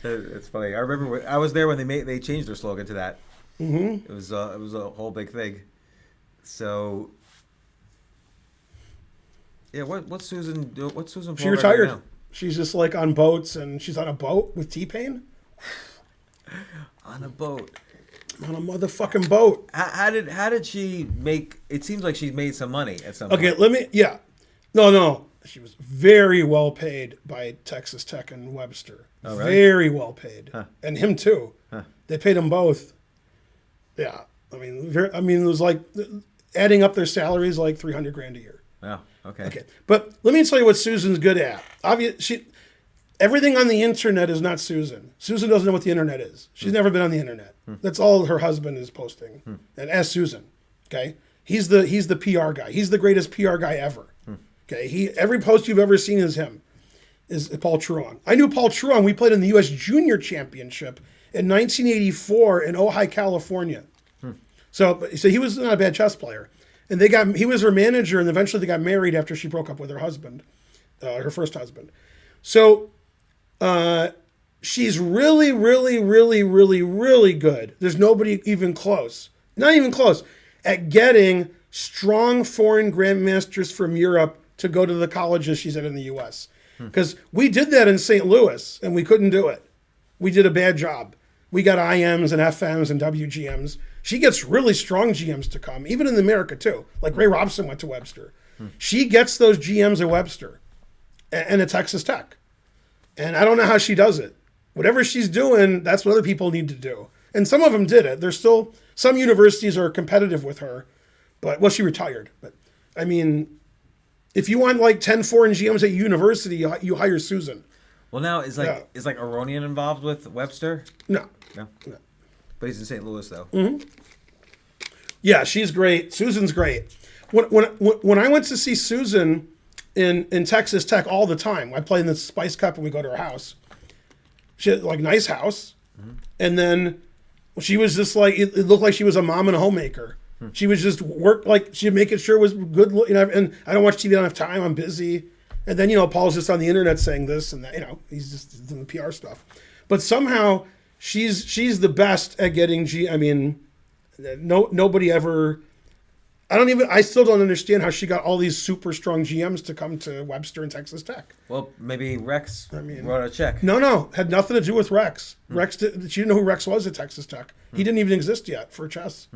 It's funny. I remember I was there when they changed their slogan to that. Mm-hmm. It was a whole big thing. So, yeah. What's Susan? She retired. Right now? She's just like on boats, and she's on a boat with T-Pain. On a boat. On a motherfucking boat. How did she make? It seems like she's made some money at some point. Okay, Yeah. No. She was very well paid by Texas Tech and Webster. Oh, really? Very well paid, and him too. Huh. They paid them both. Yeah, I mean, it was like adding up their salaries like $300,000 a year. Wow. Okay. Okay, but let me tell you what Susan's good at. Everything on the internet is not Susan. Susan doesn't know what the internet is. She's never been on the internet. That's all her husband is posting. And as Susan, okay, he's the PR guy. He's the greatest PR guy ever. Okay, every post you've ever seen is him. Is Paul Truong. I knew Paul Truong. We played in the U.S. Junior Championship in 1984 in Ojai, California. So he was not a bad chess player. And he was her manager, and eventually they got married after she broke up with her husband, her first husband. So she's really, really, really, really, really good. There's nobody even close, not even close, at getting strong foreign grandmasters from Europe to go to the colleges she's at in the U.S. Because we did that in St. Louis, and we couldn't do it. We did a bad job. We got IMs and FMs and WGMs. She gets really strong GMs to come, even in America too. Like Ray Robson went to Webster. She gets those GMs at Webster and at Texas Tech. And I don't know how she does it. Whatever she's doing, that's what other people need to do. And some of them did it. There's still, some universities are competitive with her. But, well, she retired. But, I mean, if you want like 10 foreign GMs at university, you hire Susan. Well, now, is Aronian involved with Webster? No. But he's in St. Louis, though. Mm-hmm. Yeah, she's great. Susan's great. When I went to see Susan in Texas Tech all the time, I played in the Spice Cup and we go to her house. She had like nice house. And then she was just like, it looked like she was a mom and a homemaker. She was just she'd make it sure it was good. And I don't watch TV, I don't have time, I'm busy. And then, Paul's just on the internet saying this and that, he's just doing the PR stuff. But somehow she's the best at getting nobody ever, I still don't understand how she got all these super strong GMs to come to Webster and Texas Tech. Well, maybe Rex wrote a check. No, had nothing to do with Rex. She didn't know who Rex was at Texas Tech. He didn't even exist yet for chess.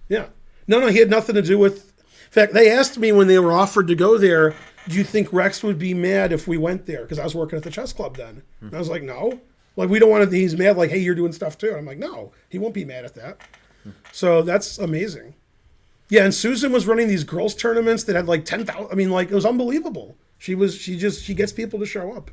Yeah. No, he had nothing to do with, in fact, they asked me when they were offered to go there, do you think Rex would be mad if we went there? Because I was working at the chess club then. And I was like, no. Like, we don't want to, he's mad, like, hey, you're doing stuff too. And I'm like, no, he won't be mad at that. So that's amazing. Yeah, and Susan was running these girls tournaments that had like 10,000. I mean, like, it was unbelievable. She gets people to show up.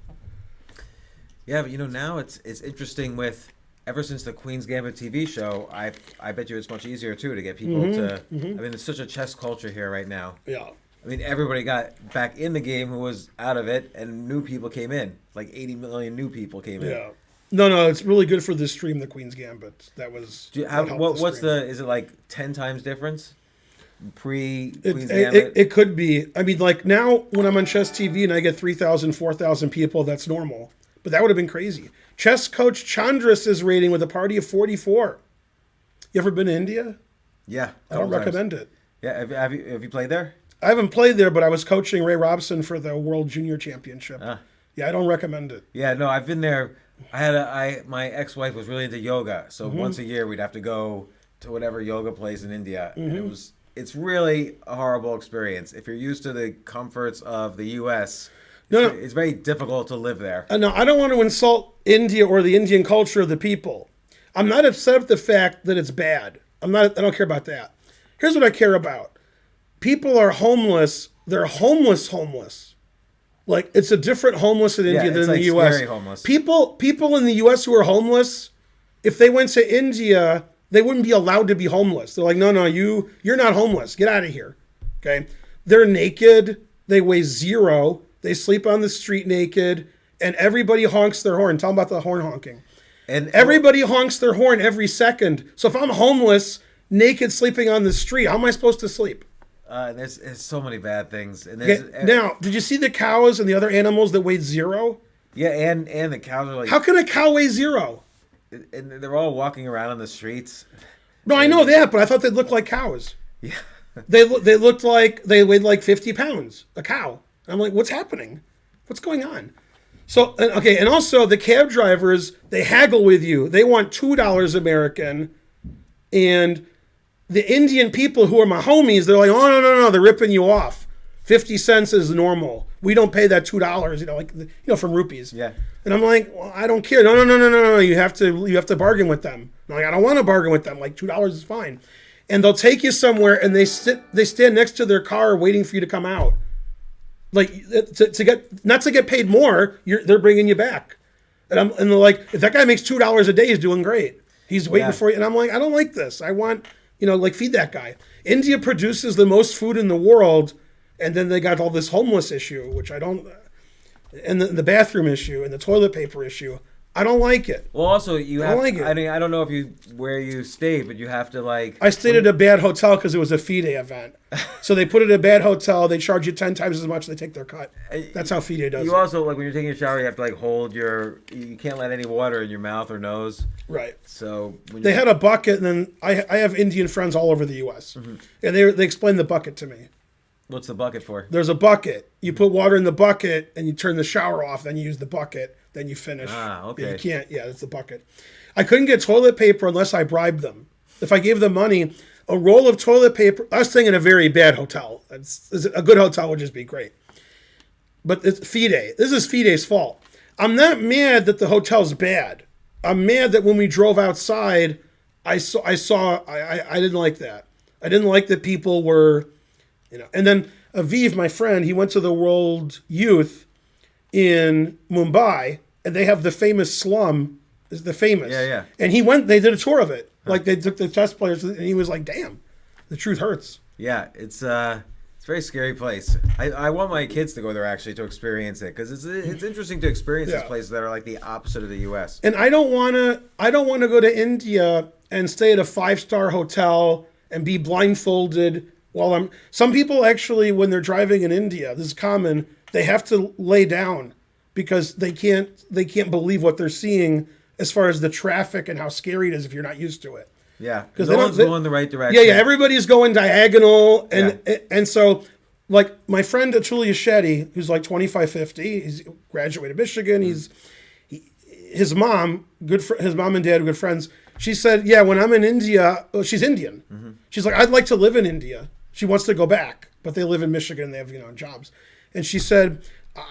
Yeah, but now it's interesting with, ever since the Queen's Gambit TV show, I bet you it's much easier too to get people to, I mean, there's such a chess culture here right now. Yeah. I mean, everybody got back in the game who was out of it, and new people came in. Like 80 million new people came in. Yeah. No, it's really good for this stream, the Queen's Gambit. That was. Is it like 10 times difference? Queen's Gambit? It could be. I mean, like now when I'm on Chess TV and I get 3,000, 4,000 people, that's normal. But that would have been crazy. Chess coach Chandras is rating with a party of 44. You ever been to India? Yeah. I don't recommend it. Yeah. Have you played there? I haven't played there, but I was coaching Ray Robson for the World Junior Championship. Yeah, I don't recommend it. Yeah, no, I've been there. My ex-wife was really into yoga, so once a year we'd have to go to whatever yoga place in India, and it's really a horrible experience. If you're used to the comforts of the U.S., No, It's very difficult to live there. no, I don't want to insult India or the Indian culture of the people. I'm not upset with the fact that it's bad. I don't care about that. Here's what I care about. People are homeless. They're homeless. Like, it's a different homeless in India than in the U.S. Scary homeless. People in the U.S. who are homeless, if they went to India, they wouldn't be allowed to be homeless. They're like, no, you're not homeless. Get out of here. Okay? They're naked. They weigh 0. They sleep on the street naked, and everybody honks their horn. Tell them about the horn honking. And everybody honks their horn every second. So if I'm homeless, naked, sleeping on the street, how am I supposed to sleep? There's so many bad things. And now, did you see the cows and the other animals that weighed 0? Yeah, and the cows are like... How can a cow weigh 0? And they're all walking around on the streets. No, I know that, but I thought they looked like cows. Yeah. They looked like they weighed like 50 pounds, a cow. I'm like, what's happening? What's going on? So, okay, and also the cab drivers, they haggle with you. They want $2 American, and the Indian people who are my homies, they're like, oh, no, they're ripping you off. 50 cents is normal. We don't pay that $2, from rupees. Yeah. And I'm like, well, I don't care. No. You have to bargain with them. I'm like, I don't want to bargain with them. Like, $2 is fine. And they'll take you somewhere, and they stand next to their car waiting for you to come out. Like, to get paid more, they're bringing you back. And they're like, if that guy makes $2 a day, he's doing great. He's waiting for you. And I'm like, I don't like this. I want, feed that guy. India produces the most food in the world, and then they got all this homeless issue, which I don't, and the bathroom issue and the toilet paper issue. I don't like it. Well, also I mean, I don't know where you stay, but you have to I stayed at a bad hotel because it was a FIDE event. So they put it at a bad hotel. They charge you 10 times as much. They take their cut. That's how FIDE does it. You also, when you're taking a shower, you have to hold you can't let any water in your mouth or nose. Right. So they had a bucket, and then I have Indian friends all over the U.S. Mm-hmm. And they explained the bucket to me. What's the bucket for? There's a bucket. You put water in the bucket, and you turn the shower off. Then you use the bucket. Then you finish. Ah, okay. You can't. Yeah, that's the bucket. I couldn't get toilet paper unless I bribed them. If I gave them money, a roll of toilet paper. I was staying in a very bad hotel. A good hotel would just be great. But it's FIDE. This is FIDE's fault. I'm not mad that the hotel's bad. I'm mad that when we drove outside, I didn't like that. I didn't like that people were, And then Aviv, my friend, he went to the World Youth in Mumbai, and they have the famous slum. Is the famous. Yeah. And they did a tour of it. Huh. Like, they took the chess players, and he was like, damn, the truth hurts. Yeah, it's a very scary place. I want my kids to go there, actually, to experience it, because it's interesting to experience these places that are like the opposite of the U.S. And I don't want to go to India and stay at a 5-star hotel and be blindfolded while some people actually, when they're driving in India, this is common, they have to lay down because they can't believe what they're seeing as far as the traffic and how scary it is if you're not used to it. Yeah, because no one's going the right direction. Yeah, everybody's going diagonal, and so, like, my friend Atulia Shetty, who's like 25, 50, he's graduated Michigan. His mom and dad are good friends. She said, yeah, when I'm in India, she's Indian. Mm-hmm. She's like, I'd like to live in India. She wants to go back, but they live in Michigan. They have jobs, and she said,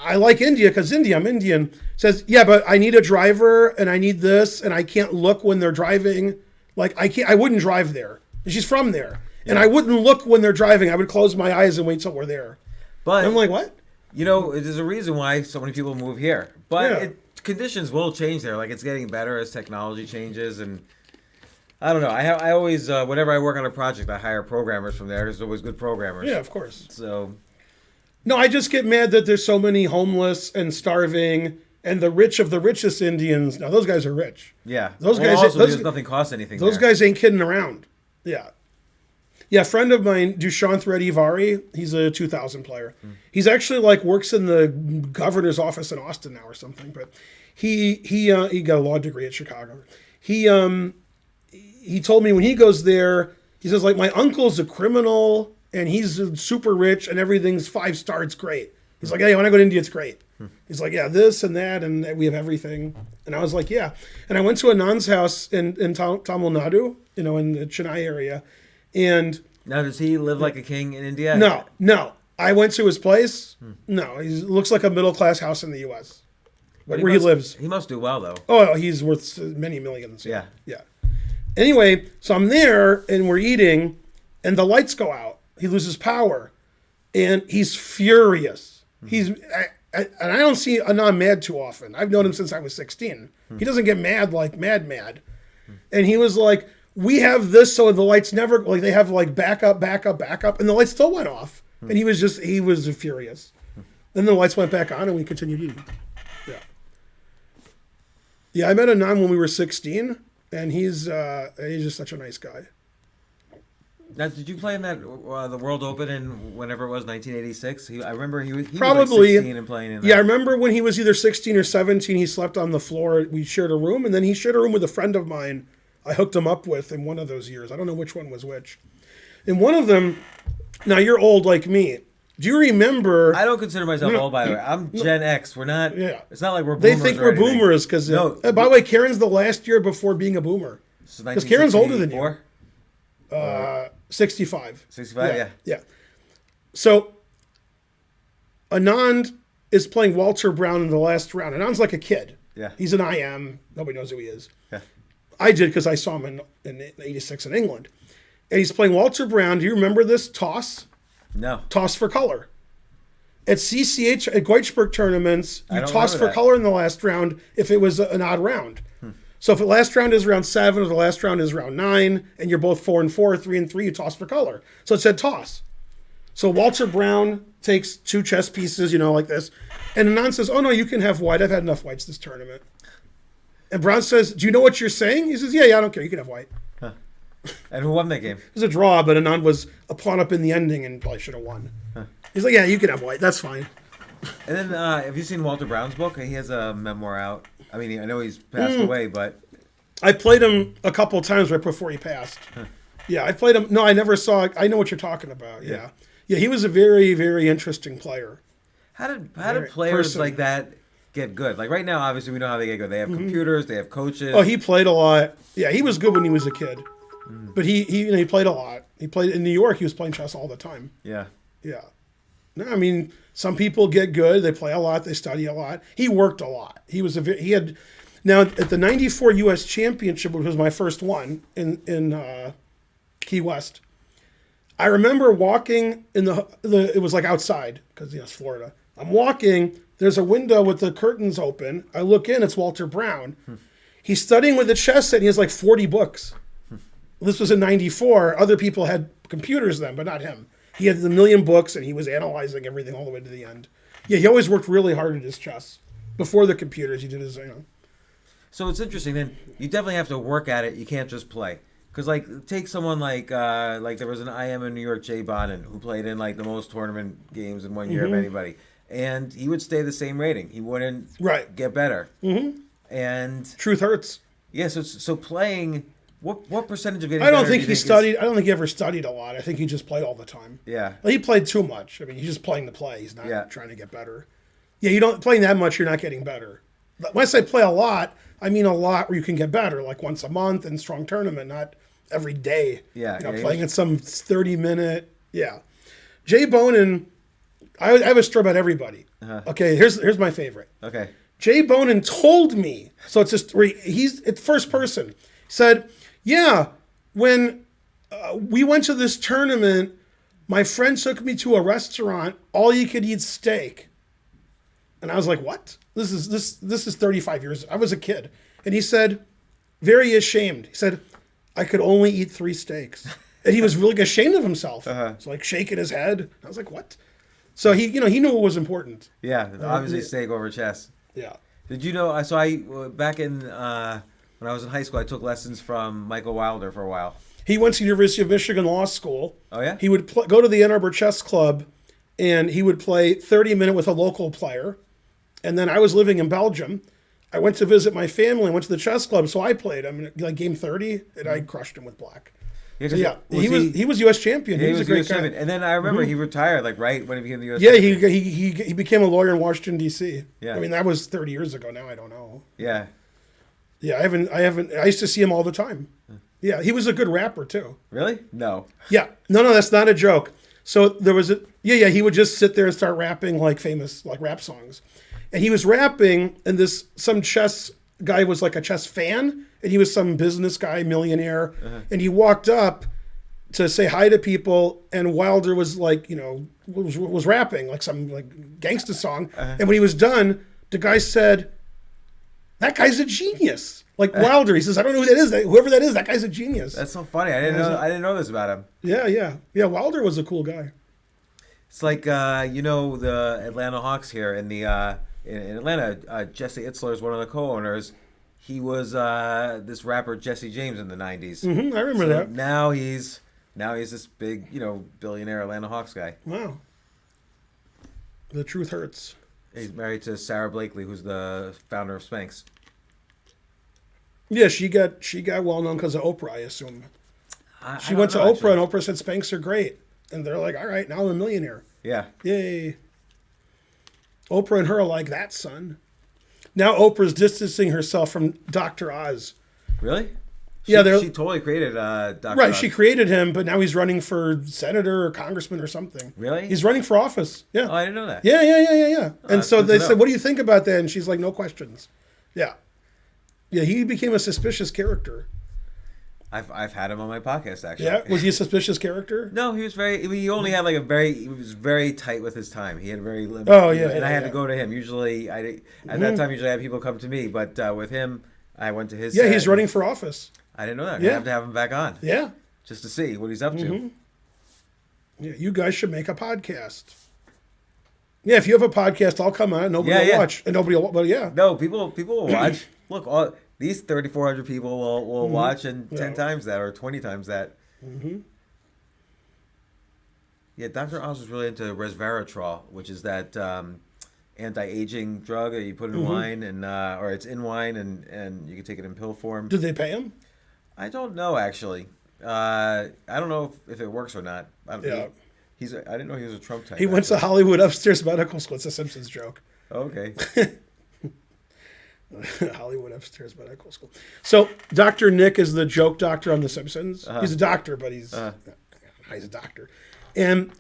I like India because I'm Indian. Says, yeah, but I need a driver and I need this, and I can't look when they're driving. Like, I wouldn't drive there. She's from there. Yeah. And I wouldn't look when they're driving. I would close my eyes and wait till we're there. But and I'm like, what? There's a reason why so many people move here. But conditions will change there. Like, it's getting better as technology changes. And I don't know. I always, whenever I work on a project, I hire programmers from there. There's always good programmers. Yeah, of course. So. No, I just get mad that there's so many homeless and starving. And the rich of the richest Indians, now those guys are rich. Yeah. Those guys, nothing costs anything. Those guys ain't kidding around. Yeah. Yeah, a friend of mine, Dushanth Reddy Vari, he's a 2000 player. He's actually works in the governor's office in Austin now or something. But he got a law degree at Chicago. He told me when he goes there, he says, my uncle's a criminal and he's super rich and everything's 5-star. It's great. He's like, hey, when I go to India, it's great. He's like, yeah, this and that, and we have everything. And I was like, yeah. And I went to a nun's house in Tamil Nadu, in the Chennai area. And now, does he live like a king in India? No. I went to his place. No, he looks like a middle-class house in the U.S. But where he lives. He must do well, though. Oh, he's worth many millions. Yeah. Yeah. Anyway, so I'm there, and we're eating, and the lights go out. He loses power, and he's furious. And I don't see Anand mad too often. I've known him since I was 16. He doesn't get mad like mad. And he was like, we have this so the lights never, like they have like backup, and the lights still went off. And he was furious. Then the lights went back on and we continued eating. Yeah. Yeah, I met Anand when we were 16, and he's just such a nice guy. Now, did you play in that the World Open in whenever it was 1986? I remember he was Probably like 16 and playing in that. Yeah, I remember when he was either 16 or 17. He slept on the floor. We shared a room, and then he shared a room with a friend of mine. I hooked him up with in one of those years. I don't know which one was which. In one of them, now you're old like me. Do you remember? I don't consider myself old, by the way. I'm Gen X. We're not. Yeah. It's not like we're They boomers. think we're boomers because. No. By the way, Karen's the last year before being a boomer. Because Karen's older than you. 65. 65, yeah. So, Anand is playing Walter Brown in the last round. Anand's like a kid. Yeah. He's an IM. Nobody knows who he is. Yeah. I did because I saw him in 86 in England. And he's playing Walter Brown. Do you remember this toss? No. Toss for color. At CCH, at Goichberg tournaments, you toss for that. color in the last round if it was an odd round. So if the last round is round 7 or the last round is round 9, and you're both 4 and 4, 3 and 3, you toss for color. So it said toss. So Walter Brown takes 2 chess pieces, like this. And Anand says, oh, no, you can have white. I've had enough whites this tournament. And Brown says, do you know what you're saying? He says, yeah, I don't care. You can have white. Huh. And who won that game? It was a draw, but Anand was a pawn up in the ending and probably should have won. Huh. He's like, yeah, you can have white. That's fine. And then have you seen Walter Brown's book? He has a memoir out. I mean, I know he's passed away, but... I played him a couple of times right before he passed. Huh. Yeah, I played him. No, I never saw... I know what you're talking about, yeah. Yeah, he was a very, very interesting player. How did players like that get good? Like right now, obviously, we know how they get good. They have computers, they have coaches. Oh, he played a lot. Yeah, he was good when he was a kid. But he played a lot. He played in New York. He was playing chess all the time. Yeah. Yeah. No, I mean, some people get good. They play a lot. They study a lot. He worked a lot. Now at the '94 U.S. Championship, which was my first one in Key West. I remember walking in it was like outside because it's Florida. I'm walking. There's a window with the curtains open. I look in. It's Walter Brown. He's studying with a chess set. And he has like 40 books. This was in '94. Other people had computers then, but not him. He had the million books, and he was analyzing everything all the way to the end. Yeah, he always worked really hard at his chess. Before the computers, he did his, So it's interesting. Then you definitely have to work at it. You can't just play. Because take someone like there was an IM in New York, Jay Bonin, who played in like the most tournament games in one year of anybody, and he would stay the same rating. He wouldn't get better. And truth hurts. Yeah. So playing. What percentage of getting I don't think he studied. I don't think he ever studied a lot. I think he just played all the time. Yeah. Well, he played too much. I mean, he's just playing to play. He's not trying to get better. Yeah, you don't playing that much, you're not getting better. But when I say play a lot, I mean a lot where you can get better, like once a month in strong tournament, not every day. Yeah. Playing at some 30-minute. Yeah. Jay Bonin, I have a story about everybody. Okay, here's my favorite. Okay. Jay Bonin told me, so it's just it's first person. He said, yeah, when we went to this tournament, my friend took me to a restaurant, all you could eat steak. And I was like, what? This is 35 years. I was a kid. And he said, very ashamed. He said, I could only eat 3 steaks. And he was really ashamed of himself. So like shaking his head. I was like, what? So he knew it was important. Yeah, obviously steak over chess. Yeah. Did you know, back in... when I was in high school, I took lessons from Michael Wilder for a while. He went to the University of Michigan Law School. Oh, yeah? He would go to the Ann Arbor Chess Club, and he would play 30-minute with a local player. And then I was living in Belgium. I went to visit my family. I went to the chess club, so I played him like game 30, and I crushed him with black. Yeah, he was U.S. champion. Yeah, he was a great US champion. And then I remember he retired, right when he became the U.S. Yeah, champion. he became a lawyer in Washington, D.C. Yeah. I mean, that was 30 years ago. Now I don't know. Yeah. Yeah, I used to see him all the time. Yeah, he was a good rapper too. Really? No. Yeah. No, that's not a joke. So there was Yeah, he would just sit there and start rapping like famous like rap songs. And he was rapping, and some chess guy was like a chess fan, and he was some business guy, millionaire, and he walked up to say hi to people, and Wilder was like, was rapping like some like gangsta song. And when he was done, the guy said, "That guy's a genius." Like Wilder, he says, "I don't know who that is. Whoever that is, that guy's a genius." That's so funny. I didn't know this about him. Yeah. Wilder was a cool guy. It's like the Atlanta Hawks here in the in Atlanta. Jesse Itzler is one of the co-owners. He was this rapper Jesse James in the '90s. I remember that. Now he's this big billionaire Atlanta Hawks guy. Wow. The truth hurts. He's married to Sarah Blakely, who's the founder of Spanx. Yeah, she got well known because of Oprah, I assume. She went to Oprah, actually. And Oprah said Spanx are great, and they're like, "All right, now I'm a millionaire." Yeah. Yay. Oprah and her are like that, son. Now Oprah's distancing herself from Dr. Oz. Really? She totally created Dr. Right, Oz. she created him, but now he's running for senator or congressman or something. Really? He's running for office. Yeah. Oh, I didn't know that. Yeah. And so they said, "What do you think about that?" And she's like, "No questions." Yeah. Yeah, he became a suspicious character. I've had him on my podcast, actually. Yeah? Was he a suspicious character? No, he was he only had he was very tight with his time. He had very limited. Oh, yeah. And I had to go to him. Usually, at that time, I had people come to me, but with him, I went to his Yeah, he's running for office. I didn't know that. Yeah. I have to have him back on. Yeah. Just to see what he's up to. Yeah, you guys should make a podcast. Yeah, if you have a podcast, I'll come on. Nobody will watch. And nobody will, but yeah. No, people will watch. Look, these 3,400 people will watch, and 10 times that or 20 times that. Yeah, Dr. Oz was really into resveratrol, which is that anti-aging drug that you put in wine, and or it's in wine, and you can take it in pill form. Did they pay him? I don't know, actually. I don't know if it works or not. I didn't know he was a Trump type. He went to Hollywood Upstairs Medical School. It's a Simpsons joke. Okay. Hollywood Upstairs Medical School. So Dr. Nick is the joke doctor on The Simpsons. He's a doctor, but he's a doctor. And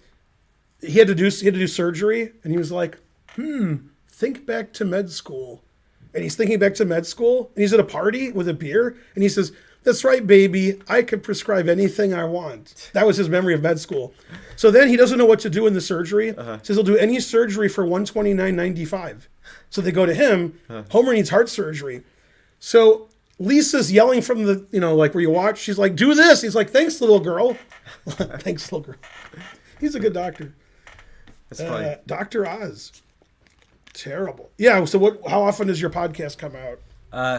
he had to do surgery, and he was like, think back to med school. And he's thinking back to med school, and he's at a party with a beer, and he says, "That's right, baby. I could prescribe anything I want." That was his memory of med school. So then he doesn't know what to do in the surgery. Says he'll do any surgery for $129.95. So they go to him. Homer needs heart surgery. So Lisa's yelling from the, like where you watch. She's like, "Do this." He's like, "Thanks, little girl." Thanks, little girl. He's a good doctor. That's funny. Dr. Oz. Terrible. Yeah. So how often does your podcast come out?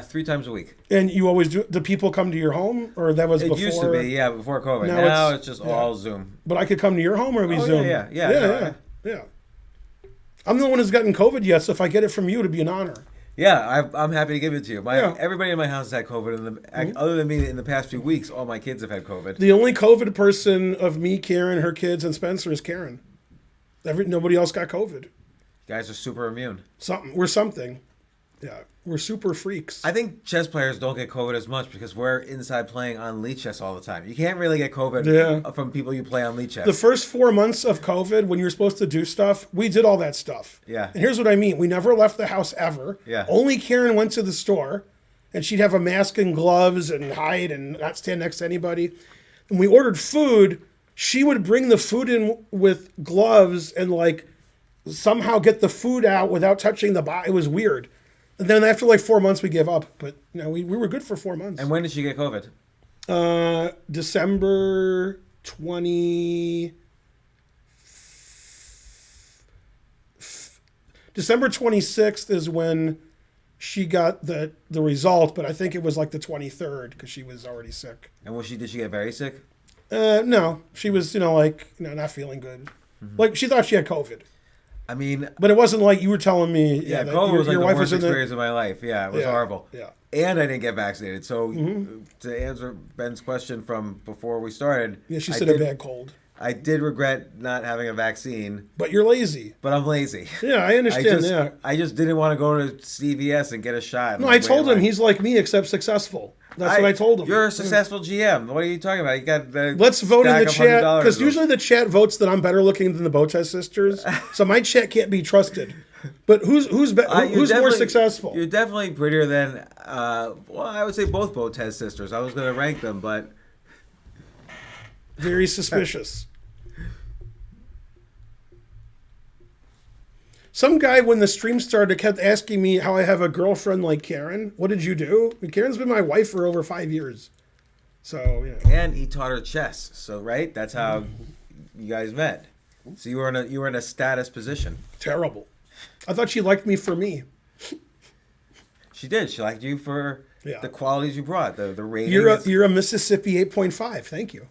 3 times a week. And you always do people come to your home, or that was before? It used to be, before COVID. Now it's just all Zoom. But I could come to your home, or we Zoom? Yeah. I'm the one who's gotten COVID yet, so if I get it from you, it'd be an honor. Yeah, I'm happy to give it to you. Everybody in my house has had COVID, other than me in the past few weeks, all my kids have had COVID. The only COVID person of me, Karen, her kids, and Spencer is Karen. Nobody else got COVID. You guys are super immune. We're something. Yeah, we're super freaks. I think chess players don't get COVID as much because we're inside playing on Lead Chess all the time. You can't really get COVID from people you play on Lead Chess. The first 4 months of COVID, when you were supposed to do stuff, we did all that stuff. Yeah. And here's what I mean. We never left the house ever. Yeah. Only Karen went to the store, and she'd have a mask and gloves and hide and not stand next to anybody. And we ordered food. She would bring the food in with gloves and somehow get the food out without touching the body. It was weird. And then after 4 months, we gave up. But we were good for 4 months. And when did she get COVID? December 20. December 26th is when she got the result, but I think it was the 23rd because she was already sick. And did she get very sick? No, she was not feeling good. She thought she had COVID. I mean, but it wasn't like you were telling me. Yeah, COVID was the worst experience of my life. Yeah, it was horrible. Yeah, and I didn't get vaccinated. So to answer Ben's question from before we started, she said a bad cold. I did regret not having a vaccine. But you're lazy. But I'm lazy. Yeah, I understand. I just didn't want to go to CVS and get a shot. No, I told him he's like me except successful. That's what I told him. You're a successful GM. What are you talking about? You got the Let's vote in the chat, because $100. usually the chat votes that I'm better looking than the Botez sisters. So my chat can't be trusted. But who's more successful? You're definitely prettier than, well, I would say both Botez sisters. I was going to rank them, but... Very suspicious. Some guy, when the stream started, kept asking me how I have a girlfriend like Karen. What did you do? Karen's been my wife for over 5 years. So, yeah. And he taught her chess. So, right? That's how you guys met. So you were in a status position. Terrible. I thought she liked me for me. She did. She liked you for the qualities you brought. The ratings. You're a Mississippi 8.5. Thank you.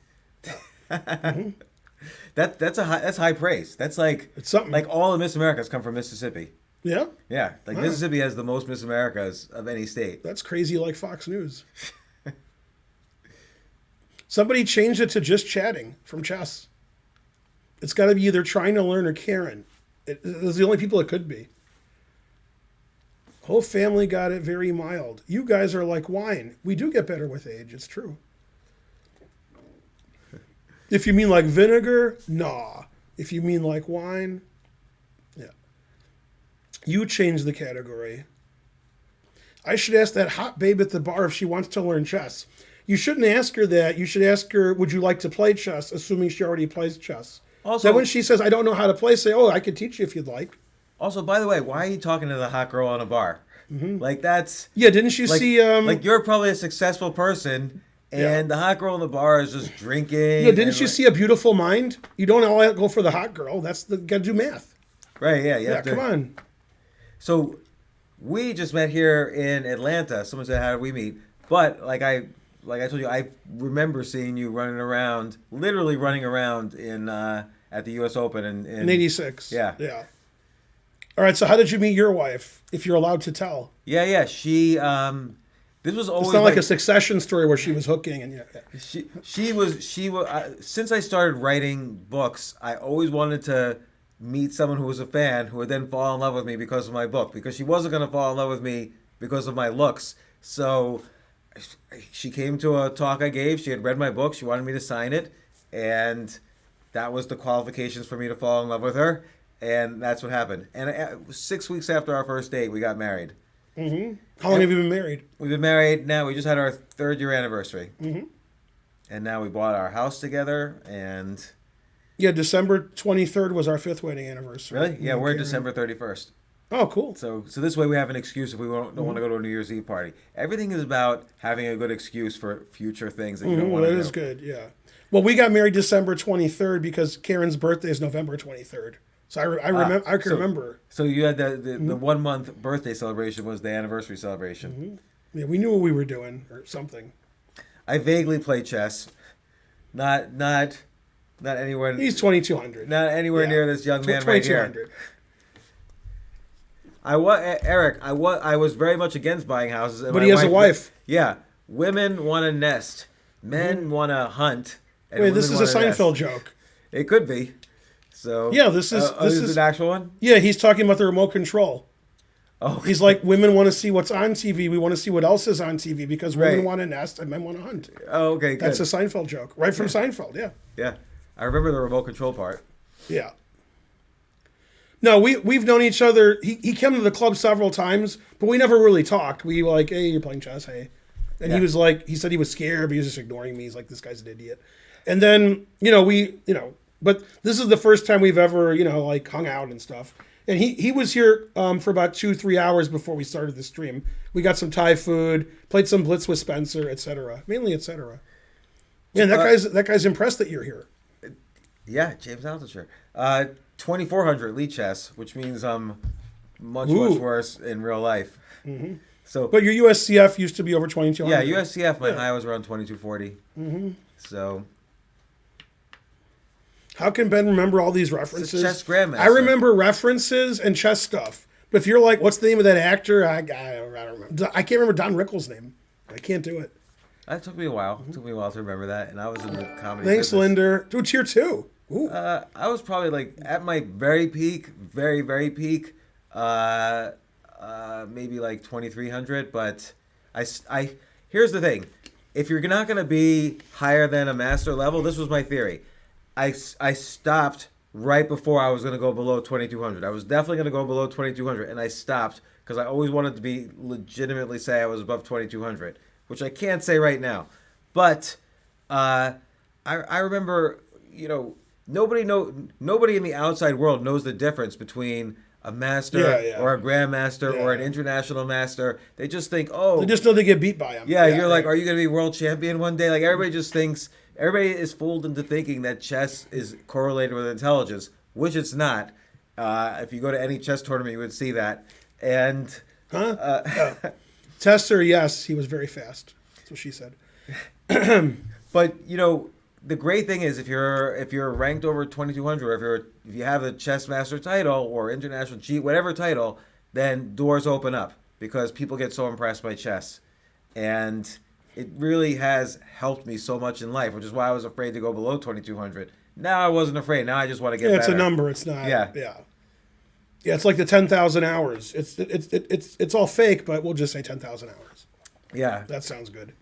That's high praise. That's like it's something. Like all of Miss Americas come from Mississippi. Yeah. Yeah. Like Mississippi has the most Miss Americas of any state. That's crazy. Like Fox News. Somebody changed it to just chatting from chess. It's got to be either trying to learn or Karen. Those are the only people it could be. Whole family got it very mild. You guys are like wine. We do get better with age. It's true. If you mean like vinegar, nah. If you mean like wine, yeah. You change the category. I should ask that hot babe at the bar if she wants to learn chess. You shouldn't ask her that. You should ask her, would you like to play chess, assuming she already plays chess. Also, then when she says, I don't know how to play, say, oh, I could teach you if you'd like. Also, by the way, why are you talking to the hot girl on a bar? Mm-hmm. Like, that's... Yeah, didn't you see... like, you're probably a successful person... And the hot girl in the bar is just drinking. Yeah, didn't you see A Beautiful Mind? You don't all go for the hot girl. Gotta do math. Right, yeah. Come on. So, we just met here in Atlanta. Someone said, how did we meet? But, like I told you, I remember seeing you literally running around at the U.S. Open. In 86. Yeah. Yeah. All right, so how did you meet your wife, if you're allowed to tell? Yeah. She... This was always it's not like a Succession story where she was hooking and she was since I started writing books, I always wanted to meet someone who was a fan who would then fall in love with me because of my book, because she wasn't going to fall in love with me because of my looks. So she came to a talk I gave. She had read my book. She wanted me to sign it, and that was the qualifications for me to fall in love with her, and that's what happened. And 6 weeks after our first date, we got married. Mm-hmm. How long have you been married? We've been married now. We just had our 3rd year anniversary. Mm-hmm. And now we bought our house together. And yeah, December 23rd was our 5th wedding anniversary. Really? Yeah, we're December 31st. Oh, cool. So this way we have an excuse if we don't want to go to a New Year's Eve party. Everything is about having a good excuse for future things that you don't want to do. That is good, yeah. Well, we got married December 23rd because Karen's birthday is November 23rd. So I can remember. So you had the 1 month birthday celebration was the anniversary celebration. Mm-hmm. Yeah, we knew what we were doing or something. I vaguely play chess. Not anywhere. He's 2200. Not anywhere near this young man right here. I was very much against buying houses. But he has a wife. Yeah, women want to nest, men want to hunt. Wait, this is a Seinfeld joke. It could be. So yeah, this is an actual one. Yeah, he's talking about the remote control. Oh, he's like, women want to see what's on TV. We want to see what else is on TV because women want to nest and men want to hunt. Oh, okay, good. That's a Seinfeld joke, right from Seinfeld. Yeah. Yeah, I remember the remote control part. Yeah. No, we've known each other. He came to the club several times, but we never really talked. We were like, hey, you're playing chess, hey. And he was like, he said he was scared, but he was just ignoring me. He's like, this guy's an idiot. And then, but this is the first time we've ever, like hung out and stuff. And he was here for about 2-3 hours before we started the stream. We got some Thai food, played some Blitz with Spencer, etc. Mainly etc. Man, that guy's impressed that you're here. Yeah, James Altucher. 2400 elite chess, which means I'm much worse in real life. Mm-hmm. So, but your USCF used to be over 2200. Yeah, USCF, my high was around 2240. Mm-hmm. So, how can Ben remember all these references? It's chess grandmaster. I remember references and chess stuff. But if you're like, what's the name of that actor? I don't remember. I can't remember Don Rickles' name. I can't do it. That took me a while. It took me a while to remember that, and I was in the comedy. Thanks, business. Linder. Dude, tier 2. Ooh. I was probably like at my very peak, very very peak, maybe like 2300. But here's the thing. If you're not going to be higher than a master level, this was my theory. I stopped right before I was going to go below 2200. I was definitely going to go below 2200, and I stopped because I always wanted to be legitimately say I was above 2200, which I can't say right now. But I remember, nobody in the outside world knows the difference between a master or a grandmaster or an international master. They just think, they just know they get beat by him. Yeah, you're like, are you going to be world champion one day? Like, everybody just thinks, everybody is fooled into thinking that chess is correlated with intelligence, which it's not. If you go to any chess tournament, you would see that. And Tester, yes, he was very fast. That's what she said. But the great thing is if you're ranked over 2200, or if you have a chess master title or international cheat, whatever title, then doors open up because people get so impressed by chess, and it really has helped me so much in life, which is why I was afraid to go below 2200. Now I wasn't afraid. Now I just want to get better. It's a number. It's not. Yeah. It's like the 10,000 hours. It's all fake, but we'll just say 10,000 hours. Yeah, that sounds good.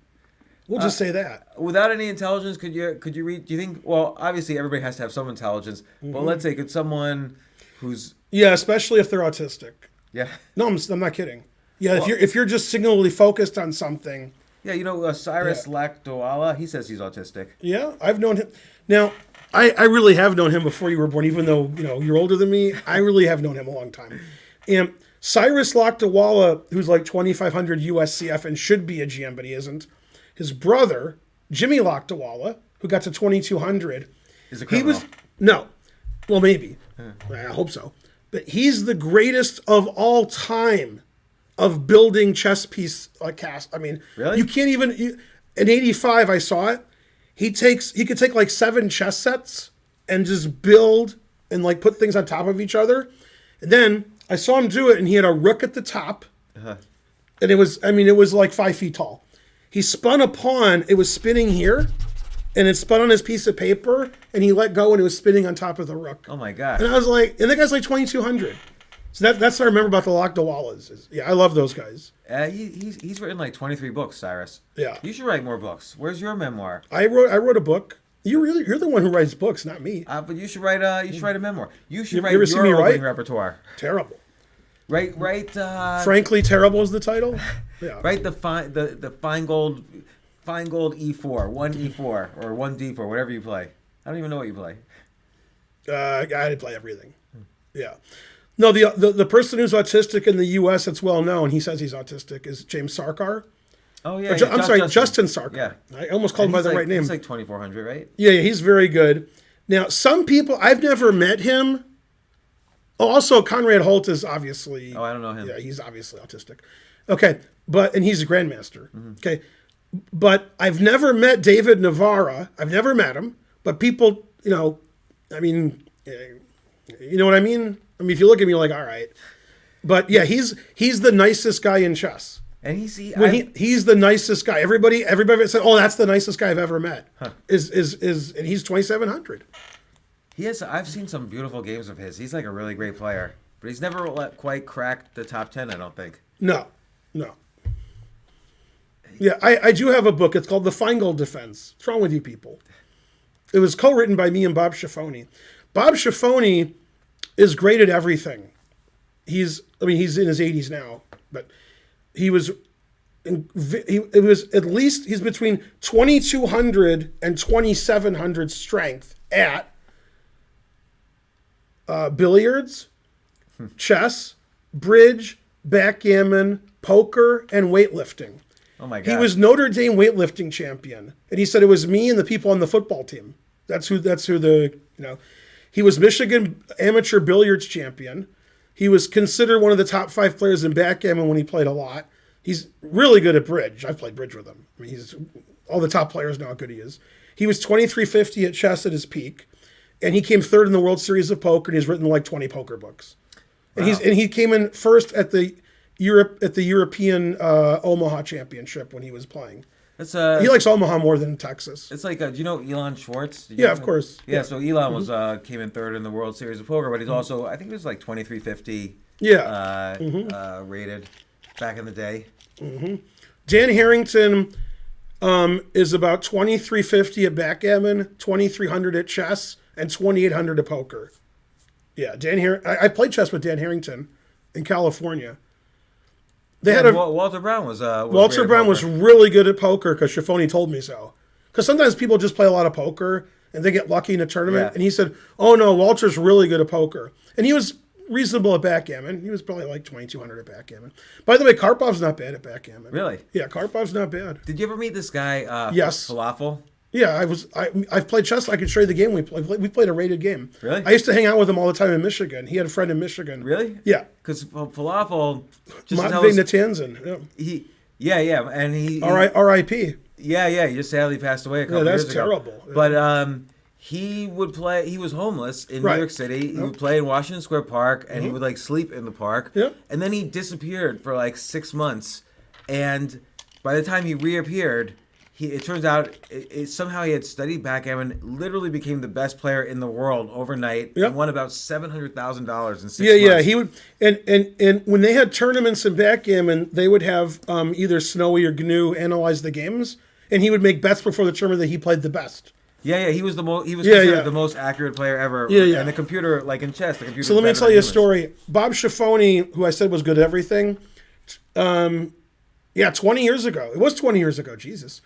We'll just say that. Without any intelligence, could you read? Do you think? Well, obviously everybody has to have some intelligence, but let's say could someone who's especially if they're autistic. Yeah. No, I'm not kidding. Yeah, if you're just singularly focused on something. Yeah, Cyrus Lakdawala, he says he's autistic. Yeah, I've known him. Now, I really have known him before you were born, even though you're older than me. I really have known him a long time. And Cyrus Lakdawala, who's like 2,500 USCF and should be a GM, but he isn't. His brother, Jimmy Lakdawala, who got to 2,200, is a criminal. Well, maybe. I hope so. But he's the greatest of all time of building chess piece cast. I mean, really? You can't even. In '85, I saw it. He could take like 7 chess sets and just build and like put things on top of each other. And then I saw him do it, and he had a rook at the top, and it was like 5 feet tall. He spun a pawn. It was spinning here, and it spun on his piece of paper, and he let go, and it was spinning on top of the rook. Oh my god! And I was like, and that guy's like 2,200. So that's what I remember about the Lakdawalas. I love those guys. He's written like 23 books, Cyrus. Yeah. You should write more books. Where's your memoir? I wrote a book. You're the one who writes books, not me. But you should write a memoir. You should write your opening repertoire. Terrible. Write. Frankly, terrible is the title. Yeah. Write the Feingold E4, 1 E4 or 1 D4, whatever you play. I don't even know what you play. I play everything. Yeah. No, the person who's autistic in the U.S. that's well known, he says he's autistic, is James Sarkar. Oh, yeah. Justin Sarkar. Yeah. I almost called him by the right name. He's like 2,400, right? Yeah, he's very good. Now, some people, I've never met him. Oh, also, Conrad Holt is obviously... Oh, I don't know him. Yeah, he's obviously autistic. Okay, and he's a grandmaster. Mm-hmm. Okay, but I've never met David Navarra. I've never met him. But people, you know what I mean? I mean, if you look at me, you're like, all right. But yeah, he's the nicest guy in chess. And he's the nicest guy. Everybody said, "Oh, that's the nicest guy I've ever met." Huh. And he's 2,700. I've seen some beautiful games of his. He's like a really great player, but he's never quite cracked the top 10. I don't think. No. Yeah, I do have a book. It's called The Feingold Defense. What's wrong with you people? It was co-written by me and Bob Schiaffoni. Bob Schiaffoni is great at everything. He's in his 80s now, but he's between 2,200 and 2,700 strength at billiards, chess, bridge, backgammon, poker, and weightlifting. Oh my God. He was Notre Dame weightlifting champion, and he said it was me and the people on the football team. That's who he was Michigan amateur billiards champion. He was considered one of the top 5 players in backgammon when he played a lot. He's really good at bridge. I've played bridge with him. I mean, all the top players know how good he is. He was 2,350 at chess at his peak, and he came 3rd in the World Series of Poker, and he's written like 20 poker books. Wow. And he came in 1st at the European Omaha Championship when he was playing. He likes Omaha more than Texas. It's like, do you know Elon Schwartz? Yeah, of course. Yeah, so Elon was came in 3rd in the World Series of Poker, but he's also, I think he was like 2,350 rated back in the day. Mm-hmm. Dan Harrington is about 2,350 at backgammon, 2,300 at chess, and 2,800 at poker. Yeah, I played chess with Dan Harrington in California. They had Walter Brown was Walter Brown was really good at poker because Schiavone told me so. Because sometimes people just play a lot of poker and they get lucky in a tournament. Yeah. And he said, "Oh no, Walter's really good at poker," and he was reasonable at backgammon. He was probably like 2,200 at backgammon. By the way, Karpov's not bad at backgammon. Really? Yeah, Karpov's not bad. Did you ever meet this guy? Yes. Falafel. Yeah, I've played chess. I could show you the game we played. We played a rated game. Really? I used to hang out with him all the time in Michigan. He had a friend in Michigan. Really? Yeah. Because Falafel, just to tell Matvey us, Natanzin. Yeah. and he R.I.P. Yeah, he just sadly passed away a couple years ago. That's terrible. Yeah. But he would play. He was homeless in New York City. He would play in Washington Square Park, and he would like sleep in the park. Yep. And then he disappeared for like 6 months, and by the time he reappeared, it turns out somehow he had studied backgammon, literally became the best player in the world overnight, and won about $700,000 in 6 months. Yeah. He would, and when they had tournaments in backgammon, they would have either Snowy or GNU analyze the games, and he would make bets before the tournament that he played the best. Yeah, he was the most. He was considered the most accurate player ever. Yeah. And the computer, like in chess, the computer. So let me tell you a story. Bob Schiavone, who I said was good at everything, 20 years ago. It was 20 years ago. Jesus,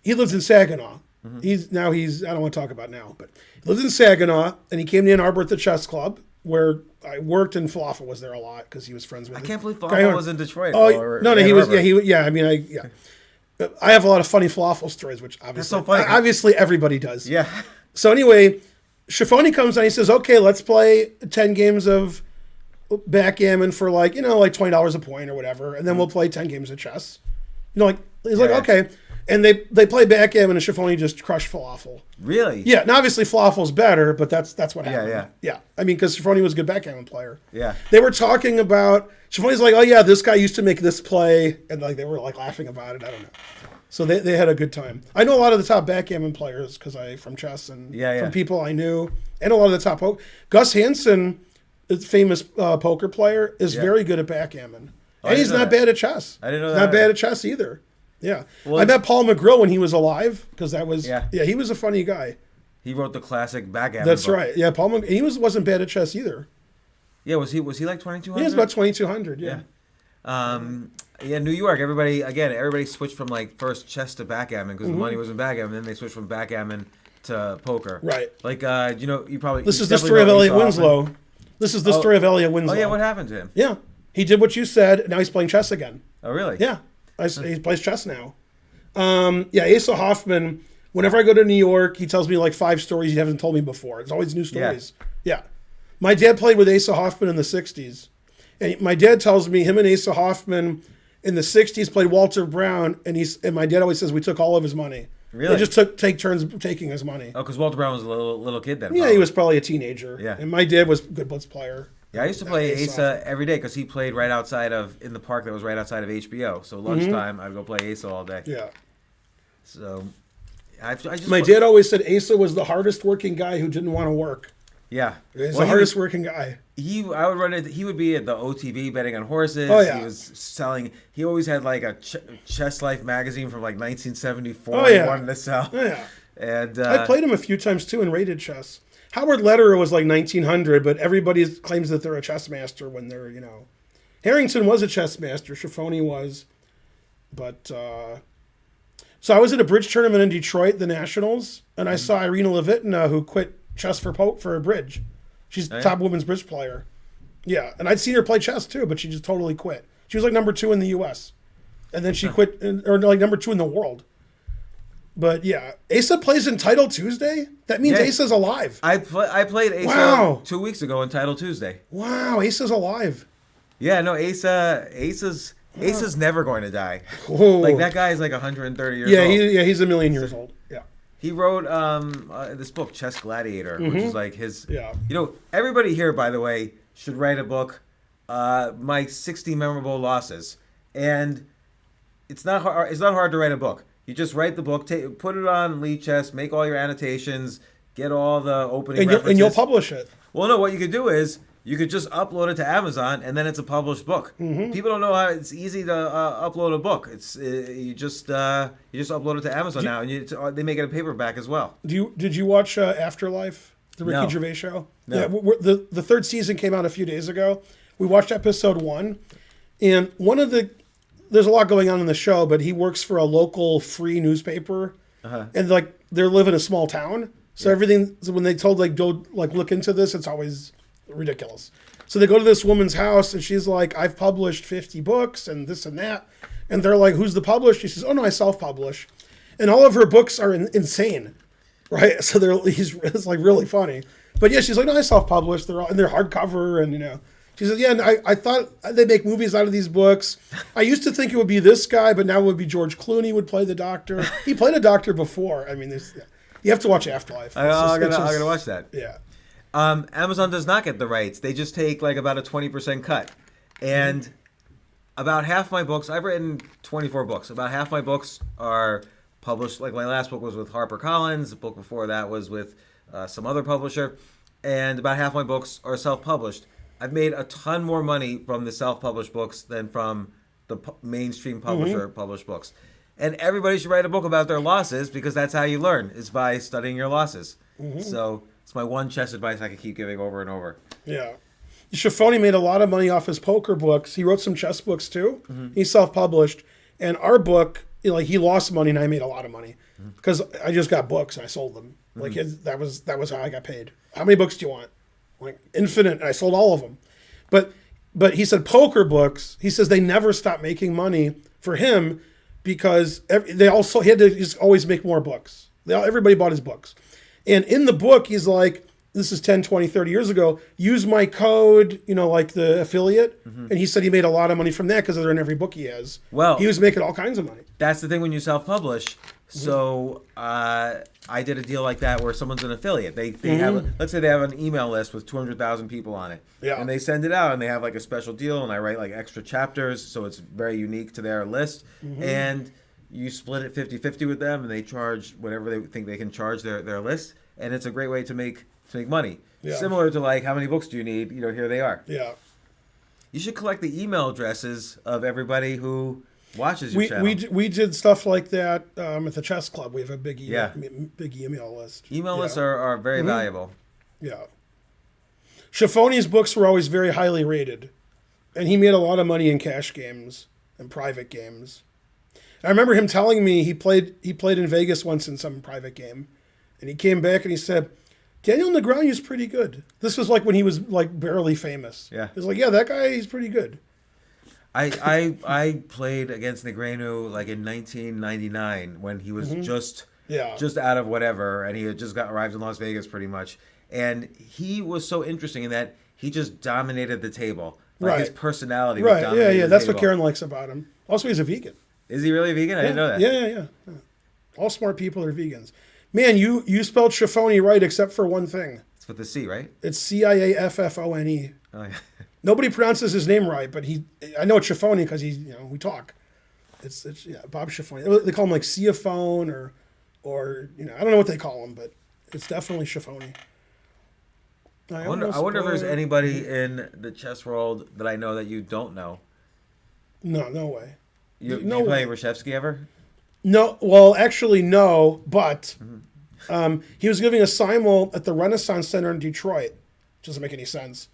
he lives in Saginaw. Mm-hmm. He's I don't want to talk about now, but he lives in Saginaw, and he came to Ann Arbor at the chess club where I worked, and Falafel was there a lot because he was friends with. I can't believe Falafel was in Detroit. Oh no, he was. I have a lot of funny Falafel stories, which obviously everybody does. Yeah. So anyway, Schiavone comes and he says, "Okay, let's play 10 games of backgammon for like $20 a point or whatever, and then we'll play 10 games of chess." He's like, "Okay," and they play backgammon, and Schiavone just crushed Falafel. Really? Yeah. Now obviously Falafel's better, but that's what happened. Yeah. I mean, because Schiavone was a good backgammon player. Yeah. They were talking about Schiffone's like, "Oh yeah, this guy used to make this play," and like they were like laughing about it. I don't know. So they had a good time. I know a lot of the top backgammon players because from chess and from people I knew, and a lot of the top Gus Hansen, the famous poker player, is very good at backgammon, and he's not bad at chess. I didn't know that. Not bad at chess either. Yeah, well, I met Paul McGrill when he was alive because that was he was a funny guy. He wrote the classic backgammon. That's book. right. Yeah, Paul McGrill. He wasn't bad at chess either. Yeah, was he like 2,200? He was about 2,200. Yeah. New York. Everybody switched from like first chess to backgammon because the money was in backgammon. Then they switched from backgammon to poker. Right. Like you probably. This is the story of Elliot Winslow. This is the story of Elliot Winslow. Oh yeah, what happened to him? Yeah, he did what you said. Now he's playing chess again. Oh really? Yeah, he plays chess now. Asa Hoffman. Whenever I go to New York, he tells me like 5 stories he hasn't told me before. It's always new stories. Yeah. My dad played with Asa Hoffman in the 60s. And my dad tells me him and Asa Hoffman in the 60s played Walter Brown, and my dad always says we took all of his money. Really? They just take turns taking his money. Oh, because Walter Brown was a little kid then. Yeah, probably. he was probably a teenager. Yeah. And my dad was a good blitz player. Yeah, I used to play Asa every day because he played right outside in the park that was right outside of HBO. So lunchtime, I'd go play Asa all day. Yeah. So, my dad always said Asa was the hardest working guy who didn't want to work. Yeah, he's the hardest working guy. He would be at the OTV betting on horses. Oh yeah. He was selling. He always had like a Chess Life magazine from like 1974. Oh yeah. He wanted to sell. Oh, yeah. And I played him a few times too in rated chess. Howard Lederer was like 1900, but everybody claims that they're a chess master when they're Harrington was a chess master. Schiavone was, but. So I was at a bridge tournament in Detroit, the Nationals, and I saw Irina Levitina, who quit chess for a bridge. She's top women's bridge player. Yeah, and I'd seen her play chess too, but she just totally quit. She was like number 2 in the U.S., and then she quit, or like number 2 in the world. But yeah, Asa plays in Title Tuesday? That means Asa's alive. I played Asa 2 weeks ago in Title Tuesday. Wow, Asa's alive. Yeah, no, Asa's never going to die. Whoa. Like that guy is like 130 years old. He's a million years old. Yeah. He wrote this book, Chess Gladiator, which is like his. Yeah. Everybody here, by the way, should write a book. My 60 memorable losses, and it's not hard. It's not hard to write a book. You just write the book, put it on Lead Chess, make all your annotations, get all the opening references. And you'll publish it. Well, no, what you could do is You could just upload it to Amazon, and then it's a published book. People don't know how it's easy to upload a book. You just upload it to Amazon now, and they make it a paperback as well. Did you watch Afterlife, the Ricky Gervais show? No. Yeah, the third season came out a few days ago. We watched episode 1, and there's a lot going on in the show, but he works for a local free newspaper, and like they live in a small town, so everything. So when they told go look into this, it's always ridiculous. So they go to this woman's house, and she's like, "I've published 50 books and this and that," and they're like, "Who's the publisher?" She says, "Oh no, I self-publish," and all of her books are insane, right? So it's like really funny, but yeah, she's like, "No, I self-publish. They're hardcover, and She said, "Yeah, and I thought they make movies out of these books. I used to think it would be this guy, but now it would be George Clooney would play the doctor. He played a doctor before. I mean, you have to watch Afterlife. I'm gonna watch that. Yeah." Amazon does not get the rights. They just take like about a 20% cut. And about half my books, I've written 24 books. About half my books are published. Like my last book was with HarperCollins. The book before that was with some other publisher. And about half my books are self-published. I've made a ton more money from the self-published books than from the mainstream publisher published books. And everybody should write a book about their losses, because that's how you learn, is by studying your losses. So it's my one chess advice I can keep giving over and over. Yeah. Schiaffoni made a lot of money off his poker books. He wrote some chess books too. He self-published. And our book, he lost money and I made a lot of money because I just got books and I sold them. That was how I got paid. How many books do you want? Like infinite. And I sold all of them. But he said poker books, he says they never stopped making money for him because he had to just always make more books. Everybody bought his books. And in the book, he's like, this is 10, 20, 30 years ago, use my code, like the affiliate. And he said he made a lot of money from that because they're in every book he has. Well, he was making all kinds of money. That's the thing when you self-publish. So I did a deal like that where someone's an affiliate. They have, let's say they have an email list with 200,000 people on it. Yeah. And they send it out and they have like a special deal and I write like extra chapters so it's very unique to their list. And you split it 50-50 with them and they charge whatever they think they can charge their list. And it's a great way to make money. Yeah. Similar to like, how many books do you need? Here they are. Yeah. You should collect the email addresses of everybody who watches your channel. We did stuff like that at the chess club. We have a big email list. Email lists are very valuable. Yeah. Schiaffoni's books were always very highly rated. And he made a lot of money in cash games and private games. I remember him telling me he played in Vegas once in some private game. And he came back and he said, Daniel Negreanu's pretty good. This was like when he was like barely famous. Yeah. He was like, yeah, that guy, he's pretty good. I played against Negreanu like in 1999 when he was just out of whatever, and he had just arrived in Las Vegas pretty much. And he was so interesting in that he just dominated the table. Like his personality was dominating the That's table. what Karen likes about him. Also, he's a vegan. Is he really a vegan? I didn't know that. Yeah. All smart people are vegans. Man, you spelled Schiaffoni right except for one thing. It's with the C, right? It's Ciaffone. Oh, yeah. Nobody pronounces his name right, but I know it's Schiaffoni because we talk. It's Bob Schiaffoni. They call him like Ciaphone or I don't know what they call him, but it's definitely Schiaffoni. I wonder if there's anybody in the chess world that I know that you don't know. No way. You play Reshevsky ever? No, well, actually, no, but he was giving a simul at the Renaissance Center in Detroit. Doesn't make any sense.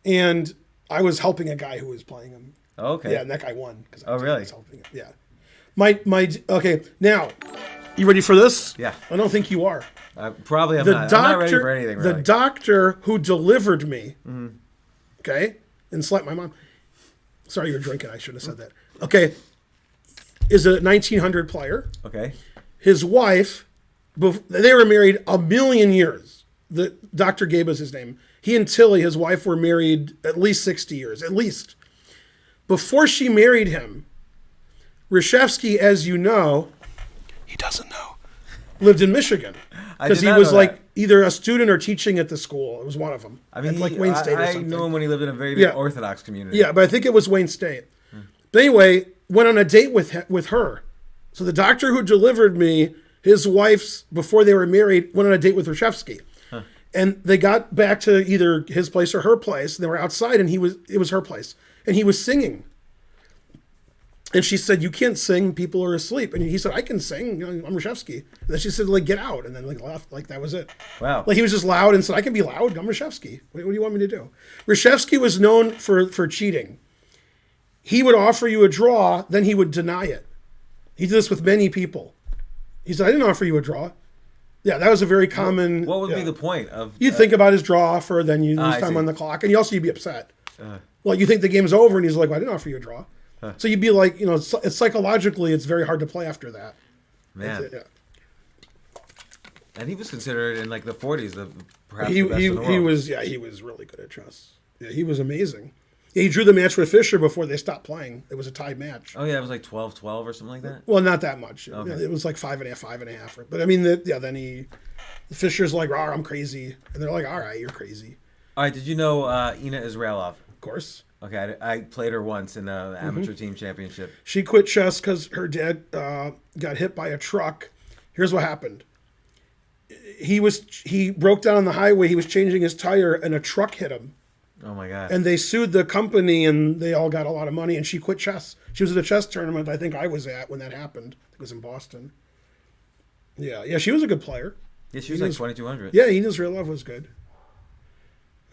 And I was helping a guy who was playing him. Oh, okay. Yeah, and that guy won. Really? I was helping him. Yeah. Okay, now, you ready for this? Yeah. I don't think you are. Probably I'm not ready for anything, really. The doctor who delivered me, okay, and slept my mom. Sorry, you're drinking. I should have said that. Okay. Is a 1900 player. Okay. His wife, they were married a million years. The Dr. Gabe is his name. He and Tilly, his wife, were married at least 60 years, at least. Before she married him, Reshevsky, as you know, he doesn't know, lived in Michigan. Because he was like either a student or teaching at the school. It was one of them. I mean, like Wayne State or something. I knew him when he lived in a very Orthodox community. Yeah, but I think it was Wayne State. But anyway, went on a date with her. So the doctor who delivered me, his wife's, before they were married, went on a date with Reshevsky. And they got back to either his place or her place. And they were outside, and it was her place, and he was singing. And she said, "You can't sing. People are asleep." And he said, "I can sing. I'm Reshevsky." And then she said, "Like, get out." And then like left. Like that was it. Wow. Like he was just loud and said, "I can be loud. I'm Reshevsky. What do you want me to do?" Reshevsky was known for cheating. He would offer you a draw, then he would deny it. He did this with many people. He said, "I didn't offer you a draw." Yeah, that was a very common. What would be the point of? You think about his draw offer, then you lose time see. on the clock, and you'd be upset. Well, you think the game's over, and he's like, "Well, I didn't offer you a draw." So you'd be like, it's psychologically, it's very hard to play after that. Man. Yeah. And he was considered in like the 40s, perhaps He the best in the world. he was really good at chess. Yeah, he was amazing. Yeah, he drew the match with Fischer before they stopped playing. It was a tied match. Oh yeah, it was like 12-12 or something like that. Well, not that much. Okay. Yeah, it was like 5.5. But I mean, then Fischer's like, "Rawr, I'm crazy," and they're like, "All right, you're crazy." All right, did you know Ina Israilov? Of course. Okay, I played her once in the amateur team championship. She quit chess because her dad got hit by a truck. Here's what happened. He broke down on the highway. He was changing his tire, and a truck hit him. Oh my god! And they sued the company, and they all got a lot of money. And she quit chess. She was at a chess tournament I think I was at when that happened. It was in Boston. Yeah. She was a good player. Yeah, she was like 2200. Yeah, Ina Israilov was good.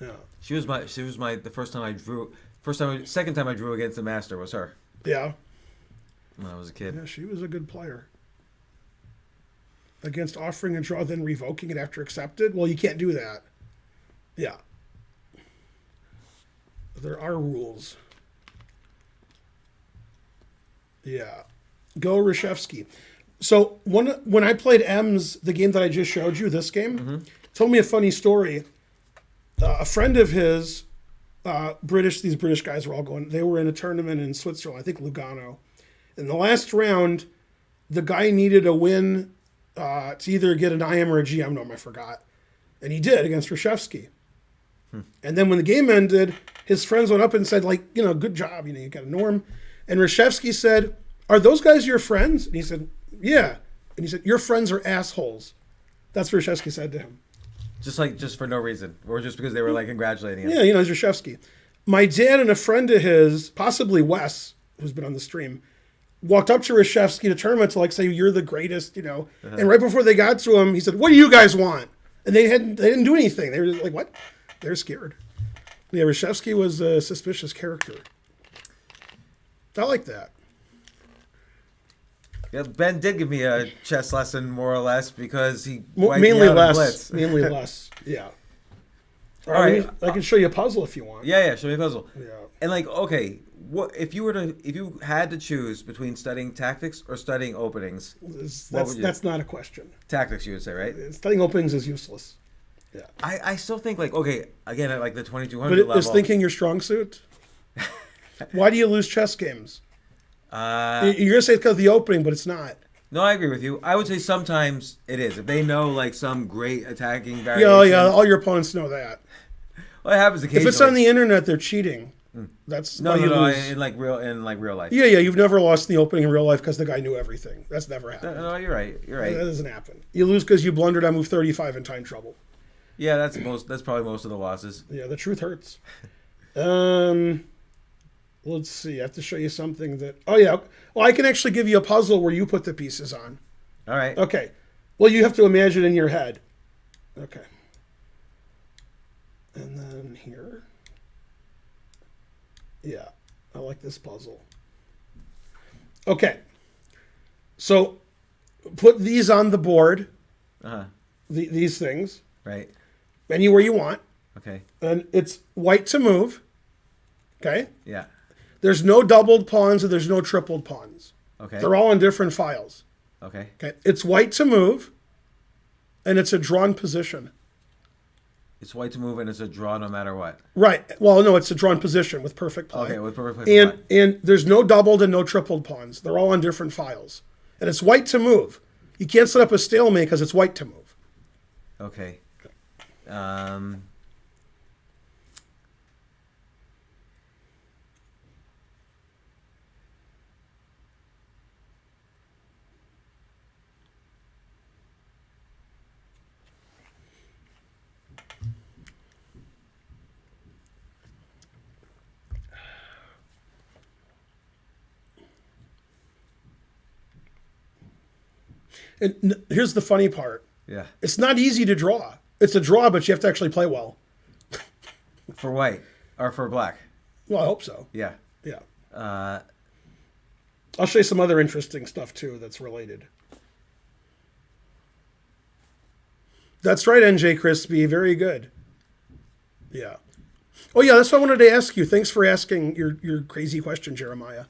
Yeah. She was my the first time I drew. Second time I drew against the master was her. Yeah. When I was a kid. Yeah, she was a good player. Against offering a draw, then revoking it after accepted? Well, you can't do that. Yeah. There are rules. Yeah. Go Reshevsky. So when I played M's, the game that I just showed you, this game, told me a funny story. A friend of his, these British guys were all going, they were in a tournament in Switzerland, I think Lugano. In the last round, the guy needed a win to either get an IM or a GM norm, I forgot. And he did against Reshevsky. And then when the game ended, his friends went up and said, like, good job, you got a norm. And Reshevsky said, "Are those guys your friends?" And he said, "Yeah." And he said, "Your friends are assholes." That's what Reshevsky said to him. Just for no reason, or just because they were like congratulating him. Yeah, it's Reshevsky. My dad and a friend of his, possibly Wes, who's been on the stream, walked up to Reshevsky to tournament to like say, "You're the greatest," And right before they got to him, he said, "What do you guys want?" And they didn't do anything. They were like, "What?" They're scared. Yeah, Reshevsky was a suspicious character. I like that. Yeah, Ben did give me a chess lesson, more or less, because he Mainly less. Yeah. All right. I can show you a puzzle if you want. Yeah. Show me a puzzle. Yeah. And like, okay, what if you had to choose between studying tactics or studying openings? That's not a question. Tactics, you would say, right? Studying openings is useless. Yeah. I still think like, okay, again at like the 2200 level. But is thinking your strong suit? Why do you lose chess games? You're gonna say it's because of the opening, but it's not. No, I agree with you. I would say sometimes it is. If they know like some great attacking variation. Yeah, all your opponents know that. Well, it happens occasionally. If it's on the internet, they're cheating. That's no, lose. in real life. Yeah, you've never lost in the opening in real life because the guy knew everything. That's never happened. No, you're right. You're right. That doesn't happen. You lose because you blundered on move 35 in time trouble. Yeah, that's probably most of the losses. Yeah, the truth hurts. Let's see. I have to show you something that. Oh yeah. Well, I can actually give you a puzzle where you put the pieces on. All right. Okay. Well, you have to imagine in your head. Okay. And then here. Yeah, I like this puzzle. Okay. So, put these on the board. These things. Right. Anywhere you want. Okay. And it's white to move. Okay? Yeah. There's no doubled pawns and there's no tripled pawns. Okay. They're all in different files. Okay. Okay. It's white to move, and it's a drawn position. It's white to move, and it's a draw no matter what. Right. Well, no, it's a drawn position with perfect play. Okay, with perfect play. And there's no doubled and no tripled pawns. They're all on different files. And it's white to move. You can't set up a stalemate because it's white to move. Okay. And here's the funny part. Yeah. It's not easy to draw. It's a draw, but you have to actually play well. For white or for black? Well, I hope so. Yeah. Yeah. Uh, I'll show you some other interesting stuff, too, that's related. That's right, NJ Crispy. Very good. Yeah. Oh, yeah, that's what I wanted to ask you. Thanks for asking your crazy question, Jeremiah.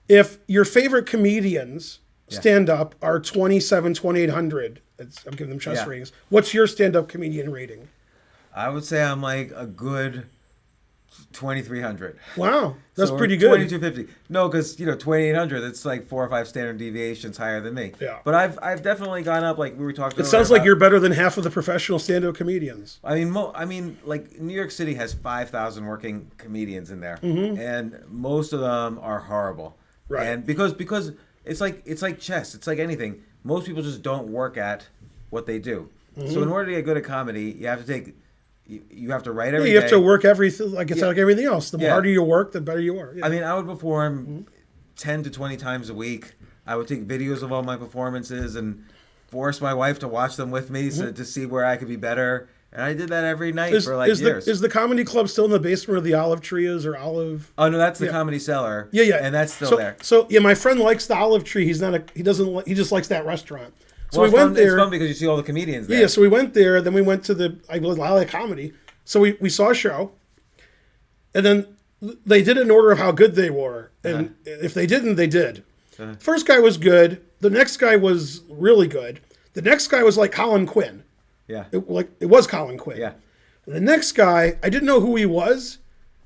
If your favorite comedians stand-up are 27, 2800, I'm giving them chest ratings, what's your stand-up comedian rating? I would say I'm like a good 2,300. Wow, that's So pretty good. 2,250. No, because 2,800. It's like 4 or 5 standard deviations higher than me. Yeah. But I've definitely gone up. Like we were talking. It sounds like you're better than half of the professional stand-up comedians. I mean, like New York City has 5,000 working comedians in there, and most of them are horrible. Right. And because it's like chess. It's like anything. Most people just don't work at what they do. So in order to get good at comedy, you have to you have to write every day. You have to work everything like it's like everything else. The harder you work, the better you are. Yeah. I mean, I would perform 10 to 20 times a week. I would take videos of all my performances and force my wife to watch them with me to see where I could be better. And I did that every night for years. Is the comedy club still in the basement where the Olive Tree is, or Olive? Oh no, that's the Comedy Cellar. Yeah, and that's still there. So yeah, my friend likes the Olive Tree. He just likes that restaurant. So Well, we went there. It's fun because you see all the comedians there. Yeah, so we went there. Then we went to I like comedy. So we saw a show, and then they did it in order of how good they were, and if they didn't, they did. First guy was good. The next guy was really good. The next guy was like Colin Quinn. Yeah. It was Colin Quinn. Yeah. And the next guy, I didn't know who he was,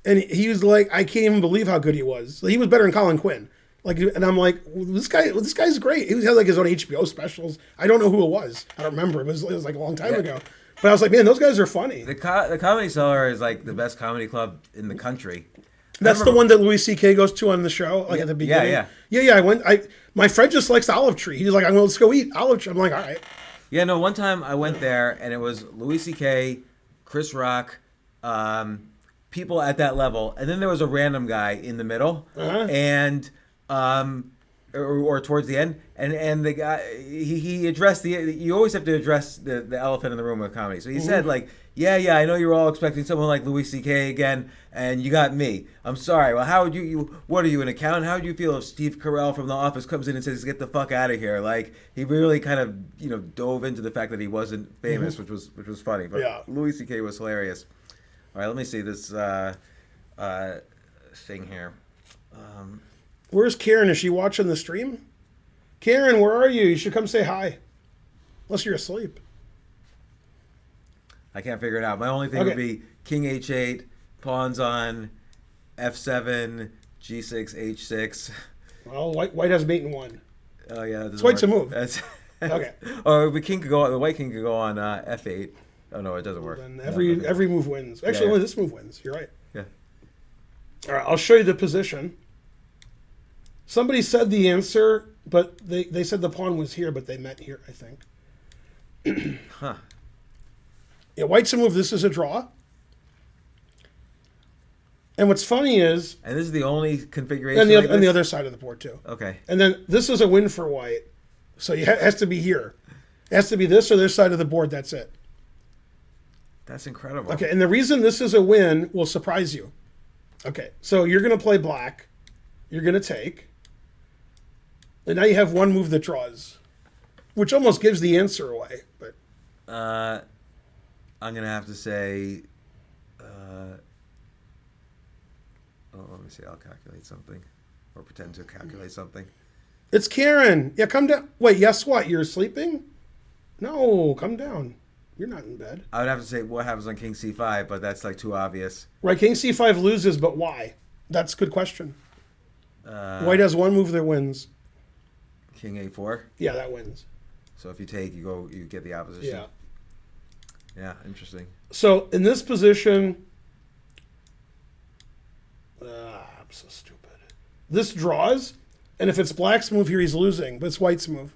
and he was like, I can't even believe how good he was. So he was better than Colin Quinn. Like, and I'm like, well, this guy's great. He had like his own HBO specials. I don't know who it was. I don't remember. It was like a long time ago. But I was like, man, those guys are funny. The Comedy Cellar is like the best comedy club in the country. That's the one that Louis C.K. goes to on the show, like at the beginning. Yeah. My friend just likes the Olive Tree. He's like, let's go eat Olive Tree. I'm like, all right. Yeah, no, one time I went there and it was Louis C.K., Chris Rock, people at that level, and then there was a random guy in the middle, and or towards the end, and the guy he addressed you always have to address the elephant in the room with comedy. So he said like, yeah, I know you're all expecting someone like Louis C.K. again, and you got me. I'm sorry. Well, how would what are you, an accountant? How would you feel if Steve Carell from The Office comes in and says, get the fuck out of here? Like, he really kind of, dove into the fact that he wasn't famous, which was funny. But Louis C.K. was hilarious. All right, let me see this thing here. Where's Karen? Is she watching the stream? Karen, where are you? You should come say hi. Unless you're asleep. I can't figure it out. My only thing would be King H8, pawns on F7, G6, H6. Well, white has mate in one. Oh yeah, it's white to move. Okay. Or the white king could go on F8. Oh no, it doesn't work. Then every move wins. Actually, only this move wins. You're right. Yeah. All right, I'll show you the position. Somebody said the answer, but they said the pawn was here, but they meant here, I think. Huh. Yeah, white's a move. This is a draw. And what's funny is... And this is the only configuration on the other side of the board, too. Okay. And then this is a win for white. So it has to be here. It has to be this or this side of the board. That's it. That's incredible. Okay, and the reason this is a win will surprise you. Okay, so you're going to play black. You're going to take. And now you have one move that draws, which almost gives the answer away. But I'm going to have to say... let me see. I'll calculate something. Or pretend to calculate something. It's Karen. Yeah, come down. Wait, guess what? You're sleeping? No, come down. You're not in bed. I would have to say what happens on King C5, but that's like too obvious. Right, King C5 loses, but why? That's a good question. White has one move that wins. King A4? Yeah, that wins. So if you take, you get the opposition. Yeah. Yeah, interesting. So in this position... I'm so stupid. This draws, and if it's black's move here, he's losing, but it's white's move.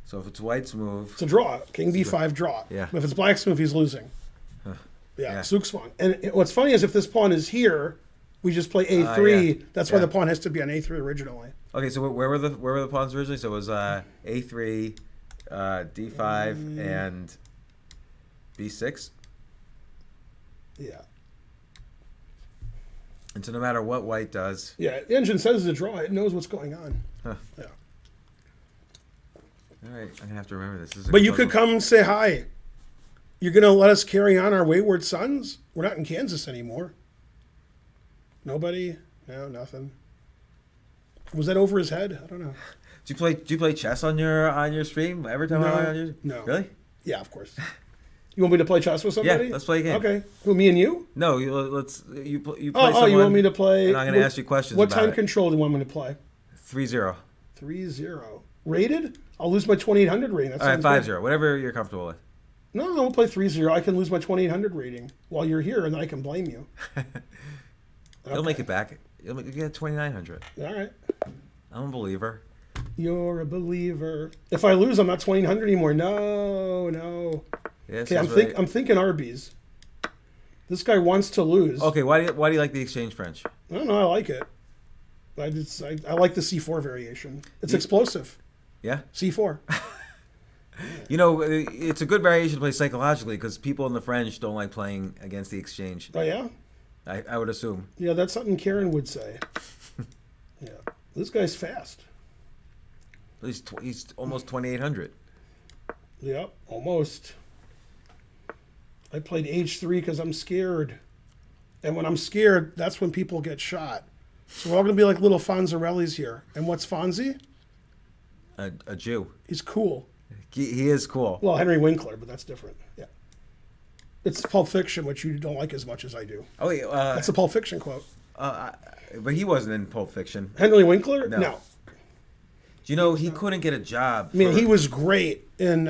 So if it's white's move... It's a draw. King B5 draw. Yeah. But if it's black's move, he's losing. Huh. Yeah, Zugzwang. And what's funny is if this pawn is here, We just play A3. Yeah. That's why the pawn has to be on A3 originally. Okay, so where were the pawns originally? So it was A3, D5, and B6. Yeah. And so no matter what white does. Yeah, the engine says to draw. It knows what's going on. Huh. Yeah. All right, I'm gonna have to remember this. This is a But you puzzle. could come say hi. You're gonna let us carry on our wayward sons? We're not in Kansas anymore. Nobody? No, nothing. Was that over his head? I don't know. Do you play chess on your stream every time No, I'm on your? no. Really? Yeah, of course. You want me to play chess with somebody? Yeah, let's play a game. Okay. Who, me and you? No, you play. Oh, you want me to play? And I'm going to ask you questions. What about time it. control do you want me to play? 3-0. 3-0. Rated? I'll lose my 2800 rating. That All right, sounds good. 5-0. Whatever you're comfortable with. No, we'll play 3-0. I can lose my 2800 rating while you're here, and then I can blame you. You'll make it back. You'll get 2,900. All right. I'm a believer. You're a believer. If I lose, I'm not 2800 anymore. No. Yeah, Okay, right. I'm thinking Arby's. This guy wants to lose. Okay, why do you like the exchange French? I don't know. I like it. I like the C4 variation. It's explosive. Yeah. C4. You know, it's a good variation to play psychologically because people in the French don't like playing against the exchange. Oh yeah. I would assume. Yeah, that's something Karen would say. Yeah, this guy's fast. He's almost 2,800. Yep, almost. I played H3 because I'm scared. And when I'm scared, that's when people get shot. So we're all going to be like little Fonzarellis here. And what's Fonzie? A Jew. He's cool. He is cool. Well, Henry Winkler, but that's different. Yeah. It's Pulp Fiction, which you don't like as much as I do. Oh, wait. That's a Pulp Fiction quote. But he wasn't in Pulp Fiction. Henry Winkler? No. No. Do you know he couldn't get a job? I mean, he was great in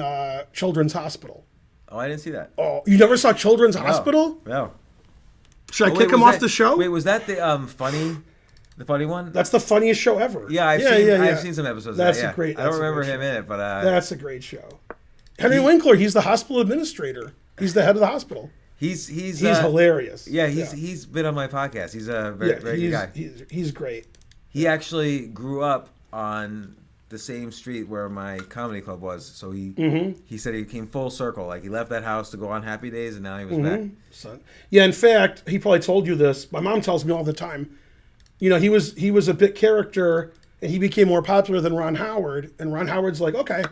Children's Hospital. Oh, I didn't see that. Oh, you never saw Children's Hospital? No. Should I Oh, kick wait, him was off that- the show? Wait, was that the funny one? That's the funniest show ever. Yeah, I've seen some episodes. That's of that, yeah. a great. I don't that's a remember great him show. in it, but That's a great show. Henry Winkler, he's the hospital administrator. He's the head of the hospital. he's hilarious. Yeah, he's been on my podcast. He's a very good guy. He's great. He actually grew up on the same street where my comedy club was. So he said he came full circle. Like he left that house to go on Happy Days, and now he was back. Son. Yeah, in fact, he probably told you this. My mom tells me all the time. You know, he was a bit character, and he became more popular than Ron Howard. And Ron Howard's like, okay,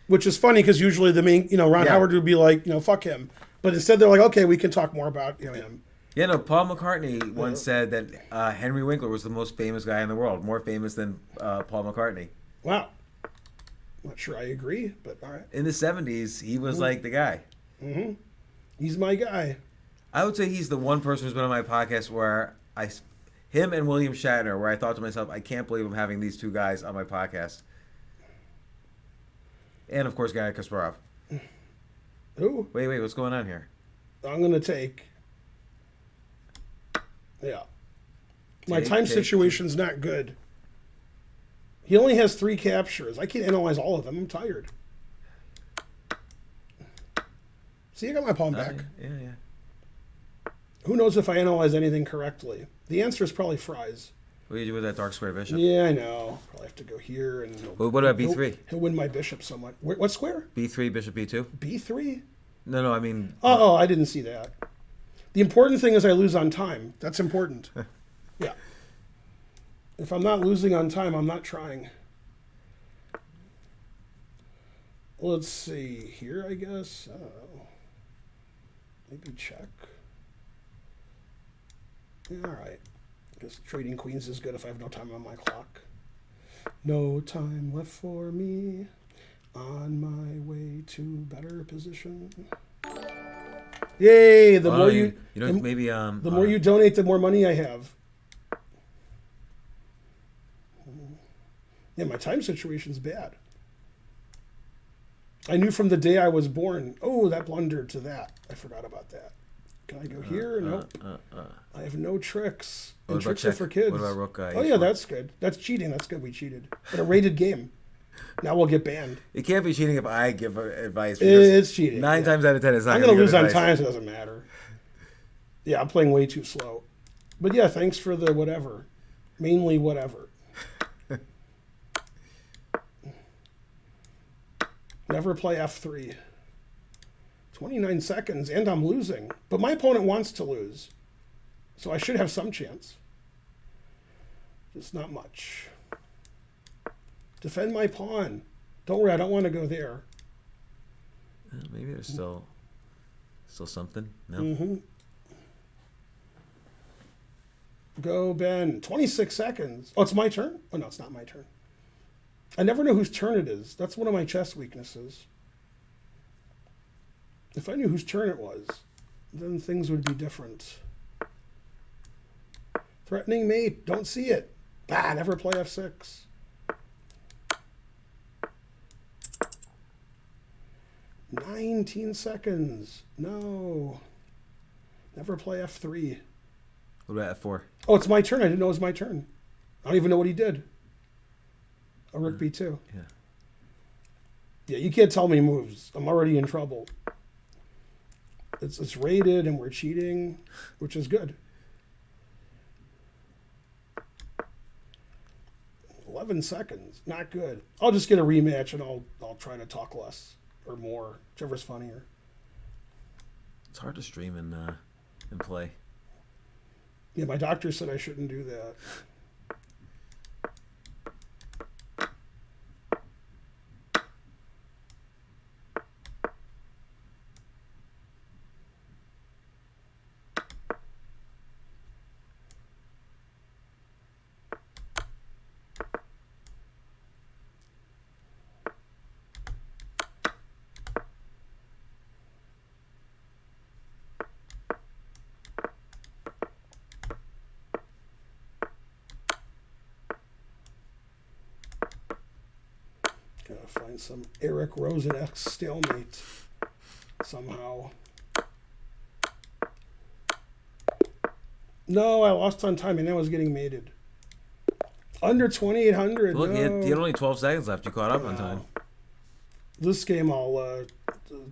which is funny because usually the main, Ron Howard would be like, fuck him. But instead they're like, okay, we can talk more about him. Yeah, no. Paul McCartney once said that Henry Winkler was the most famous guy in the world, more famous than Paul McCartney. Wow. Not sure I agree, but all right. In the 70s, he was like the guy. He's my guy. I would say he's the one person who's been on my podcast where him and William Shatner, where I thought to myself, I can't believe I'm having these two guys on my podcast. And of course, Gary Kasparov. Who? Wait, what's going on here? I'm going to take. Yeah. My Take. time situation's not good. He only has 3 captures. I can't analyze all of them. I'm tired. See, I got my pawn back. Yeah. Who knows if I analyze anything correctly? The answer is probably fries. What do you do with that dark square bishop? Yeah, I know. Probably have to go here and. Well, what about B3? He'll win my bishop somewhat. What square? B3, bishop B2? B3? No, I mean... Oh, I didn't see that. The important thing is I lose on time. That's important. Yeah. If I'm not losing on time, I'm not trying. Let's see here, I guess. Maybe check. Yeah, all right. I guess trading queens is good if I have no time on my clock. No time left for me. On my way to better position. Yay! The more you know, maybe the more you donate, the more money I have. Yeah, my time situation's bad. I knew from the day I was born. Oh, that blundered to that. I forgot about that. Can I go here? Nope. I have no tricks. And tricks are for kids. What about rook? Oh yeah, that's good. That's cheating. That's good. We cheated. But a rated game. Now we'll get banned. It can't be cheating if I give advice. It's cheating. 9 times out of 10, it's not. I'm going to lose on time, so it doesn't matter. Yeah, I'm playing way too slow. But yeah, thanks for the whatever. Mainly whatever. Never play F3. 29 seconds, and I'm losing. But my opponent wants to lose. So I should have some chance. Just not much. Defend my pawn. Don't worry, I don't want to go there. Maybe there's still something. No. Mm-hmm. Go, Ben. 26 seconds. Oh, it's my turn? Oh, no, it's not my turn. I never know whose turn it is. That's one of my chess weaknesses. If I knew whose turn it was, then things would be different. Threatening mate. Don't see it. Never play F6. "19 seconds. No. Never play F3. What about F4? Oh, it's my turn. I didn't know it was my turn. I don't even know what he did. A rook B2. Yeah. Yeah, you can't tell me moves. I'm already in trouble. It's rated and we're cheating, which is good. 11 seconds. Not good. I'll just get a rematch and I'll try to talk less or more, whichever's funnier. It's hard to stream and play. Yeah, my doctor said I shouldn't do that. Gotta find some Eric Rosen-esque stalemate somehow. No, I lost on time and I was getting mated. Under 2,800. Look, no. he had only 12 seconds left. You caught up on time. This game I'll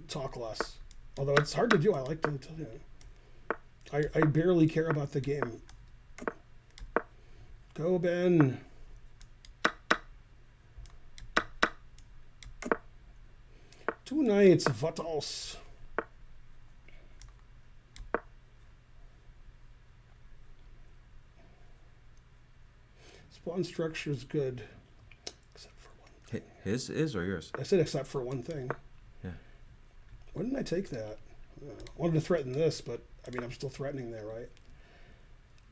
talk less. Although it's hard to do. I like to tell you. I barely care about the game. Go, Ben. Two knights, what else? Spawn structure is good. Except for one thing. His is or yours? I said except for one thing. Yeah. Why didn't I take that? I wanted to threaten this, but I mean, I'm still threatening there, right?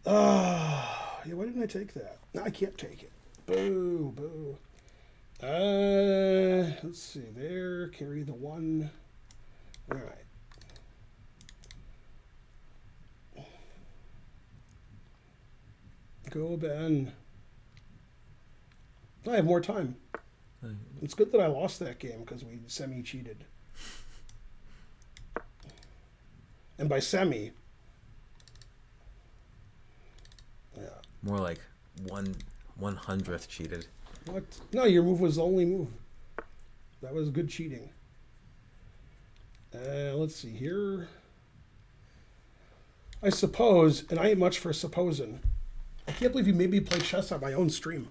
Yeah, why didn't I take that? No, I can't take it. Boo, boo. Let's see. There, carry the one. All right. Go, Ben. I have more time. It's good that I lost that game because we semi-cheated. And by semi, yeah. More like 1/100th cheated. What? No, your move was the only move. That was good cheating. Let's see here. I suppose, and I ain't much for supposing. I can't believe you made me play chess on my own stream.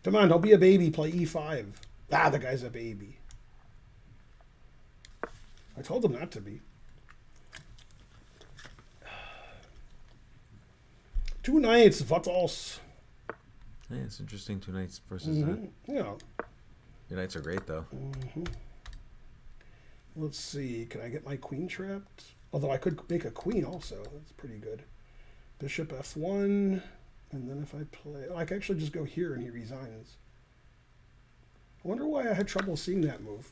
Come on, don't be a baby. Play E5. The guy's a baby. I told him not to be. Two knights, what else? Yeah, it's interesting. Two knights versus that. Yeah. Your knights are great, though. Let's see. Can I get my queen trapped? Although I could make a queen also. That's pretty good. Bishop F1. And then if I play... Oh, I can actually just go here and he resigns. I wonder why I had trouble seeing that move.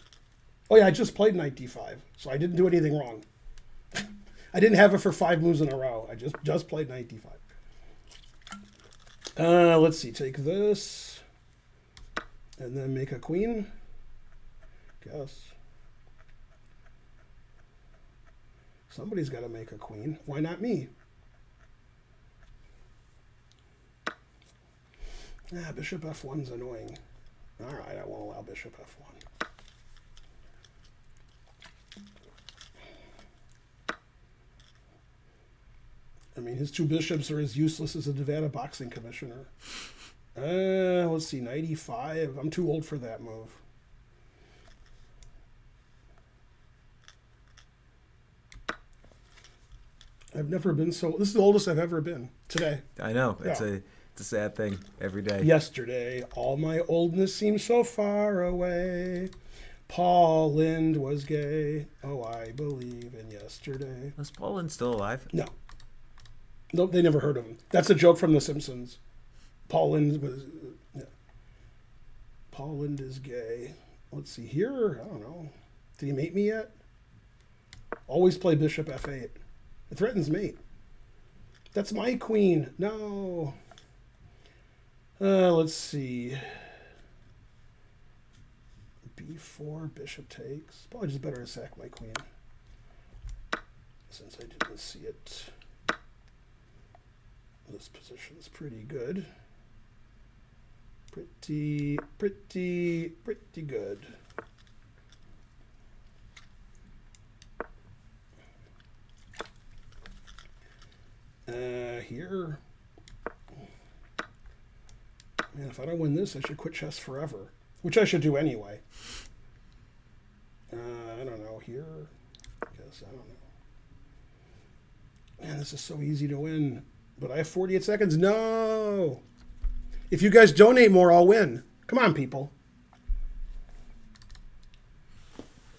Oh, yeah, I just played knight D5. So I didn't do anything wrong. I didn't have it for 5 moves in a row. I just played knight D5. Let's see. Take this. And then make a queen. Guess. Somebody's got to make a queen. Why not me? Bishop F1's annoying. All right, I won't allow Bishop F1. I mean, his 2 bishops are as useless as a Nevada boxing commissioner. Let's see, 95. I'm too old for that move. I've never been so... This is the oldest I've ever been today. I know. Yeah. It's a sad thing every day. Yesterday, all my oldness seemed so far away. Paul Lind was gay. Oh, I believe in yesterday. Was Paul Lynde still alive? No. Nope, they never heard of him. That's a joke from The Simpsons. Paul Lind was... Yeah. Paul Lind is gay. Let's see here. I don't know. Did he mate me yet? Always play bishop f8. It threatens mate. That's my queen. No. Let's see. B4, bishop takes. Probably just better to sack my queen. Since I didn't see it. This position's pretty good. Pretty good. Here. Man, if I don't win this, I should quit chess forever. Which I should do anyway. I don't know. Here. I guess, I don't know. Man, this is so easy to win. But I have 48 seconds. No! If you guys donate more, I'll win. Come on, people.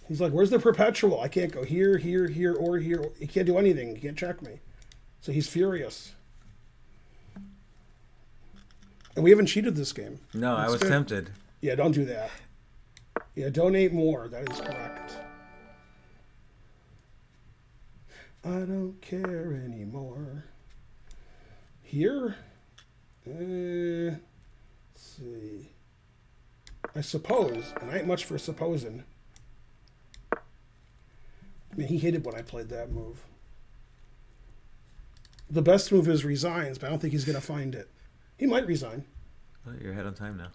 He's like, where's the perpetual? I can't go here, here, here, or here. He can't do anything. He can't check me. So he's furious. And we haven't cheated this game. No, I was tempted. Yeah, don't do that. Yeah, donate more. That is correct. I don't care anymore. Here? Let's see. I suppose, and I ain't much for supposing. I mean, he hated when I played that move. The best move is resigns, but I don't think he's going to find it. He might resign. Oh, you're ahead on time now.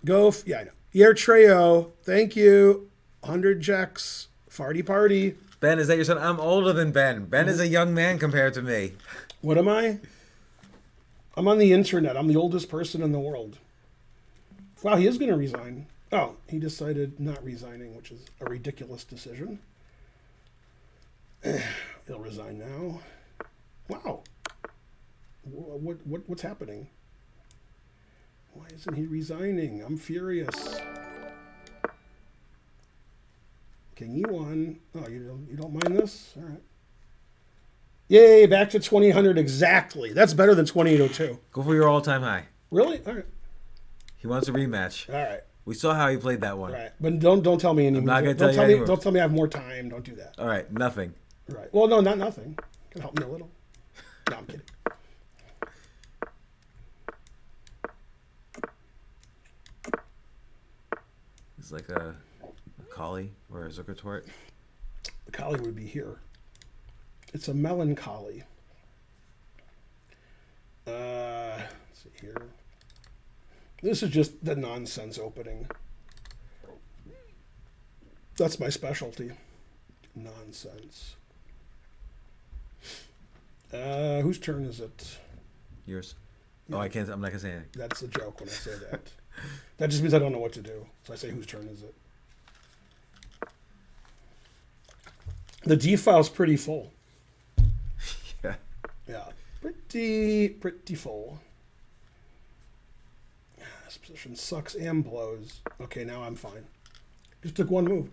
Yeah, I know. Yer Treo, thank you. 100 jacks. Farty party. Ben, is that your son? I'm older than Ben. Ben is a young man compared to me. What am I? I'm on the internet. I'm the oldest person in the world. Wow, he is going to resign. Oh, he decided not resigning, which is a ridiculous decision. He'll resign now. Wow. What's happening? Why isn't he resigning? I'm furious. King E1. Oh, you don't mind this? All right. Yay, back to 2000 exactly. That's better than 2802. Go for your all-time high. Really? All right. He wants a rematch. All right. We saw how he played that one. All right. But don't tell me anymore. I'm not going to tell you anymore. Don't tell me I have more time. Don't do that. All right, nothing. All right. Well, no, not nothing. Can help me a little. No, I'm kidding. It's like a collie or a zuckertort. The collie would be here. It's a melancholy. Let's see here. This is just the nonsense opening. That's my specialty. Nonsense. Whose turn is it? Yours. Yeah. Oh, I can't. I'm not gonna say anything. That's the joke when I say that. That just means I don't know what to do. So I say, whose turn is it? The D file's pretty full. Yeah. Yeah. Pretty full. This position sucks and blows. Okay, now I'm fine. Just took one move.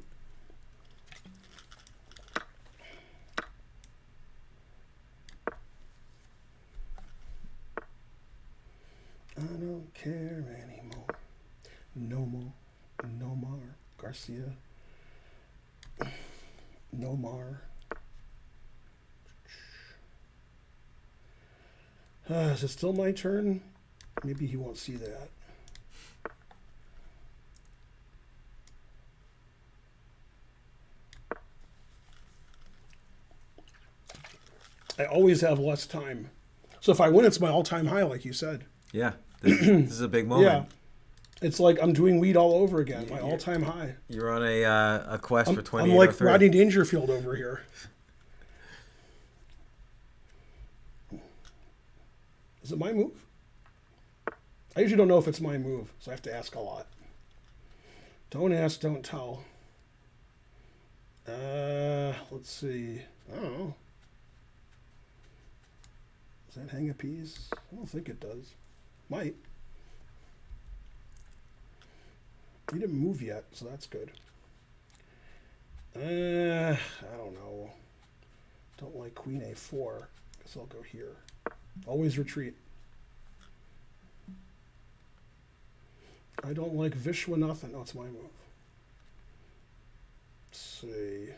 I don't care anymore. No more. No more. Garcia. No more. Is it still my turn? Maybe he won't see that. I always have less time. So if I win, it's my all-time high, like you said. Yeah. This is a big moment. Yeah. It's like I'm doing weed all over again, my all-time high. You're on a quest for 20. I'm like Rodney Dangerfield over here. Is it my move? I usually don't know if it's my move, so I have to ask a lot. Don't ask, don't tell. Let's see. I don't know. Does that hang a piece? I don't think it does. Might. He didn't move yet, so that's good. I don't know. Don't like queen a4. Guess I'll go here. Always retreat. I don't like Vishwanathan. Oh, it's my move. Let's see.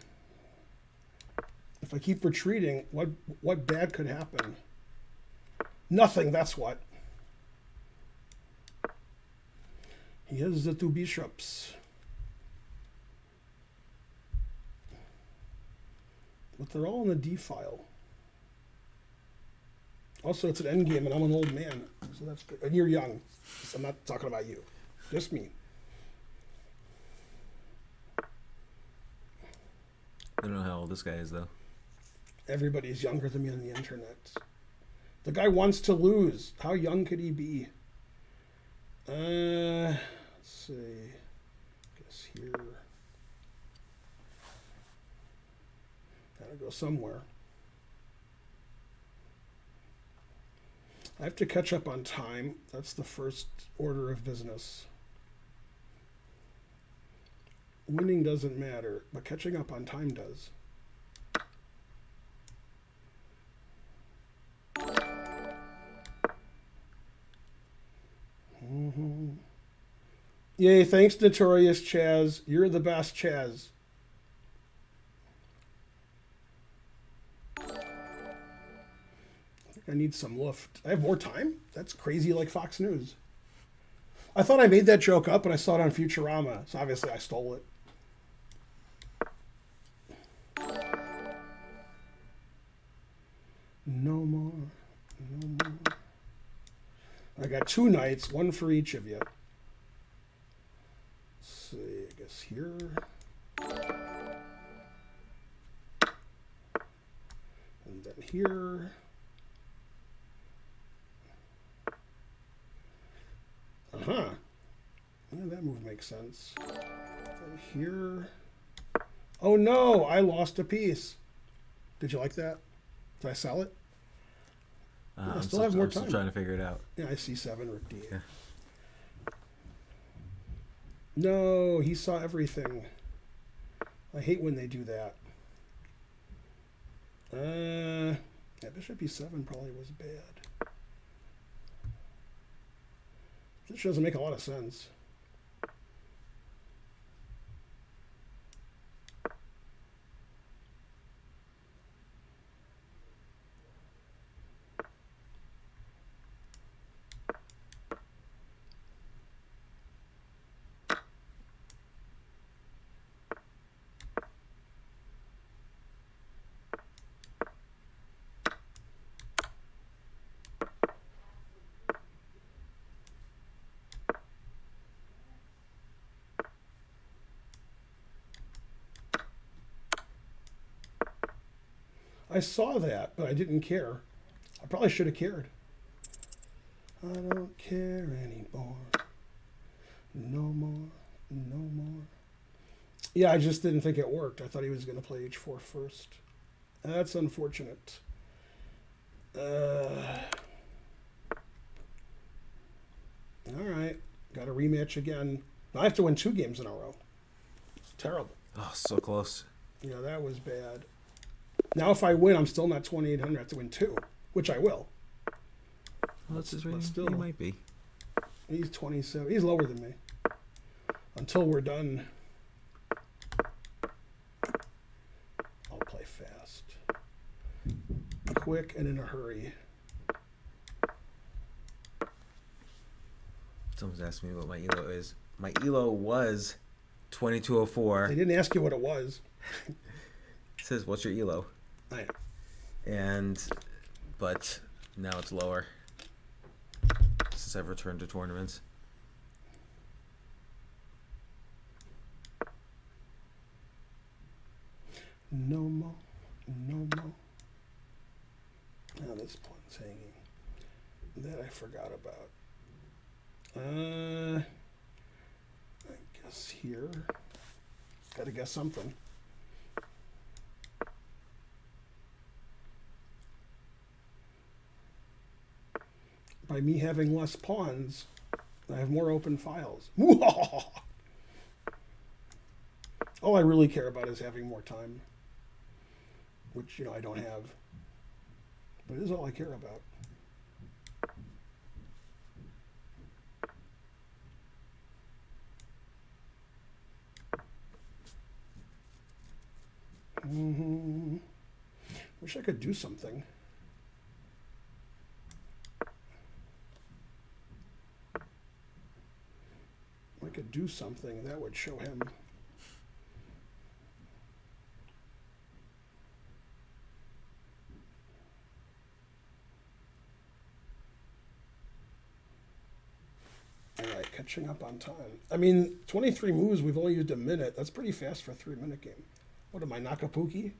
If I keep retreating, what bad could happen? Nothing, that's what. He has the 2 bishops. But they're all in the D file. Also, it's an endgame, and I'm an old man, so that's good. And you're young. So I'm not talking about you. Just me. I don't know how old this guy is, though. Everybody's younger than me on the internet. The guy wants to lose. How young could he be? Let's see. I guess here. Gotta go somewhere. I have to catch up on time. That's the first order of business. Winning doesn't matter, but catching up on time does. Yay, thanks, Notorious Chaz. You're the best, Chaz. I think I need some lift. I have more time? That's crazy, like Fox News. I thought I made that joke up, but I saw it on Futurama, so obviously I stole it. No more. No more. I got 2 knights, 1 for each of you. Let's see, I guess here. And then here. Uh-huh. Yeah, that move makes sense. Then here. Oh no, I lost a piece. Did you like that? Did I sell it? Yeah, I still have more time. I'm still trying to figure it out. Yeah, I see 7 rook d8. Yeah. No, he saw everything. I hate when they do that. Yeah, bishop e7 probably was bad. This doesn't make a lot of sense. I saw that, but I didn't care. I probably should have cared. I don't care anymore. No more. No more. Yeah, I just didn't think it worked. I thought he was going to play h4 first. That's unfortunate. All right. Got a rematch again. Now I have to win 2 games in a row. It's terrible. Oh, so close. Yeah, that was bad. Now if I win, I'm still not 2,800. I have to win 2, which I will. Well, that's his rating. Still, he might be. He's 27. He's lower than me. Until we're done, I'll play fast. Quick and in a hurry. Someone's asking me what my ELO is. My ELO was 2204. They didn't ask you what it was. It says, what's your ELO? I know. But now it's lower since I've returned to tournaments. No more. No more. Now this pawn's hanging. That I forgot about. I guess here. Gotta guess something. By me having less pawns, I have more open files. All I really care about is having more time, which, I don't have. But it is all I care about. Wish I could do something. I could do something that would show him. All right, catching up on time. I mean, 23 moves, we've only used a minute. That's pretty fast for a 3-minute game. What am I, Nakapuki?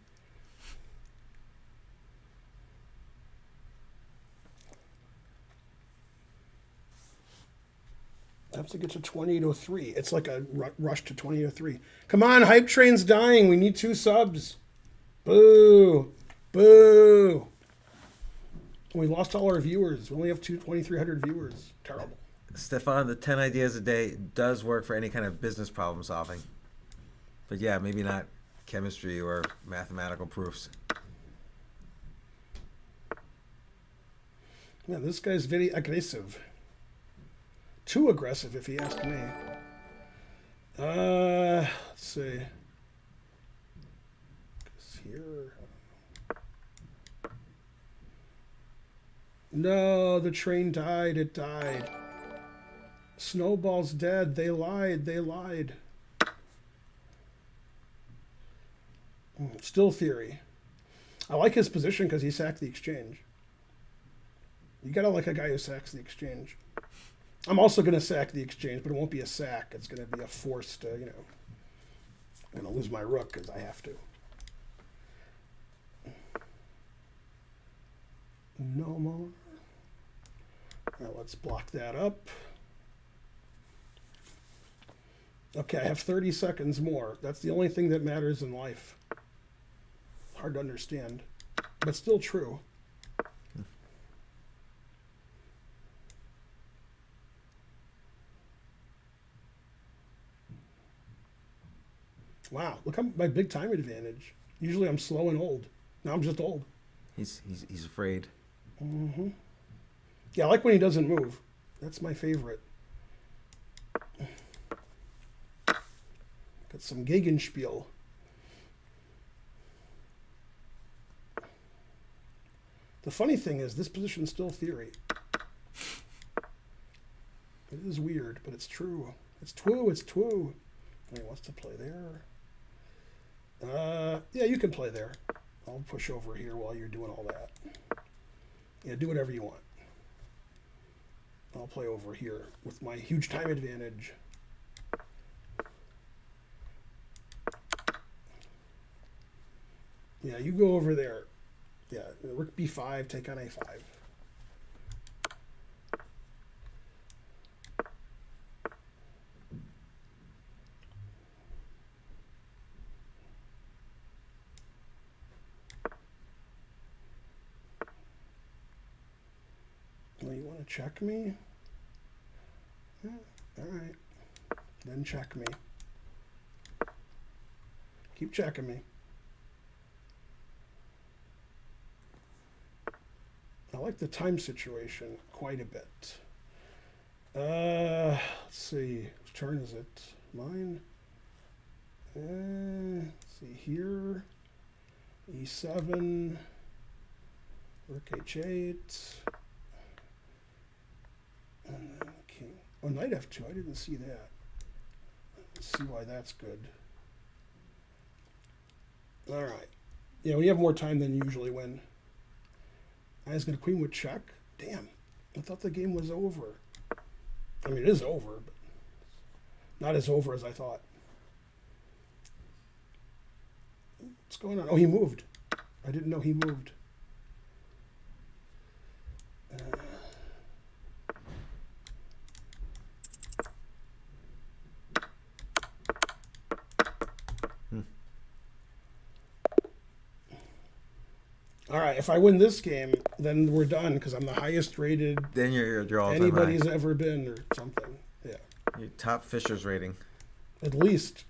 I have to get to 2803. It's like a rush to 2803. Come on, hype train's dying. We need 2 subs. Boo. Boo. We lost all our viewers. We only have 2,300 viewers. Terrible. Stefan, the 10 ideas a day does work for any kind of business problem solving. But yeah, maybe not chemistry or mathematical proofs. Man, this guy's very aggressive. Too aggressive, if he asked me. Let's see. Here. No, the train died. It died. Snowball's dead. They lied. They lied. Still theory. I like his position because he sacked the exchange. You gotta like a guy who sacks the exchange. I'm also going to sack the exchange, but it won't be a sack. It's going to be a forced, I'm going to lose my rook because I have to. No more. Now let's block that up. Okay, I have 30 seconds more. That's the only thing that matters in life. Hard to understand, but still true. Wow, look at my big time advantage. Usually I'm slow and old. Now I'm just old. He's afraid. Mm-hmm. Yeah, I like when he doesn't move. That's my favorite. Got some Gegenspiel. The funny thing is, this position's still theory. It is weird, but it's true. It's true, it's true. He wants to play there. Yeah, you can play there. I'll push over here while you're doing all that. Yeah, do whatever you want. I'll play over here with my huge time advantage. Yeah, you go over there. Yeah, rook b5, take on a5. Well, you want to check me? Yeah, all right. Then check me. Keep checking me. I like the time situation quite a bit. Let's see. Whose turn is it? Mine? Let's see here. E7. Rook H8. And then king. Oh, knight F2. I didn't see that. Let's see why that's good. All right. Yeah, when you have more time than you usually win. I was going to queen with check. Damn. I thought the game was over. I mean, it is over, but not as over as I thought. What's going on? Oh, he moved. I didn't know he moved. All right, if I win this game, then we're done because I'm the highest rated Then you're all anybody's ever been or something. Yeah. Your top Fisher's rating. At least.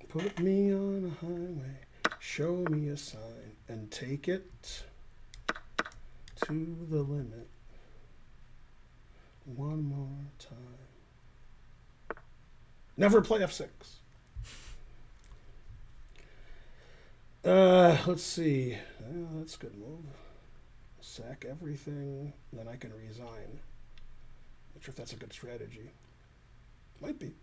Put me on a highway, show me a sign, and take it to the limit. One more time. Never play F6. Let's see. That's a good move. Sack everything, then I can resign. Not sure if that's a good strategy. Might be.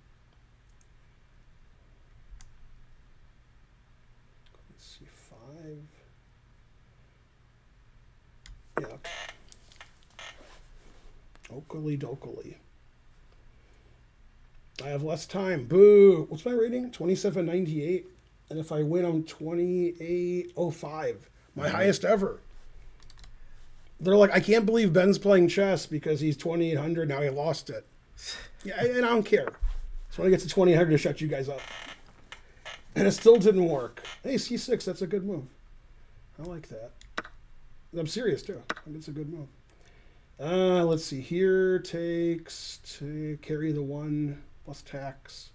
C5. Yeah. Oakley dokley. I have less time. Boo. What's my rating? 2798. And if I win, I'm 2805. My highest ever. They're like, I can't believe Ben's playing chess because he's 2800. Now he lost it. Yeah, and I don't care. So when I get to 2800 to shut you guys up. And it still didn't work. Hey, C6, that's a good move. I like that. I'm serious, too. I think it's a good move. Let's see. Here takes to carry the 1 plus tax.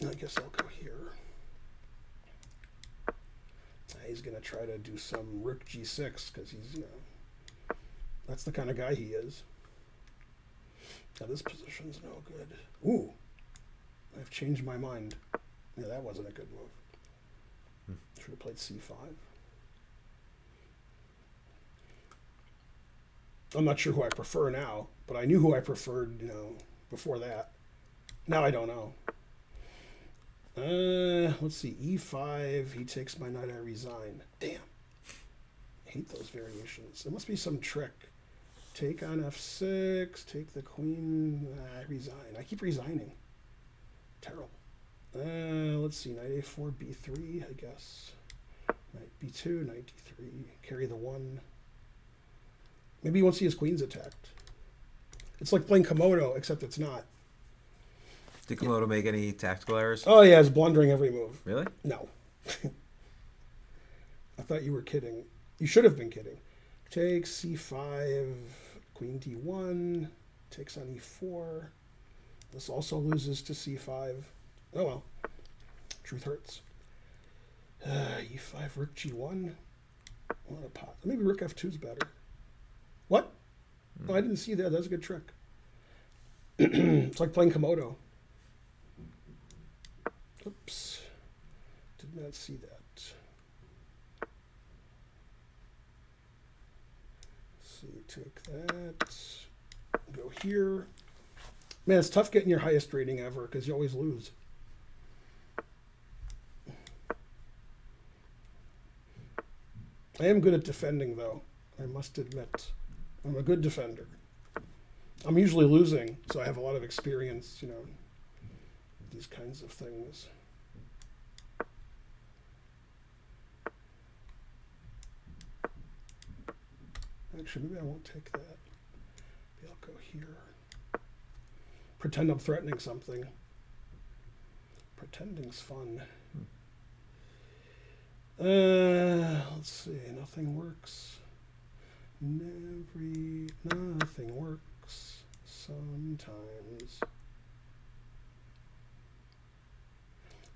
I guess I'll go here. He's going to try to do some rook G6 because he's, that's the kind of guy he is. Now, this position's no good. Ooh. I've changed my mind. Yeah, that wasn't a good move. Should have played C5. I'm not sure who I prefer now, but I knew who I preferred, before that. Now I don't know. Let's see. E5. He takes my knight. I resign. Damn. I hate those variations. There must be some trick. Take on F6. Take the queen. I resign. I keep resigning. Terrible. Let's see. Knight A4, B3, I guess. Knight B2, knight D3. Carry the 1. Maybe he wants to see his queens attacked. It's like playing Komodo, except it's not. Did Komodo make any tactical errors? Oh, yeah, it's blundering every move. Really? No. I thought you were kidding. You should have been kidding. Takes C5, queen D1, takes on E4. This also loses to C5. Oh, well. Truth hurts. E5, rook G1. What a pot. Maybe rook F2 is better. What? Oh, I didn't see that. That's a good trick. It's like playing Komodo. Oops. Did not see that. Let's see, take that. Go here. Man, it's tough getting your highest rating ever because you always lose. I am good at defending, though. I must admit. I'm a good defender. I'm usually losing, so I have a lot of experience, these kinds of things. Actually, maybe I won't take that. Maybe I'll go here. Pretend I'm threatening something. Pretending's fun. Let's see. Nothing works. Nothing works. Sometimes.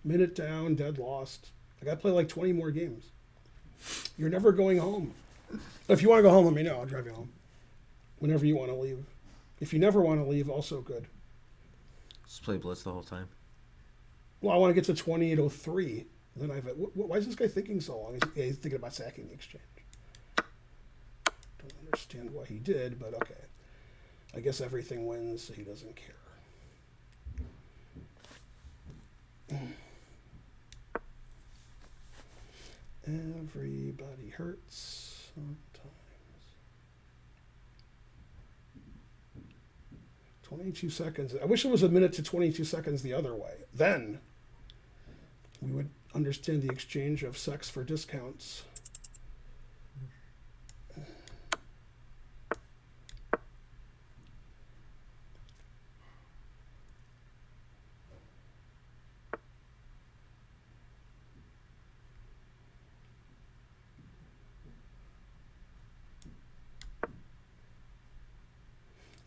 Minute down, dead lost. I gotta play like 20 more games. You're never going home. If you want to go home, let me know. I'll drive you home. Whenever you want to leave. If you never want to leave, also good. Just play Blitz the whole time. Well, I want to get to 2803. Then I've. Why is this guy thinking so long? He's thinking about sacking the exchange. Don't understand why he did, but okay. I guess everything wins, so he doesn't care. Everybody hurts sometimes. 22 seconds. I wish it was a minute to 22 seconds the other way. Then we would understand the exchange of sex for discounts.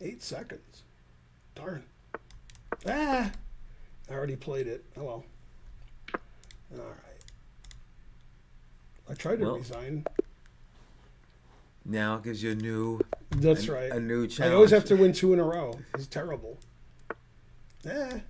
8 seconds. Darn. Ah! I already played it. Oh well. All right. I tried to resign. Now it gives you a new. That's right. A new challenge. I always have to win 2 in a row. It's terrible. Eh.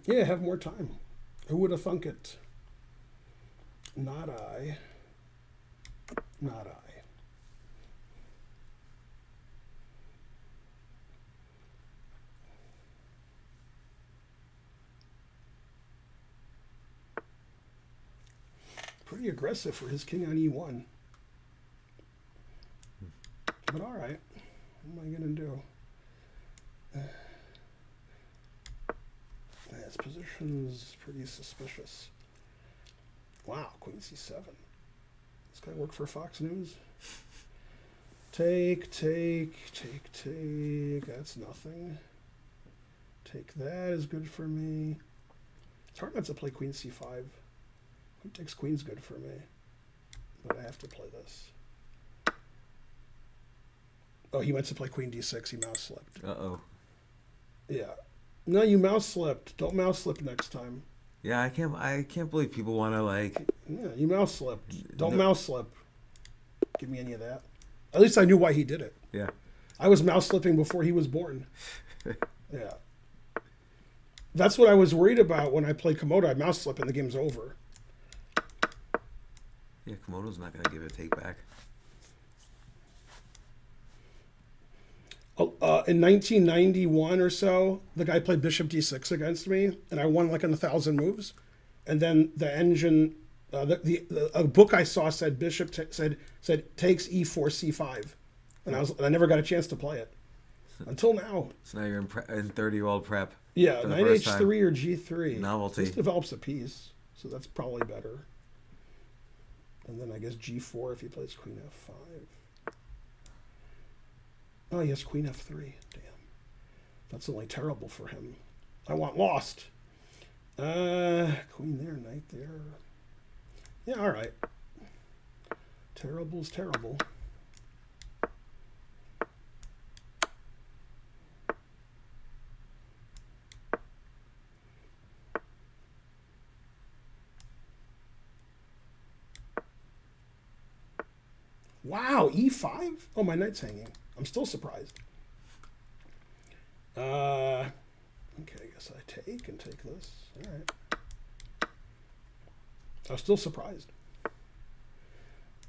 Yeah, have more time. Who would have thunk it? Not I. Not I. Pretty aggressive for his king on e1. But all right. What am I going to do? His position's pretty suspicious. Wow, queen c7. This guy work for Fox News? Take. That's nothing. Take that is good for me. It's hard not to play queen c5. Queen takes queen's good for me. But I have to play this. Oh, he went to play queen d6. He mouse slipped. Uh-oh. Yeah. No, you mouse slipped. Don't mouse slip next time. Yeah, I can't believe people want to like. Yeah, you mouse slipped. Don't mouse slip. Give me any of that. At least I knew why he did it. Yeah. I was mouse slipping before he was born. Yeah. That's what I was worried about when I played Komodo. I mouse slip and the game's over. Yeah, Komodo's not going to give it a take back. In 1991 or so, the guy played bishop d6 against me, and I won like in 1,000 moves. And then the engine, a book I saw said bishop said takes e4 c5, and I never got a chance to play it until now. So now you're in 30-year-old prep. Yeah, knight h3 or g3. Novelty. This develops a piece, so that's probably better. And then I guess g4 if he plays queen f5. Oh, yes, queen f3. Damn. That's only terrible for him. I want lost. Queen there, knight there. Yeah, all right. Terrible's terrible. Wow, e5? Oh, my knight's hanging. I'm still surprised. Okay, I guess I take and take this. All right. I was still surprised.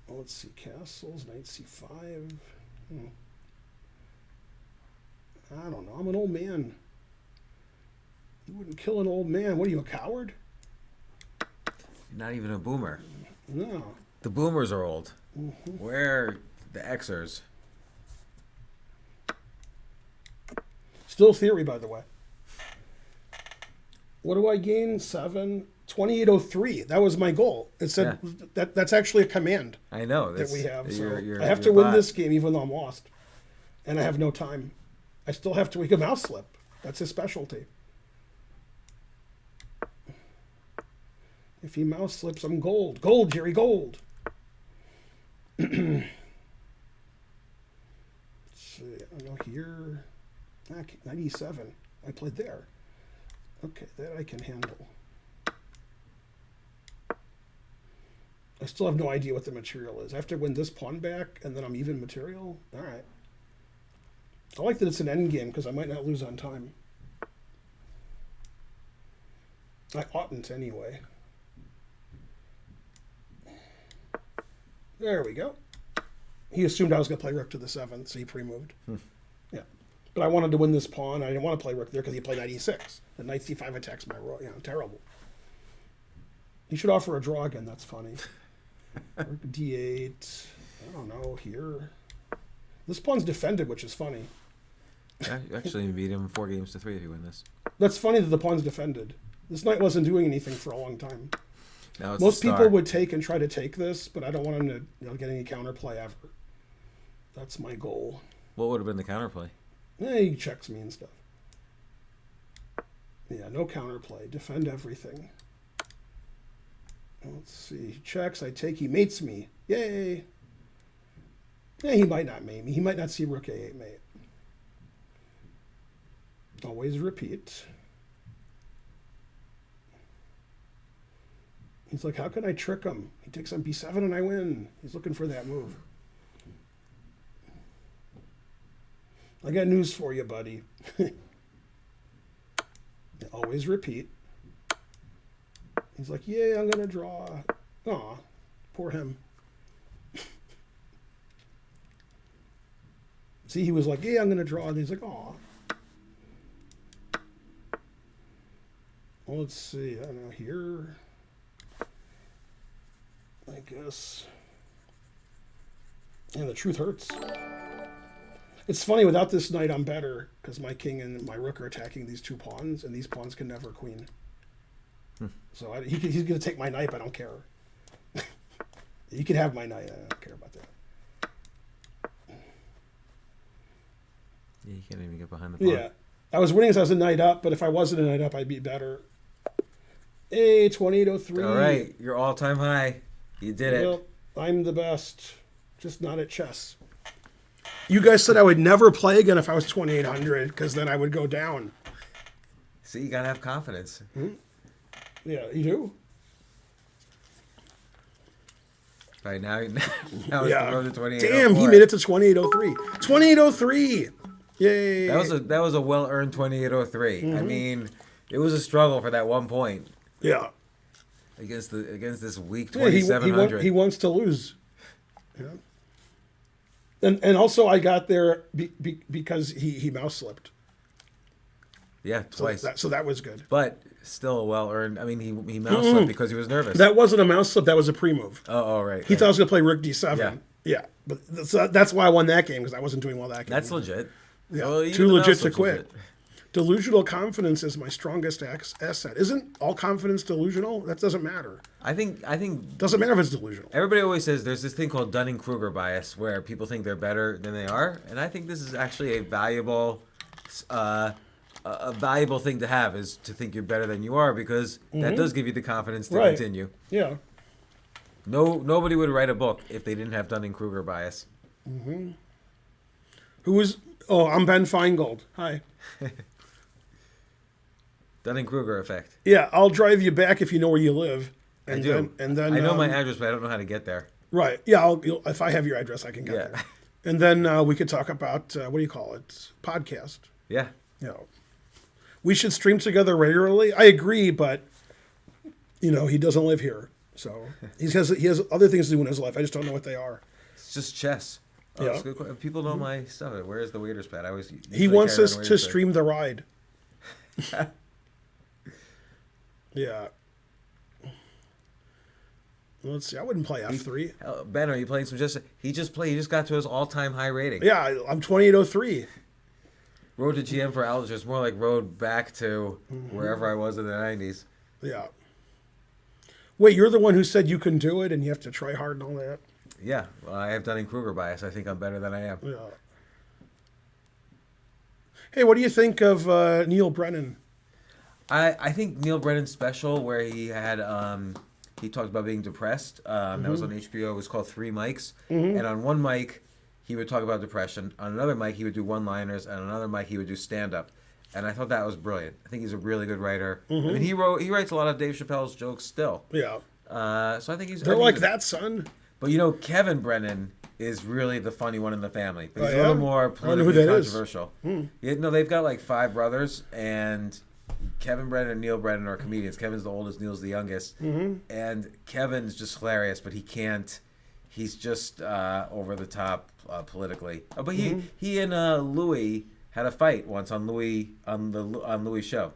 Well, let's see. Castles, knight c5. I don't know. I'm an old man. You wouldn't kill an old man. What are you, a coward? You're not even a boomer. No. The boomers are old. Mm-hmm. We're the Xers. Still theory, by the way. What do I gain? 7? 2803. That was my goal. It said that's actually a command. I know. That we have. So you're I have to win this game even though I'm lost. And I have no time. I still have to make a mouse slip. That's his specialty. If he mouse slips, I'm gold. Gold, Jerry, gold. Let's see. I go here. 97. I played there. Okay, that I can handle. I still have no idea what the material is. I have to win this pawn back, and then I'm even material? All right. I like that it's an endgame, because I might not lose on time. I oughtn't anyway. There we go. He assumed I was going to play rook to the 7th, so he pre-moved. Yeah. But I wanted to win this pawn. I didn't want to play rook there because he played knight e6. The knight c5 attacks my rook. Terrible. He should offer a draw again. That's funny. Rook d8. I don't know. Here. This pawn's defended, which is funny. Yeah, you actually beat him 4-3 if you win this. That's funny that the pawn's defended. This knight wasn't doing anything for a long time. Now it's Most the star. people would take and try to take this, but I don't want him to get any counterplay ever. That's my goal. What would have been the counterplay? He checks me and stuff. Yeah, no counterplay. Defend everything. Let's see. He checks. I take. He mates me. Yay. Yeah, he might not mate me. He might not see rook a8 mate. Always repeat. He's like, how can I trick him? He takes on b7 and I win. He's looking for that move. I got news for you, buddy. Always repeat. He's like, yeah, I'm going to draw. Aw, poor him. See, he was like, yeah, I'm going to draw. And he's like, aw. Well, let's see. I don't know, here. I guess. And the truth hurts. It's funny, without this knight, I'm better, because my king and my rook are attacking these two pawns, and these pawns can never queen. So he's going to take my knight, but I don't care. He can have my knight. I don't care about that. Yeah, you can't even get behind the pawn. Yeah. I was winning as I was a knight up, but if I wasn't a knight up, I'd be better. Hey, 2803. All right, your all-time high. You did it. Yep, I'm the best, just not at chess. You guys said I would never play again if I was 2800, because then I would go down. See, you gotta have confidence. Yeah, you do? Right now it's the road to 28. Damn, he made it to 2803. 2803! Yay! That was a well-earned 2803. I mean, it was a struggle for that 1 point. Yeah. Against this weak Yeah, 2700. he wants to lose. Yeah. And also I got there because he mouse slipped. Yeah, twice. So that was good. But still a well-earned. I mean, he mouse slipped because he was nervous. That wasn't a mouse slip. That was a pre-move. Oh, right. He thought I was going to play rook d7. Yeah. Yeah. But that's why I won that game, because I wasn't doing well that game. That's legit. Yeah. Well, even Too the legit mouse to slip's quit. legit. Delusional confidence is my strongest asset. Isn't all confidence delusional? That doesn't matter. I think Doesn't matter if it's delusional. everybody always says there's this thing called Dunning-Kruger bias where people think they're better than they are, and I think this is actually a valuable thing to have, is to think you're better than you are, because that does give you the confidence to continue. Yeah. Nobody would write a book if they didn't have Dunning-Kruger bias. Who is? Oh, I'm Ben Feingold. Hi. Dunning-Kruger effect. Yeah, I'll drive you back if you know where you live. I do. And then I know my address, but I don't know how to get there. Right. Yeah. If I have your address, I can get Yeah. there. And then we could talk about what do you call it? Podcast. Yeah. You know, we should stream together regularly. I agree, but he doesn't live here, so he has other things to do in his life. I just don't know what they are. It's just chess. Oh, Yeah. that's a good question. People know my stuff. Where is the waiter's pad? I always He wants us to stream the ride. Yeah. Let's see. I wouldn't play F3. Ben, are you playing some just? He just got to his all-time high rating. Yeah, I'm 2803. Road to GM for Altucher is more like road back to wherever I was in the 90s. Yeah. Wait, you're the one who said you can do it and you have to try hard and all that? Yeah, well, I have Dunning-Kruger bias. I think I'm better than I am. Yeah. Hey, what do you think of Neil Brennan? I think Neil Brennan's special, where he had he talked about being depressed. That was on HBO. It was called Three Mics. And on one mic, he would talk about depression. On another mic, he would do one-liners. And on another mic, he would do stand-up. And I thought that was brilliant. I think he's a really good writer. I mean, he writes a lot of Dave Chappelle's jokes still. Yeah. So I think he's... They're like that, son. But Kevin Brennan is really the funny one in the family. But he's Oh, a little yeah? more I don't know politically who that is. controversial. Yeah, no, they've got like 5 brothers, and Kevin Brennan and Neil Brennan are comedians. Kevin's the oldest, Neil's the youngest. And Kevin's just hilarious, but he can't... He's just over the top politically. But he and Louis had a fight once on Louis show,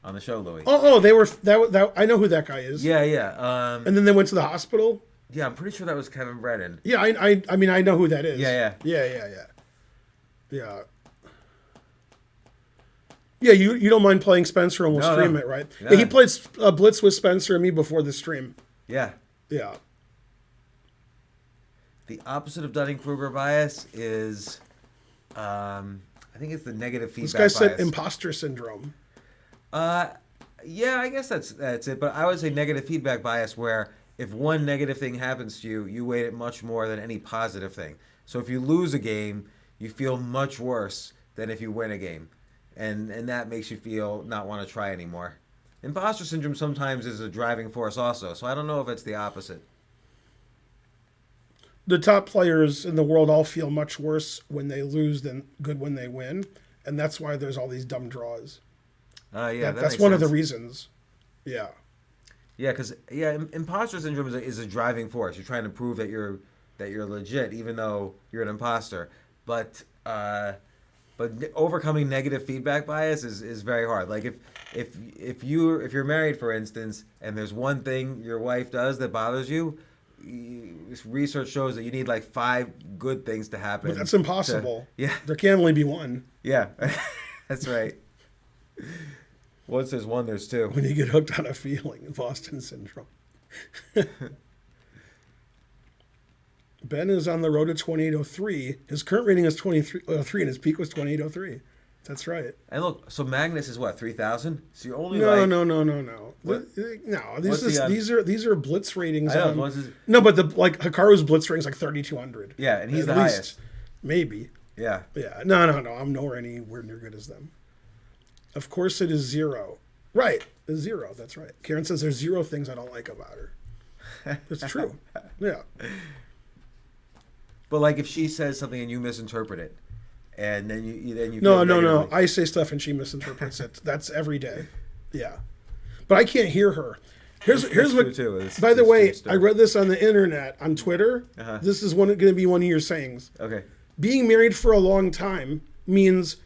on the show Louis. Oh, they were that. I know who that guy is. Yeah. And then they went to the hospital. Yeah, I'm pretty sure that was Kevin Brennan. Yeah, I mean I know who that is. Yeah. Yeah. Yeah, you don't mind playing Spencer and we'll No, stream no. it, right? Yeah. Yeah, he played Blitz with Spencer and me before the stream. Yeah. Yeah. The opposite of Dunning-Kruger bias is, I think it's the negative feedback This guy said bias. imposter syndrome. Yeah, I guess that's it. But I would say negative feedback bias, where if one negative thing happens to you, you weight it much more than any positive thing. So if you lose a game, you feel much worse than if you win a game, and that makes you feel not want to try anymore. Imposter syndrome sometimes is a driving force also. So I don't know if it's the opposite. The top players in the world all feel much worse when they lose than good when they win, and that's why there's all these dumb draws. Yeah, That's makes one of the sense. reasons. Yeah. Yeah, because imposter syndrome is a driving force. You're trying to prove that you're legit, even though you're an imposter. But overcoming negative feedback bias is very hard. Like if you're married, for instance, and there's one thing your wife does that bothers you, research shows that you need like 5 good things to happen. But that's impossible. Yeah. There can only be one. Yeah, that's right. Once there's one, there's 2. When you get hooked on a feeling, Boston syndrome. Ben is on the road to 2803. His current rating is 2303, and his peak was 2803. That's right. And look, so Magnus is what, 3,000? So you're only No. like No. These are blitz ratings. I know, what's his- No, but Hikaru's blitz rating is like 3,200. Yeah, and he's At the least, highest. Maybe. Yeah. Yeah. No. I'm nowhere anywhere near good as them. Of course it is 0. Right. It's 0. That's right. Karen says there's 0 things I don't like about her. It's true. Yeah. But like if she says something and you misinterpret it, and then you No. feel negatively- I say stuff and she misinterprets it. That's every day. Yeah. But I can't hear her. Here's That's what. true, too. It's- By the it's way, true stuff. I read this on the internet on Twitter. Uh-huh. This is going to be one of your sayings. Okay. Being married for a long time means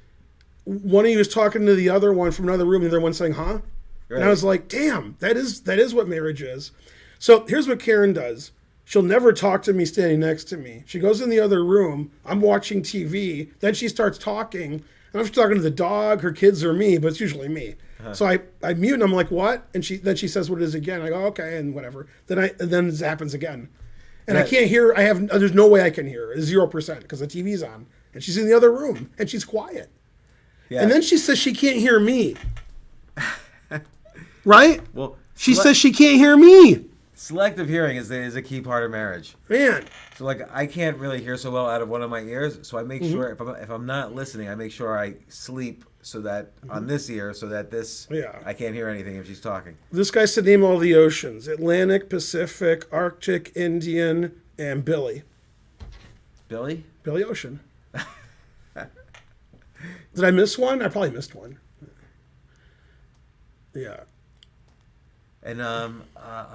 one of you is talking to the other one from another room, and the other one saying, "Huh?" Right. And I was like, "Damn, that is what marriage is." So here's what Karen does. She'll never talk to me standing next to me. She goes in the other room. I'm watching TV. Then she starts talking. And I'm talking to the dog, her kids, or me, but it's usually me. So I mute and I'm like, "What?" And then she says what it is again. I go, "Okay," and whatever. And then this happens again. And I can't hear. There's no way I can hear her. It's 0% because the TV's on. And she's in the other room and she's quiet. Yeah. And then she says she can't hear me. Right? Well, She says she can't hear me. selective hearing is a key part of marriage. Man. So like I can't really hear so well out of one of my ears, so I make Mm-hmm. sure if I'm not listening, I make sure I sleep so that on this ear, so that this Yeah. I can't hear anything if she's talking. This guy said name all the oceans. Atlantic, Pacific, Arctic, Indian, and Billy. Billy? Billy Ocean. Did I miss one? I probably missed one. Yeah. And I'm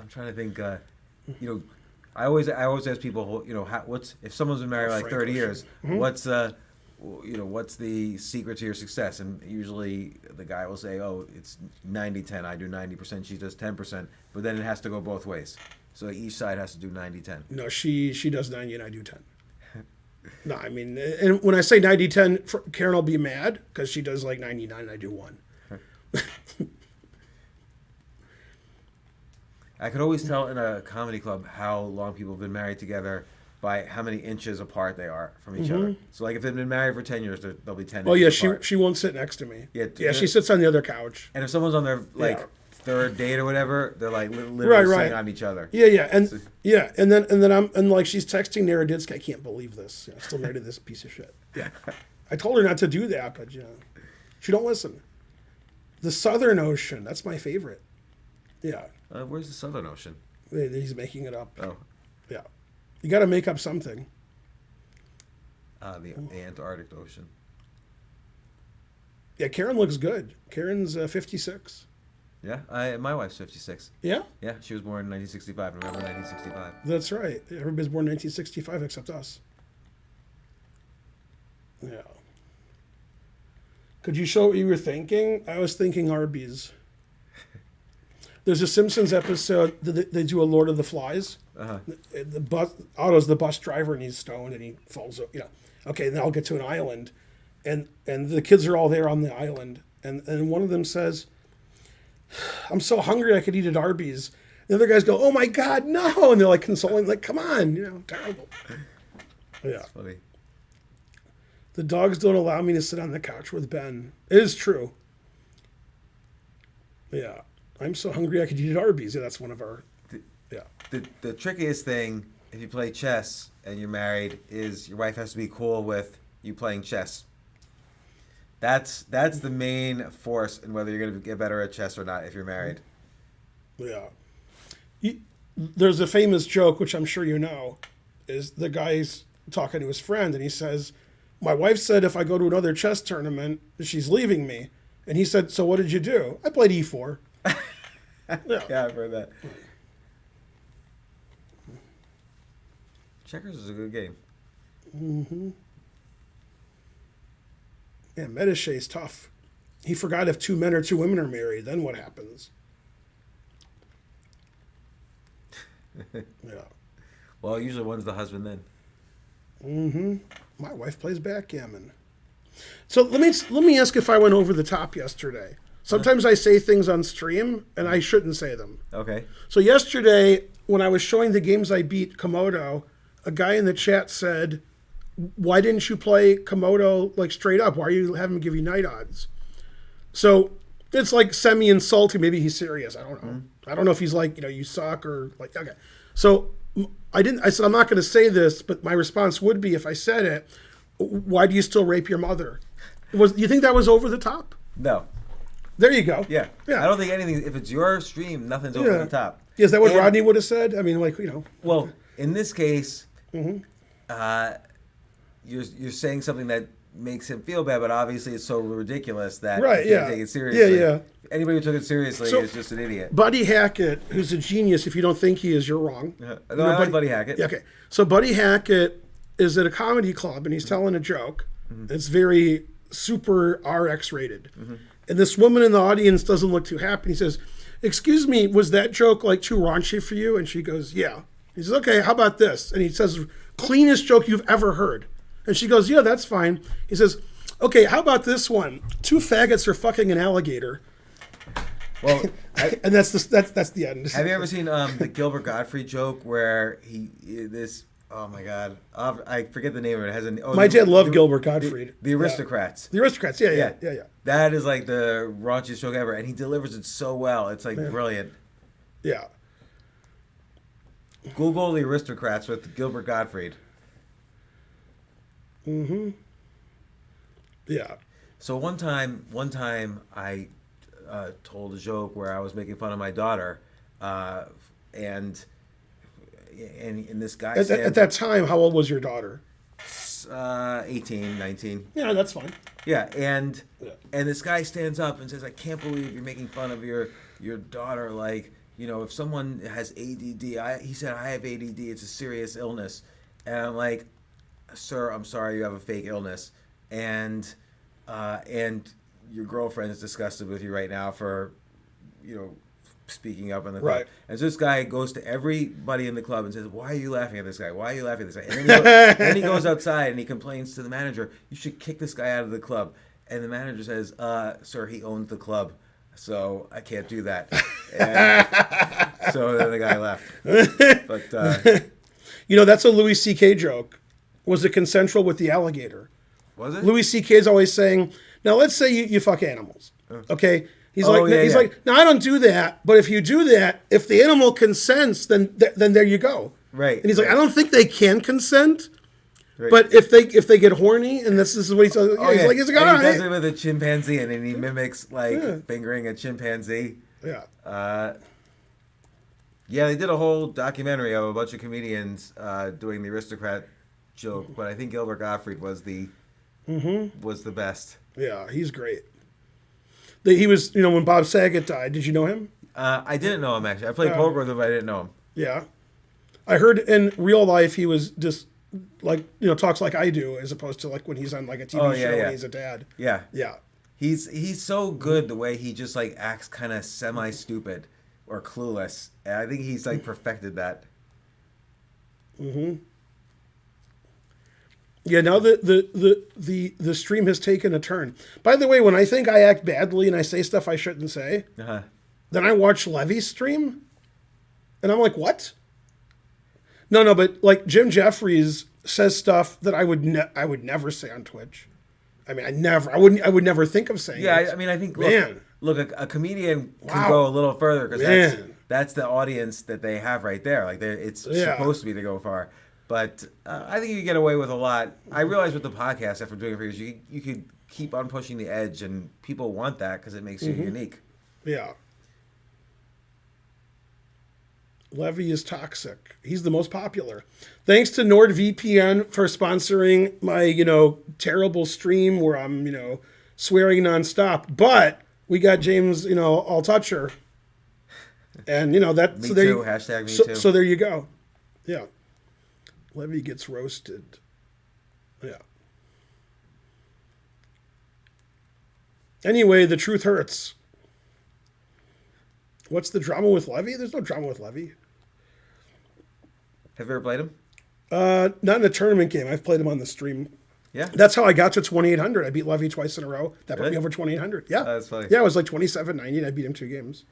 trying to think. I always ask people, what's if someone's been married like Frank 30 Ocean. years, what's the secret to your success? And usually the guy will say, oh, it's 90-10. I do 90%, she does 10%. But then it has to go both ways. So each side has to do 90-10. No, she does 90 and I do 10. No, I mean, and when I say 90-10, Karen will be mad because she does like 99 and I do 1. I could always tell in a comedy club how long people have been married together by how many inches apart they are from each other. So like if they've been married for 10 years, they'll be 10 Oh yeah, inches apart. she won't sit next to me. Yeah, She sits on the other couch. And if someone's on their Yeah. third date or whatever, they're like literally Right. sitting on each other. Yeah, and then I'm like she's texting Naroditsky. I can't believe this. I'm still married to this piece of shit. Yeah, I told her not to do that, but she don't listen. The Southern Ocean, that's my favorite. Yeah, Where's the Southern Ocean? he's making it up. Oh, Yeah, you got to make up something. the Antarctic Ocean. Yeah, Karen looks good. Karen's 56. Yeah, my wife's 56. Yeah, Yeah, she was born in 1965, November 1965. that's right. Everybody's born in 1965 except us. Yeah. Could you show what you were thinking? I was thinking Arby's. There's a Simpsons episode that they do a Lord of the Flies. Otto's the bus driver and he's stoned and he falls. Okay, then I'll get to an island, and the kids are all there on the island, And one of them says, I'm so hungry I could eat at Arby's. The other guys go, oh my God, no. And they're like consoling, like, come on, terrible. Yeah. That's funny. The dogs don't allow me to sit on the couch with Ben. It is true. Yeah. I'm so hungry I could eat at Arby's. Yeah, that's one of our, yeah. The trickiest thing, if you play chess and you're married, is your wife has to be cool with you playing chess. That's the main force in whether you're going to get better at chess or not if you're married. Yeah. There's a famous joke, which I'm sure you know, is the guy's talking to his friend, and he says, my wife said if I go to another chess tournament, she's leaving me. And he said, so what did you do? I played E4. Yeah, I've heard that. Checkers is a good game. Mm-hmm. Yeah, Mediché's tough. He forgot if 2 men or 2 women are married, then what happens? Yeah. Well, usually one's the husband then. Mm-hmm. My wife plays backgammon. So let me ask if I went over the top yesterday. Sometimes I say things on stream and I shouldn't say them. Okay. So yesterday, when I was showing the games I beat Komodo, a guy in the chat said, why didn't you play Komodo like straight up? Why are you having him give you night odds? So it's like semi-insulting. Maybe he's serious. I don't know. Mm-hmm. I don't know if he's like, you suck or like, okay. So I said, I'm not going to say this, but my response would be if I said it, why do you still rape your mother? Do you think that was over the top? No. There you go. Yeah. I don't think anything, if it's your stream, nothing's over the top. Yeah, is that what Rodney would have said? I mean, like, Well, in this case, you're saying something that makes him feel bad, but obviously it's so ridiculous that you can't take it seriously. Yeah. Anybody who took it seriously is just an idiot. Buddy Hackett, who's a genius, if you don't think he is, you're wrong. No, I like Buddy Hackett. Yeah, okay. So Buddy Hackett is at a comedy club and he's telling a joke. Mm-hmm. It's very super RX rated. Mm-hmm. And this woman in the audience doesn't look too happy. He says, excuse me, was that joke like too raunchy for you? And she goes, yeah. He says, okay, how about this? And he says, cleanest joke you've ever heard. And she goes, yeah, that's fine. He says, okay, how about this one? 2 faggots are fucking an alligator. Well, and that's the end. Have you ever seen the Gilbert Gottfried joke where oh my God, I forget the name of it. It has my dad loved Gilbert Gottfried. The Aristocrats. The Aristocrats, yeah. That is like the raunchiest joke ever, and he delivers it so well. It's like brilliant. Yeah. Google the Aristocrats with Gilbert Gottfried. Mm-hmm. Yeah. So one time I told a joke where I was making fun of my daughter, and this guy at that time, how old was your daughter? 18, 19. Yeah, that's fine. Yeah, and this guy stands up and says, I can't believe you're making fun of your daughter. Like, if someone has ADD, he said, I have ADD. It's a serious illness. And I'm like, sir, I'm sorry you have a fake illness. And your girlfriend is disgusted with you right now for, speaking up in the club. Right. And so this guy goes to everybody in the club and says, why are you laughing at this guy? Why are you laughing at this guy? And then he goes outside and he complains to the manager, you should kick this guy out of the club. And the manager says, sir, he owns the club, so I can't do that. And so then the guy left. But that's a Louis C.K. joke. Was it consensual with the alligator? Was it? Louis C.K. is always saying, now let's say you fuck animals, okay? He's like, no, I don't do that. But if you do that, if the animal consents, then there you go. Right. And he's like, I don't think they can consent. Right. But if they get horny, and this is what he says, he's like, he does it with a chimpanzee, and then he mimics fingering a chimpanzee. Yeah. They did a whole documentary of a bunch of comedians doing the aristocrat joke, but I think Gilbert Gottfried was the best. Yeah, he's great. He was, when Bob Saget died, did you know him? I didn't know him, actually. I played poker with him, but I didn't know him. Yeah. I heard in real life he was just, like, talks like I do, as opposed to, like, when he's on, like, a TV show when he's a dad. Yeah. Yeah. He's so good the way he just, like, acts kind of semi-stupid or clueless. And I think he's, like, perfected that. Mm-hmm. Yeah, now the stream has taken a turn. By the way, when I think I act badly and I say stuff I shouldn't say, then I watch Levy's stream, and I'm like, what? No, but like Jim Jeffries says stuff that I would never say on Twitch. I mean, I would never think of saying it. Yeah, I mean, I think, look, a comedian can go a little further because that's the audience that they have right there. Like, it's supposed to be to go far. But I think you get away with a lot. I realize with the podcast, after doing it for years, you could keep on pushing the edge, and people want that because it makes you unique. Yeah. Levy is toxic. He's the most popular. Thanks to NordVPN for sponsoring my, terrible stream where I'm, swearing nonstop. But we got James, Altucher. And, that's... Me so too. Hashtag me too. So there you go. Yeah. Levy gets roasted. Yeah. Anyway, the truth hurts. What's the drama with Levy? There's no drama with Levy. Have you ever played him? Not in a tournament game. I've played him on the stream. Yeah. That's how I got to 2,800. I beat Levy twice in a row. That put me over 2,800. Yeah. That's funny. Yeah, it was like 27.90 and I beat him 2 games.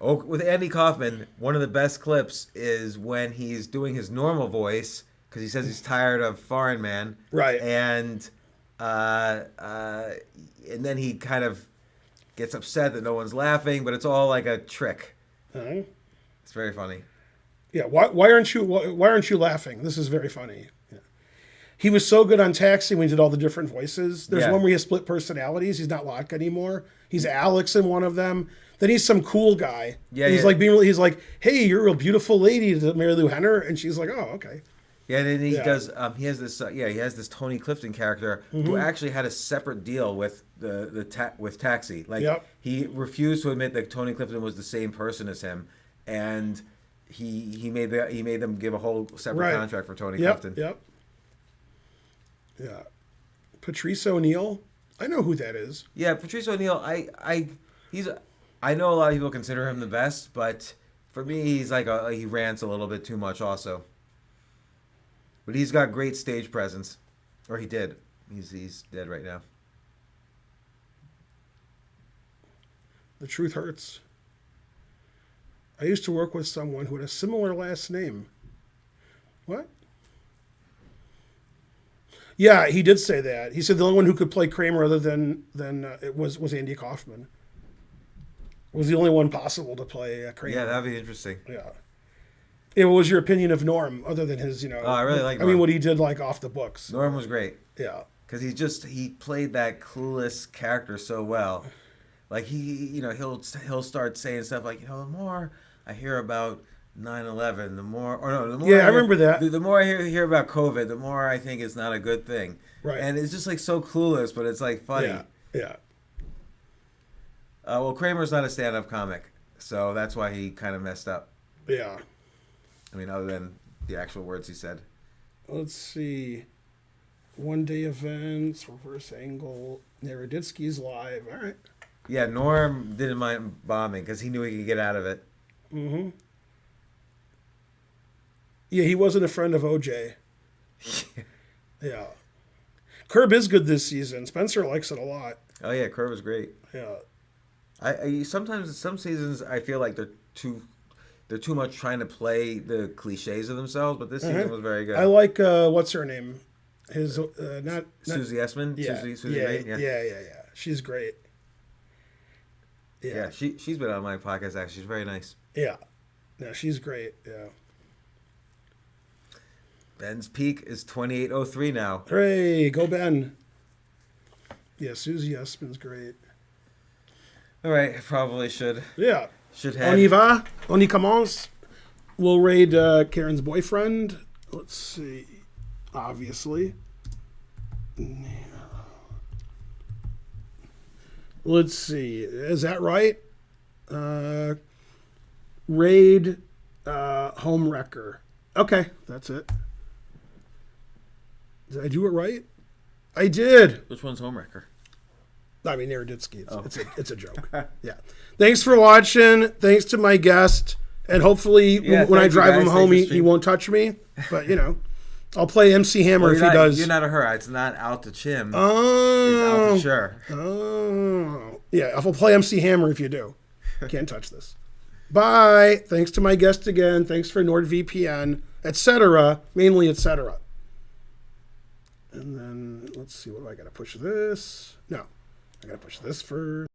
Oh, with Andy Kaufman, one of the best clips is when he's doing his normal voice because he says he's tired of Foreign Man. Right. And then he kind of gets upset that no one's laughing, but it's all like a trick. Uh-huh. It's very funny. Yeah. Why aren't you laughing? This is very funny. Yeah. He was so good on Taxi when he did all the different voices. There's one where he has split personalities. He's not Lotka anymore. He's Alex in one of them. Then he's some cool guy. Yeah. He's like he's like, hey, you're a real beautiful lady to Mary Lou Henner, and she's like, oh, okay. Yeah, and then he does. He has this Tony Clifton character who actually had a separate deal with with Taxi. Like he refused to admit that Tony Clifton was the same person as him, and he made them give a whole separate contract for Tony Clifton. Yep. Yeah. Patrice O'Neill. I know who that is. Yeah, Patrice O'Neill. I know a lot of people consider him the best, but for me, he's like he rants a little bit too much also. But he's got great stage presence, or he did. He's dead right now. The truth hurts. I used to work with someone who had a similar last name. What? Yeah, he did say that. He said the only one who could play Kramer other than it was Andy Kaufman. Was the only one possible to play Kramer. Yeah, that'd be interesting. Yeah. Yeah, what was your opinion of Norm, other than his, Oh, I really like Norm. I mean, what he did, like, off the books. Norm was great. Yeah. Because he played that clueless character so well. Like, he'll start saying stuff like, the more I hear about 9/11, the more I remember that. The more I hear about COVID, the more I think it's not a good thing. Right. And it's just, like, so clueless, but it's, like, funny. Yeah. Well, Kramer's not a stand-up comic, so that's why he kind of messed up. Yeah. I mean, other than the actual words he said. Let's see. One-day events, reverse angle, Naroditsky's live. All right. Yeah, Norm didn't mind bombing because he knew he could get out of it. Mm-hmm. Yeah, he wasn't a friend of OJ. Yeah. Curb is good this season. Spencer likes it a lot. Oh, yeah, Curb is great. Yeah. I sometimes, some seasons, I feel like they're too much trying to play the cliches of themselves, but this season was very good. I like what's her name? Not Susie Essman. Yeah, Susie May? Yeah. She's great. Yeah, she's been on my podcast actually. She's very nice. Yeah, no, she's great. Yeah. Ben's peak is 2803 now. Hooray, go Ben. Yeah, Susie Essman's great. All right, I probably should. Yeah. Should have. On y va? On y commence? We'll raid Karen's boyfriend. Let's see. Obviously. Let's see. Is that right? Raid home wrecker. Okay, that's it. Did I do it right? I did. Which one's homewrecker? I mean, Naroditsky. It's a joke. Yeah. Thanks for watching. Thanks to my guest. And hopefully when I drive him home, he won't touch me. But, I'll play MC Hammer if he does. You're not a her. It's not Altucher. Oh. It's Altucher. Oh. Yeah, I'll play MC Hammer if you do. Can't touch this. Bye. Thanks to my guest again. Thanks for NordVPN, etc. Mainly etc. And then let's see. What do I got to push this? No, I got to push this first.